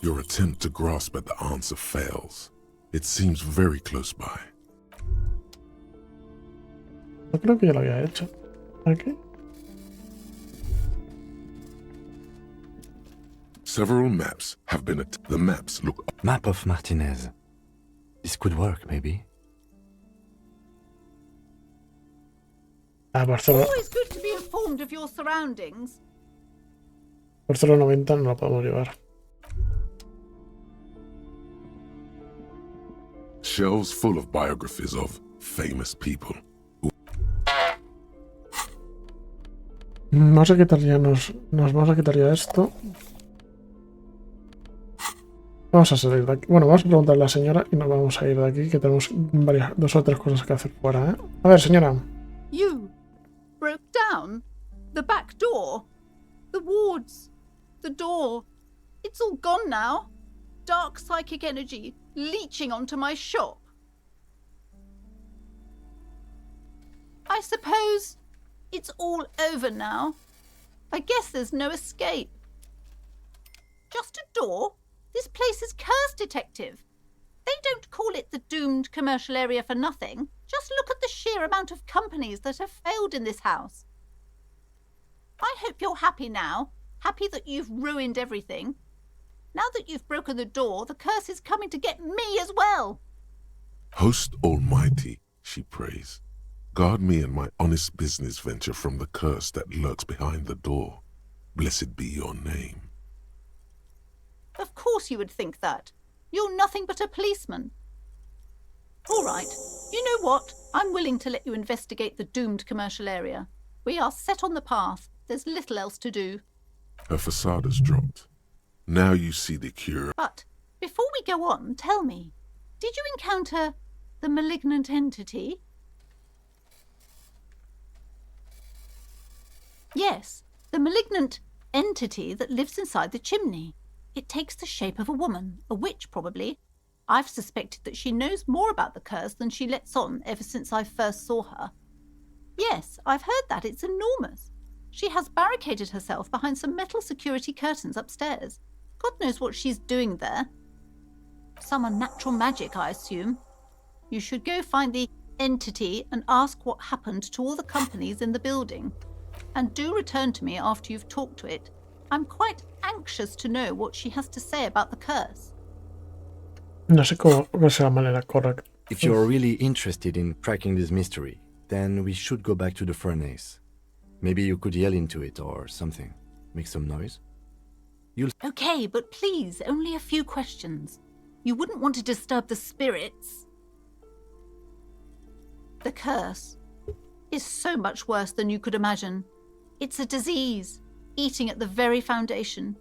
Your attempt to grasp at the answer fails. It seems very close by. No creo que ya lo había hecho. ¿Aquí? Several maps have been the maps look... Map of Martinez. This could work, maybe. Barcelona. Always good to be informed of your surroundings. Barcelona 90 no la podemos llevar. Shelves full of biographies of famous people. Vamos a quitar ya, nos vamos a quitar ya esto. Vamos a salir de aquí. Bueno, vamos a preguntarle a la señora y nos vamos a ir de aquí, que tenemos dos o tres cosas que hacer fuera, ¿eh? A ver, señora. You broke down the back door, the wards, the door. It's all gone now. Dark psychic energy leeching onto my shop. I suppose it's all over now. I guess there's no escape. Just a door? This place is cursed, Detective. They don't call it the doomed commercial area for nothing. Just look at the sheer amount of companies that have failed in this house. I hope you're happy now. Happy that you've ruined everything. Now that you've broken the door, the curse is coming to get me as well. Host Almighty, she prays, guard me and my honest business venture from the curse that lurks behind the door. Blessed be your name. Of course you would think that. You're nothing but a policeman. All right, you know what? I'm willing to let you investigate the doomed commercial area. We are set on the path. There's little else to do. Her facade has dropped. Now you see the cure. But before we go on, tell me, did you encounter the malignant entity? Yes, the malignant entity that lives inside the chimney. It takes the shape of a woman, a witch probably. I've suspected that she knows more about the curse than she lets on ever since I first saw her. Yes, I've heard that. It's enormous. She has barricaded herself behind some metal security curtains upstairs. God knows what she's doing there. Some unnatural magic, I assume. You should go find the entity and ask what happened to all the companies in the building. And do return to me after you've talked to it. I'm quite anxious to know what she has to say about the curse. No sé cómo es la manera correcta. If you're really interested in cracking this mystery, then we should go back to the furnace. Maybe you could yell into it or something. Make some noise. Okay, but please, only a few questions. You wouldn't want to disturb the spirits. The curse is so much worse than you could imagine. It's a disease, eating at the very foundation.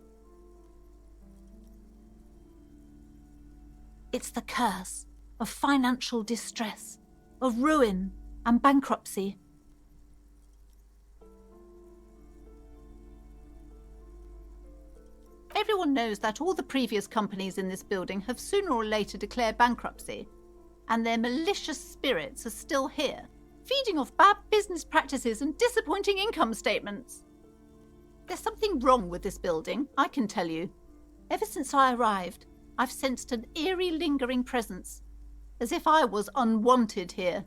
It's the curse of financial distress, of ruin and bankruptcy. Everyone knows that all the previous companies in this building have sooner or later declared bankruptcy, and their malicious spirits are still here, feeding off bad business practices and disappointing income statements. There's something wrong with this building, I can tell you. Ever since I arrived, I've sensed an eerie lingering presence, as if I was unwanted here.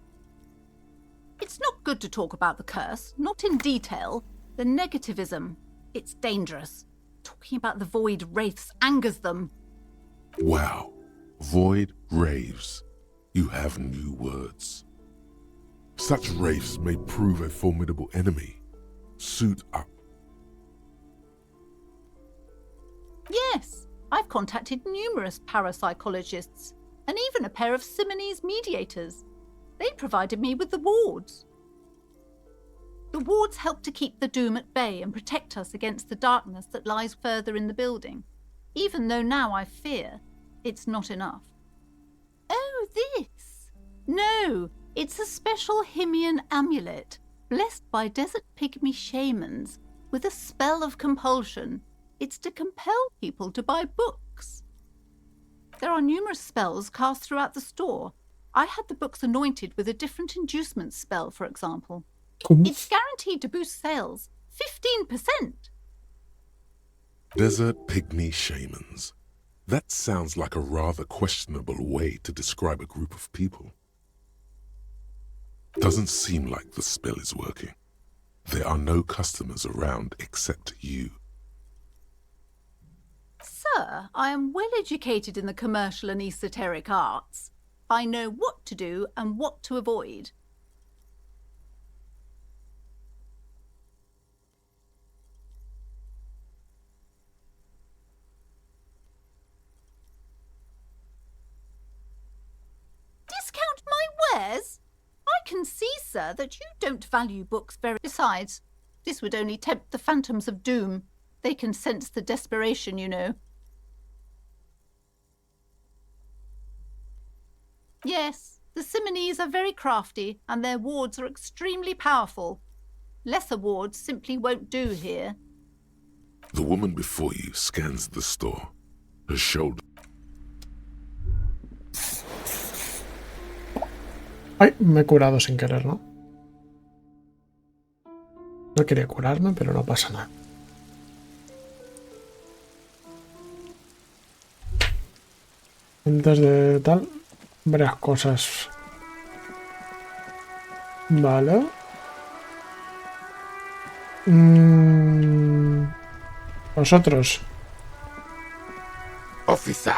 It's not good to talk about the curse, not in detail. The negativism, it's dangerous. Talking about the void wraiths angers them. Wow. Void wraiths. You have new words. Such wraiths may prove a formidable enemy. Suit up. Yes, I've contacted numerous parapsychologists and even a pair of Simonese mediators. They provided me with the wards. The wards help to keep the doom at bay and protect us against the darkness that lies further in the building, even though now I fear it's not enough. Oh, this? No, it's a special Himian amulet, blessed by desert pygmy shamans, with a spell of compulsion. It's to compel people to buy books. There are numerous spells cast throughout the store. I had the books anointed with a different inducement spell, for example. It's guaranteed to boost sales 15%. Desert pygmy shamans. That sounds like a rather questionable way to describe a group of people. Doesn't seem like the spell is working. There are no customers around except you. Sir, I am well educated in the commercial and esoteric arts. I know what to do and what to avoid. Discount my wares? I can see, sir, that you don't value books very... Besides, this would only tempt the phantoms of doom. They can sense the desperation, you know. Yes, the Simonese are very crafty, and their wards are extremely powerful. Lesser wards simply won't do here. The woman before you scans the store. Her shoulder. Ay, me he curado sin querer, ¿no? No quería curarme, pero no pasa nada. Antes de tal, varias cosas. Vale. Vosotros. Officer!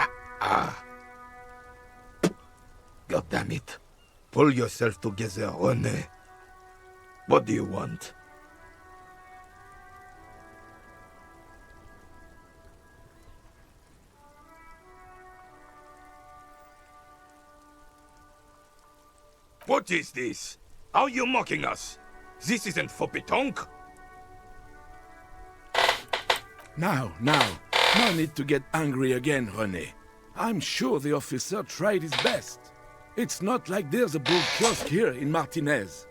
God damn it. Pull yourself together, René. What do you want? What is this? Are you mocking us? This isn't for pétanque. Now. No need to get angry again, René. I'm sure the officer tried his best. It's not like there's a bull kiosk here in Martinez.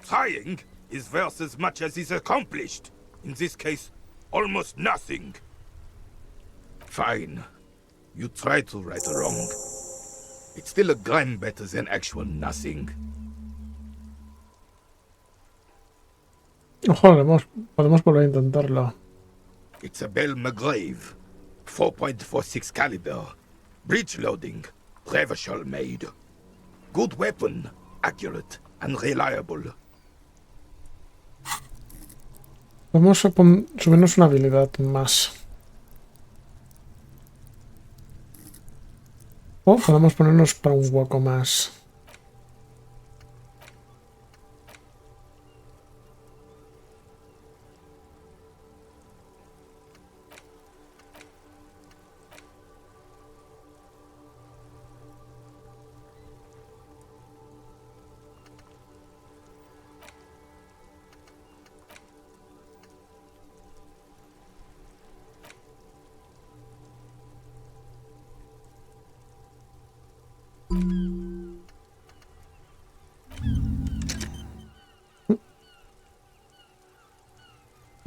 Trying is worth as much as is accomplished. In this case, almost nothing. Fine. You try to right a wrong. It's still a gram better than actual nothing. Ojo, podemos volver a intentarlo. It's a Bell McGrave. 4.46 caliber. Breech loading. Revachol made. Good weapon. Accurate and reliable. Vamos a subirnos una habilidad más. O podemos ponernos para un hueco más.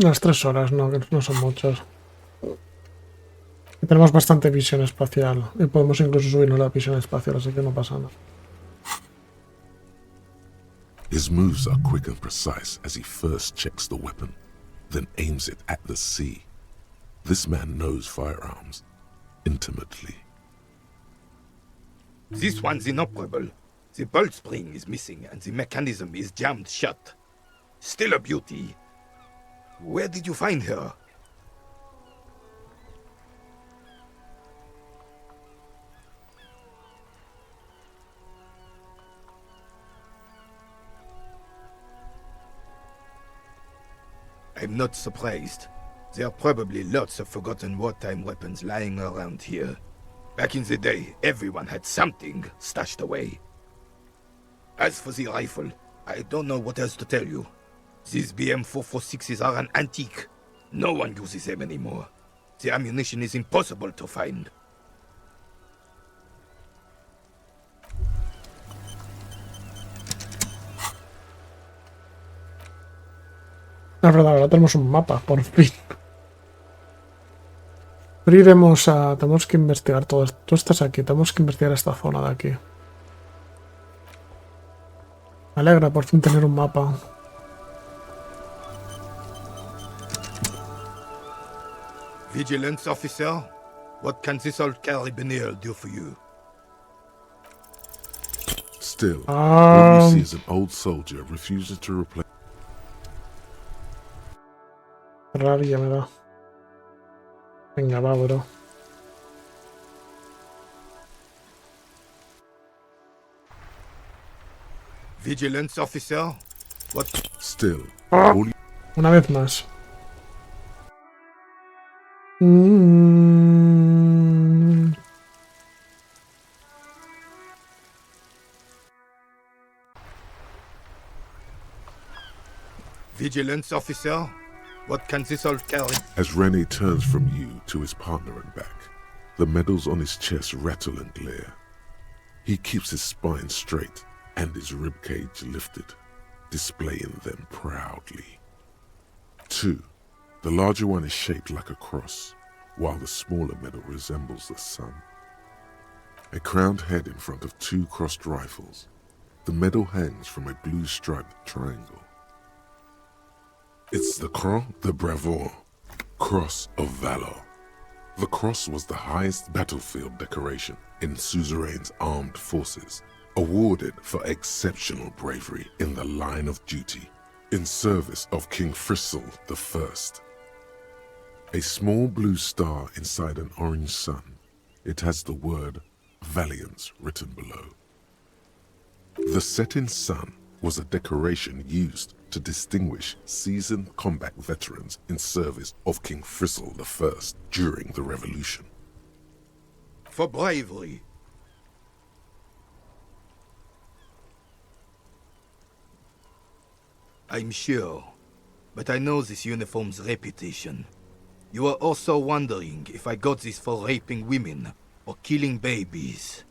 Unas 3 horas, no son muchas. Y tenemos bastante visión espacial. Y podemos incluso subirnos la visión espacial, así que no pasa nada. His moves are quick and precise as he first checks the weapon, then aims it at the sea. This man knows firearms intimately. This one's inoperable. The bolt spring is missing and the mechanism is jammed shut. Still a beauty. Where did you find her? I'm not surprised. There are probably lots of forgotten wartime weapons lying around here. Back in the day, everyone had something stashed away. As for the rifle, I don't know what else to tell you. These BM-446s are an antique. No one uses them anymore. The ammunition is impossible to find. La verdad, ahora tenemos un mapa, por fin. Pero iremos a... Tenemos que investigar todo esto. Tú estás aquí, tenemos que investigar esta zona de aquí. Me alegra por fin tener un mapa. Vigilance officer, what can this old carabiner do for you? Still, what you see is an old soldier refuses to replace. Rabia me da. Venga, va, bro. Vigilance officer, what? Still, Una vez más. Vigilance officer, what can this old carry? As René turns from you to his partner and back, the medals on his chest rattle and glare. He keeps his spine straight and his ribcage lifted, displaying them proudly. 2. The larger one is shaped like a cross, while the smaller medal resembles the sun. A crowned head in front of 2 crossed rifles. The medal hangs from a blue striped triangle. It's the Croix de Bravoure, Cross of Valor. The cross was the highest battlefield decoration in suzerain's armed forces, awarded for exceptional bravery in the line of duty, in service of King Frizzle I. A small blue star inside an orange sun. It has the word Valiance written below. The setting sun was a decoration used to distinguish seasoned combat veterans in service of King Frizzle I during the Revolution. For bravery. I'm sure, but I know this uniform's reputation. You are also wondering if I got this for raping women or killing babies.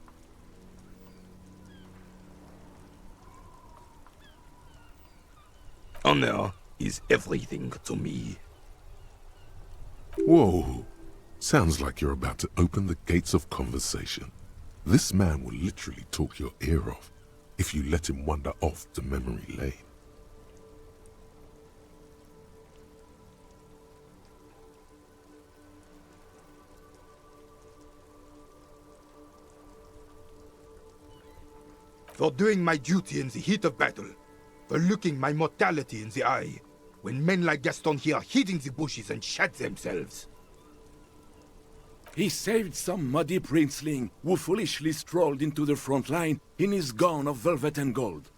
Honor is everything to me. Whoa, sounds like you're about to open the gates of conversation. This man will literally talk your ear off if you let him wander off to memory lane. For doing my duty in the heat of battle, for looking my mortality in the eye, when men like Gaston here hid in the bushes and shot themselves. He saved some muddy princeling who foolishly strolled into the front line in his gown of velvet and gold.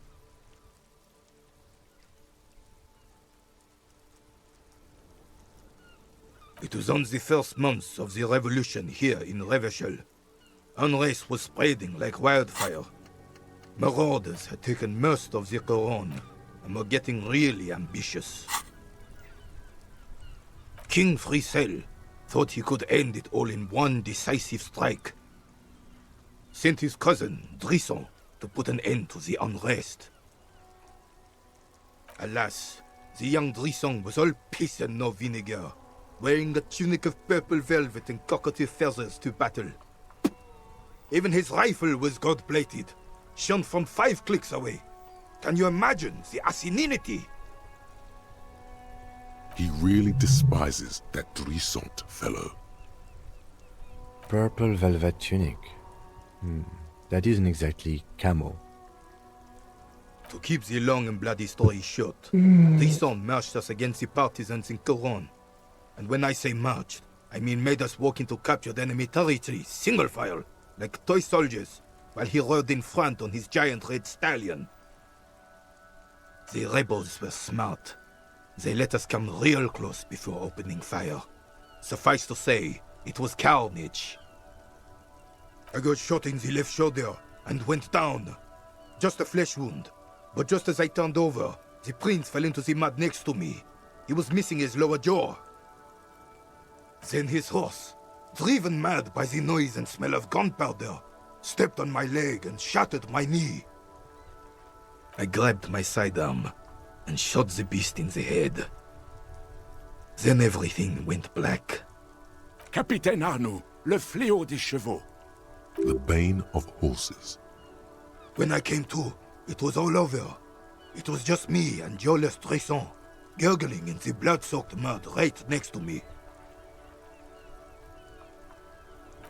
It was on the first months of the revolution here in Revachol. Unrest was spreading like wildfire. Marauders had taken most of the Couronne and were getting really ambitious. King Frizzle thought he could end it all in one decisive strike. Sent his cousin, Drisson, to put an end to the unrest. Alas, the young Drisson was all piss and no vinegar, wearing a tunic of purple velvet and cockatiel feathers to battle. Even his rifle was gold-plated, shone from 5 clicks away. Can you imagine the asininity? He really despises that Drissant fellow. Purple velvet tunic. That isn't exactly camo. To keep the long and bloody story short, Drisson marched us against the partisans in Couronne. And when I say marched, I mean made us walk into captured enemy territory, single file, like toy soldiers, while he rode in front on his giant red stallion. The rebels were smart. They let us come real close before opening fire. Suffice to say, it was carnage. I got shot in the left shoulder and went down. Just a flesh wound. But just as I turned over, the prince fell into the mud next to me. He was missing his lower jaw. Then his horse, driven mad by the noise and smell of gunpowder, stepped on my leg and shattered my knee. I grabbed my sidearm and shot the beast in the head. Then everything went black. Capitaine Arnoux, le fléau des chevaux. The bane of horses. When I came to, it was all over. It was just me and Jolles Tresson, gurgling in the blood-soaked mud right next to me.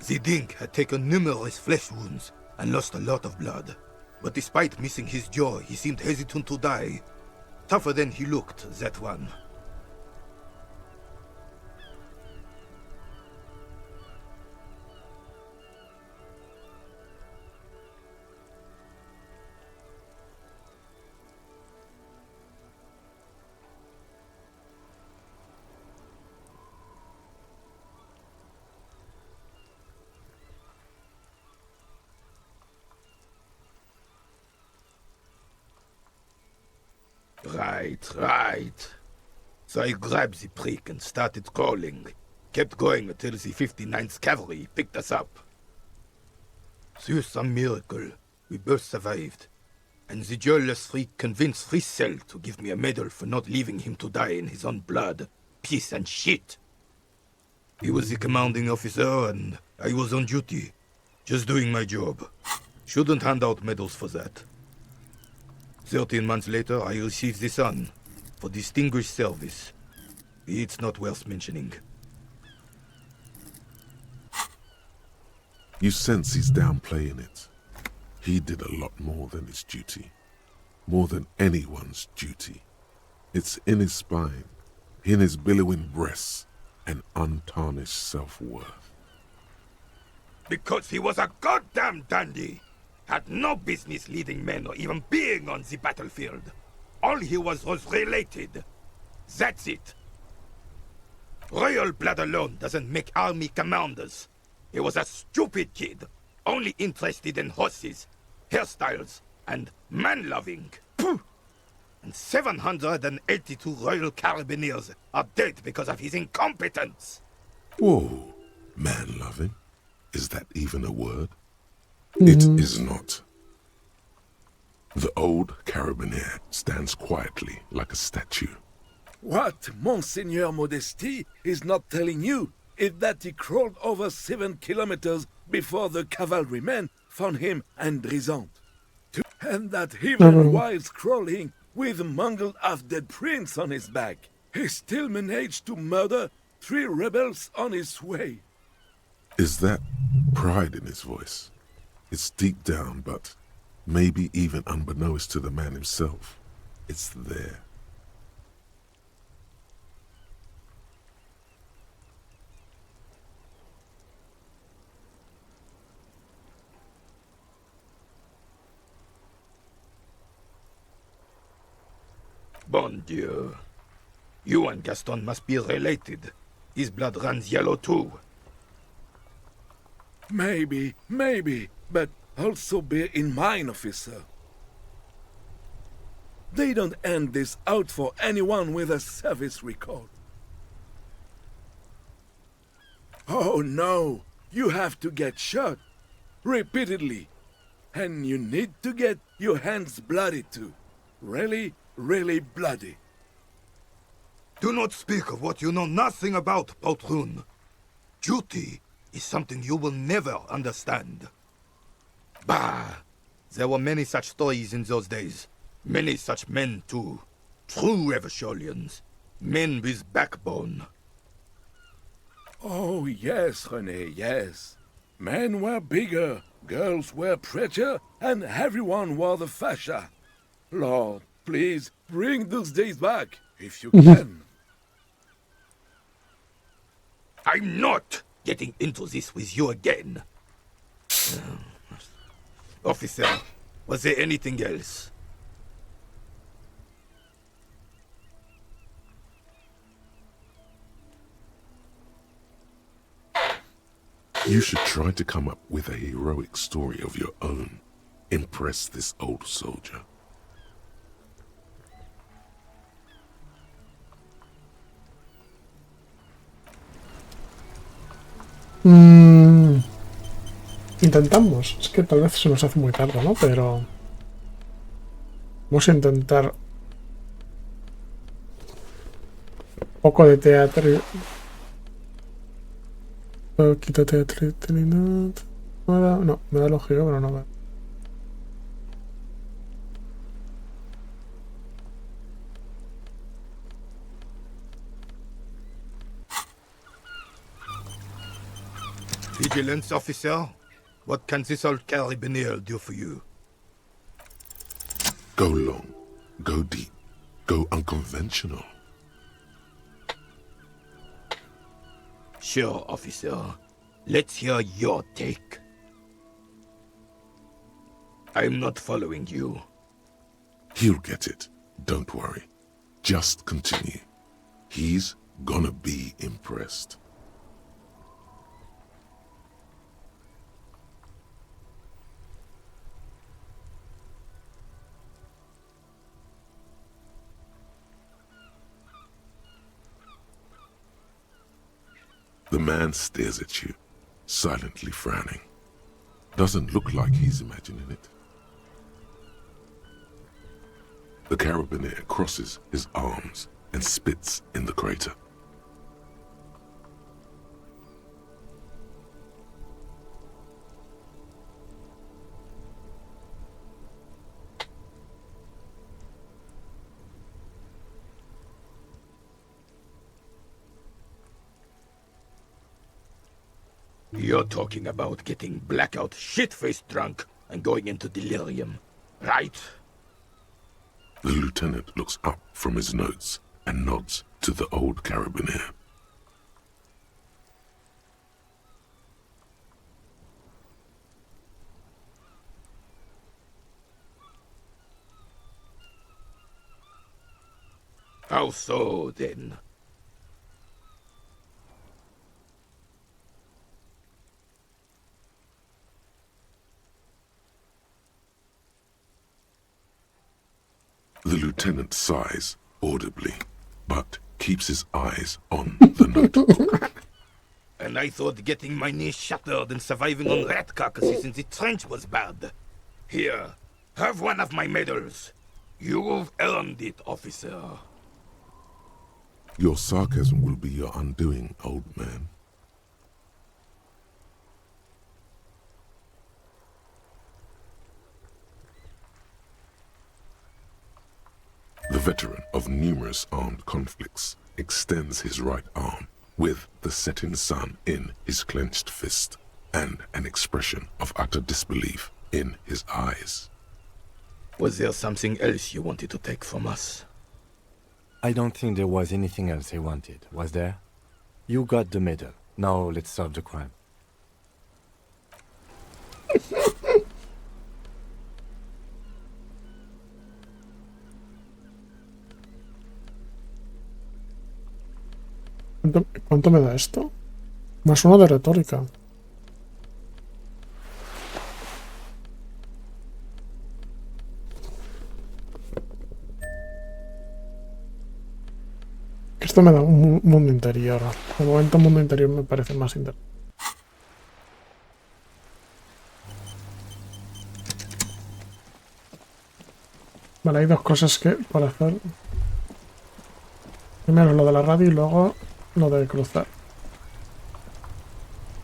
The Dink had taken numerous flesh wounds and lost a lot of blood. But despite missing his jaw, he seemed hesitant to die. Tougher than he looked, that one. Right. So I grabbed the prick and started crawling. Kept going until the 59th Cavalry picked us up. Through some miracle, we both survived. And the joyless freak convinced Frizzle to give me a medal for not leaving him to die in his own blood, piss and shit. He was the commanding officer and I was on duty. Just doing my job. Shouldn't hand out medals for that. 13 months later, I received the son. for distinguished service. It's not worth mentioning. You sense he's downplaying it. He did a lot more than his duty. More than anyone's duty. It's in his spine, in his billowing breasts, and untarnished self-worth. Because he was a goddamn dandy. Had no business leading men or even being on the battlefield. All he was related. That's it. Royal blood alone doesn't make army commanders. He was a stupid kid, only interested in horses, hairstyles, and man-loving. And 782 Royal Carabineers are dead because of his incompetence. Whoa, man-loving? Is that even a word? It is not. The old Carabinier stands quietly like a statue. What Monseigneur Modesty is not telling you is that he crawled over 7 kilometers before the cavalrymen found him and Drizant. And that even whilst crawling with mangled half-dead prince on his back, he still managed to murder 3 rebels on his way. Is that pride in his voice? It's deep down, but maybe even unbeknownst to the man himself, it's there. Bon Dieu. You and Gaston must be related. His blood runs yellow too. Maybe, but also bear in mind, officer. They don't hand this out for anyone with a service record. Oh no, you have to get shot. Repeatedly. And you need to get your hands bloody too. Really, really bloody. Do not speak of what you know nothing about, Poltroon. Duty is something you will never understand. Bah! There were many such stories in those days. Many such men, too. True Eversholians. Men with backbone. Oh, yes, René, yes. Men were bigger, girls were prettier, and everyone wore the fascia. Lord, please, bring those days back, if you can. I'm not getting into this with you again. Officer, was there anything else? You should try to come up with a heroic story of your own. Impress this old soldier. Intentamos. Es que tal vez se nos hace muy tarde, ¿no? Pero vamos a intentar un poco de teatro. Quita teatralidad. No, me da lógica, pero no me. Vigilance officer, what can this old Carabinier do for you? Go long, go deep, go unconventional. Sure, officer. Let's hear your take. I'm not following you. He'll get it. Don't worry. Just continue. He's gonna be impressed. The man stares at you, silently frowning. Doesn't look like he's imagining it. The Carabinier crosses his arms and spits in the crater. You're talking about getting blackout shit-faced drunk and going into delirium, right? The lieutenant looks up from his notes and nods to the old carabiner. How so, then? The lieutenant sighs audibly, but keeps his eyes on the note. And I thought getting my knee shattered and surviving on rat carcasses in the trench was bad. Here, have one of my medals. You've earned it, officer. Your sarcasm will be your undoing, old man. The veteran of numerous armed conflicts extends his right arm with the setting sun in his clenched fist and an expression of utter disbelief in his eyes. Was there something else you wanted to take from us? I don't think there was anything else he wanted, was there? You got the medal. Now let's solve the crime. ¿Cuánto me da esto? Más uno de retórica. Esto me da un mundo interior. De momento mundo interior me parece más interesante. Vale, hay dos cosas que por hacer. Primero lo de la radio y luego lo de cruzar.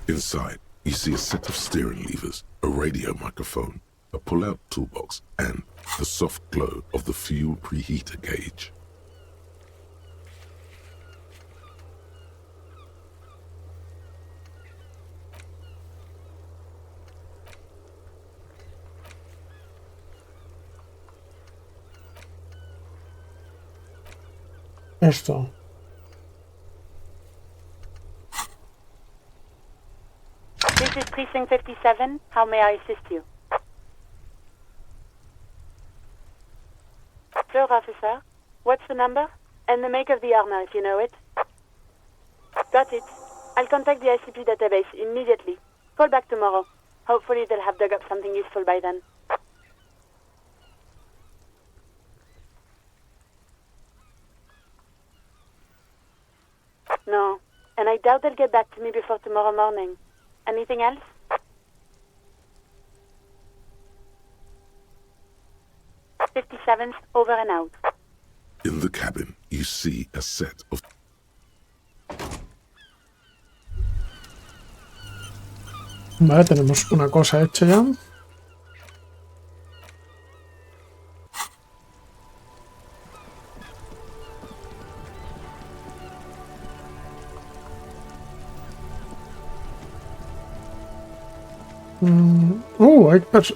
Inside, you see a set of steering levers, a radio microphone, a pull-out toolbox, and the soft glow of the fuel preheater gauge. Esto. This is Precinct 57. How may I assist you? Sure, officer. What's the number? And the make of the armor, if you know it. Got it. I'll contact the ICP database immediately. Call back tomorrow. Hopefully they'll have dug up something useful by then. No. And I doubt they'll get back to me before tomorrow morning. Anything else? '57's over and out. In the cabin, you see a set of... Vale, tenemos una cosa hecha ya.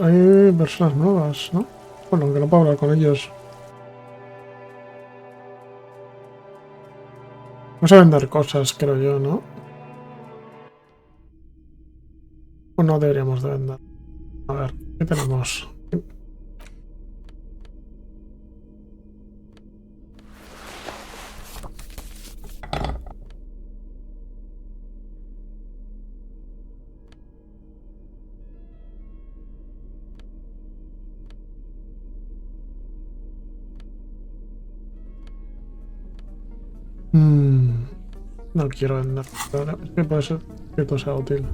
Hay personas nuevas, ¿no? Bueno, aunque no puedo hablar con ellos. Vamos a vender cosas, creo yo, ¿no? O no deberíamos de vender. A ver, ¿qué tenemos? No quiero vender. Es que puede ser que esto sea útil.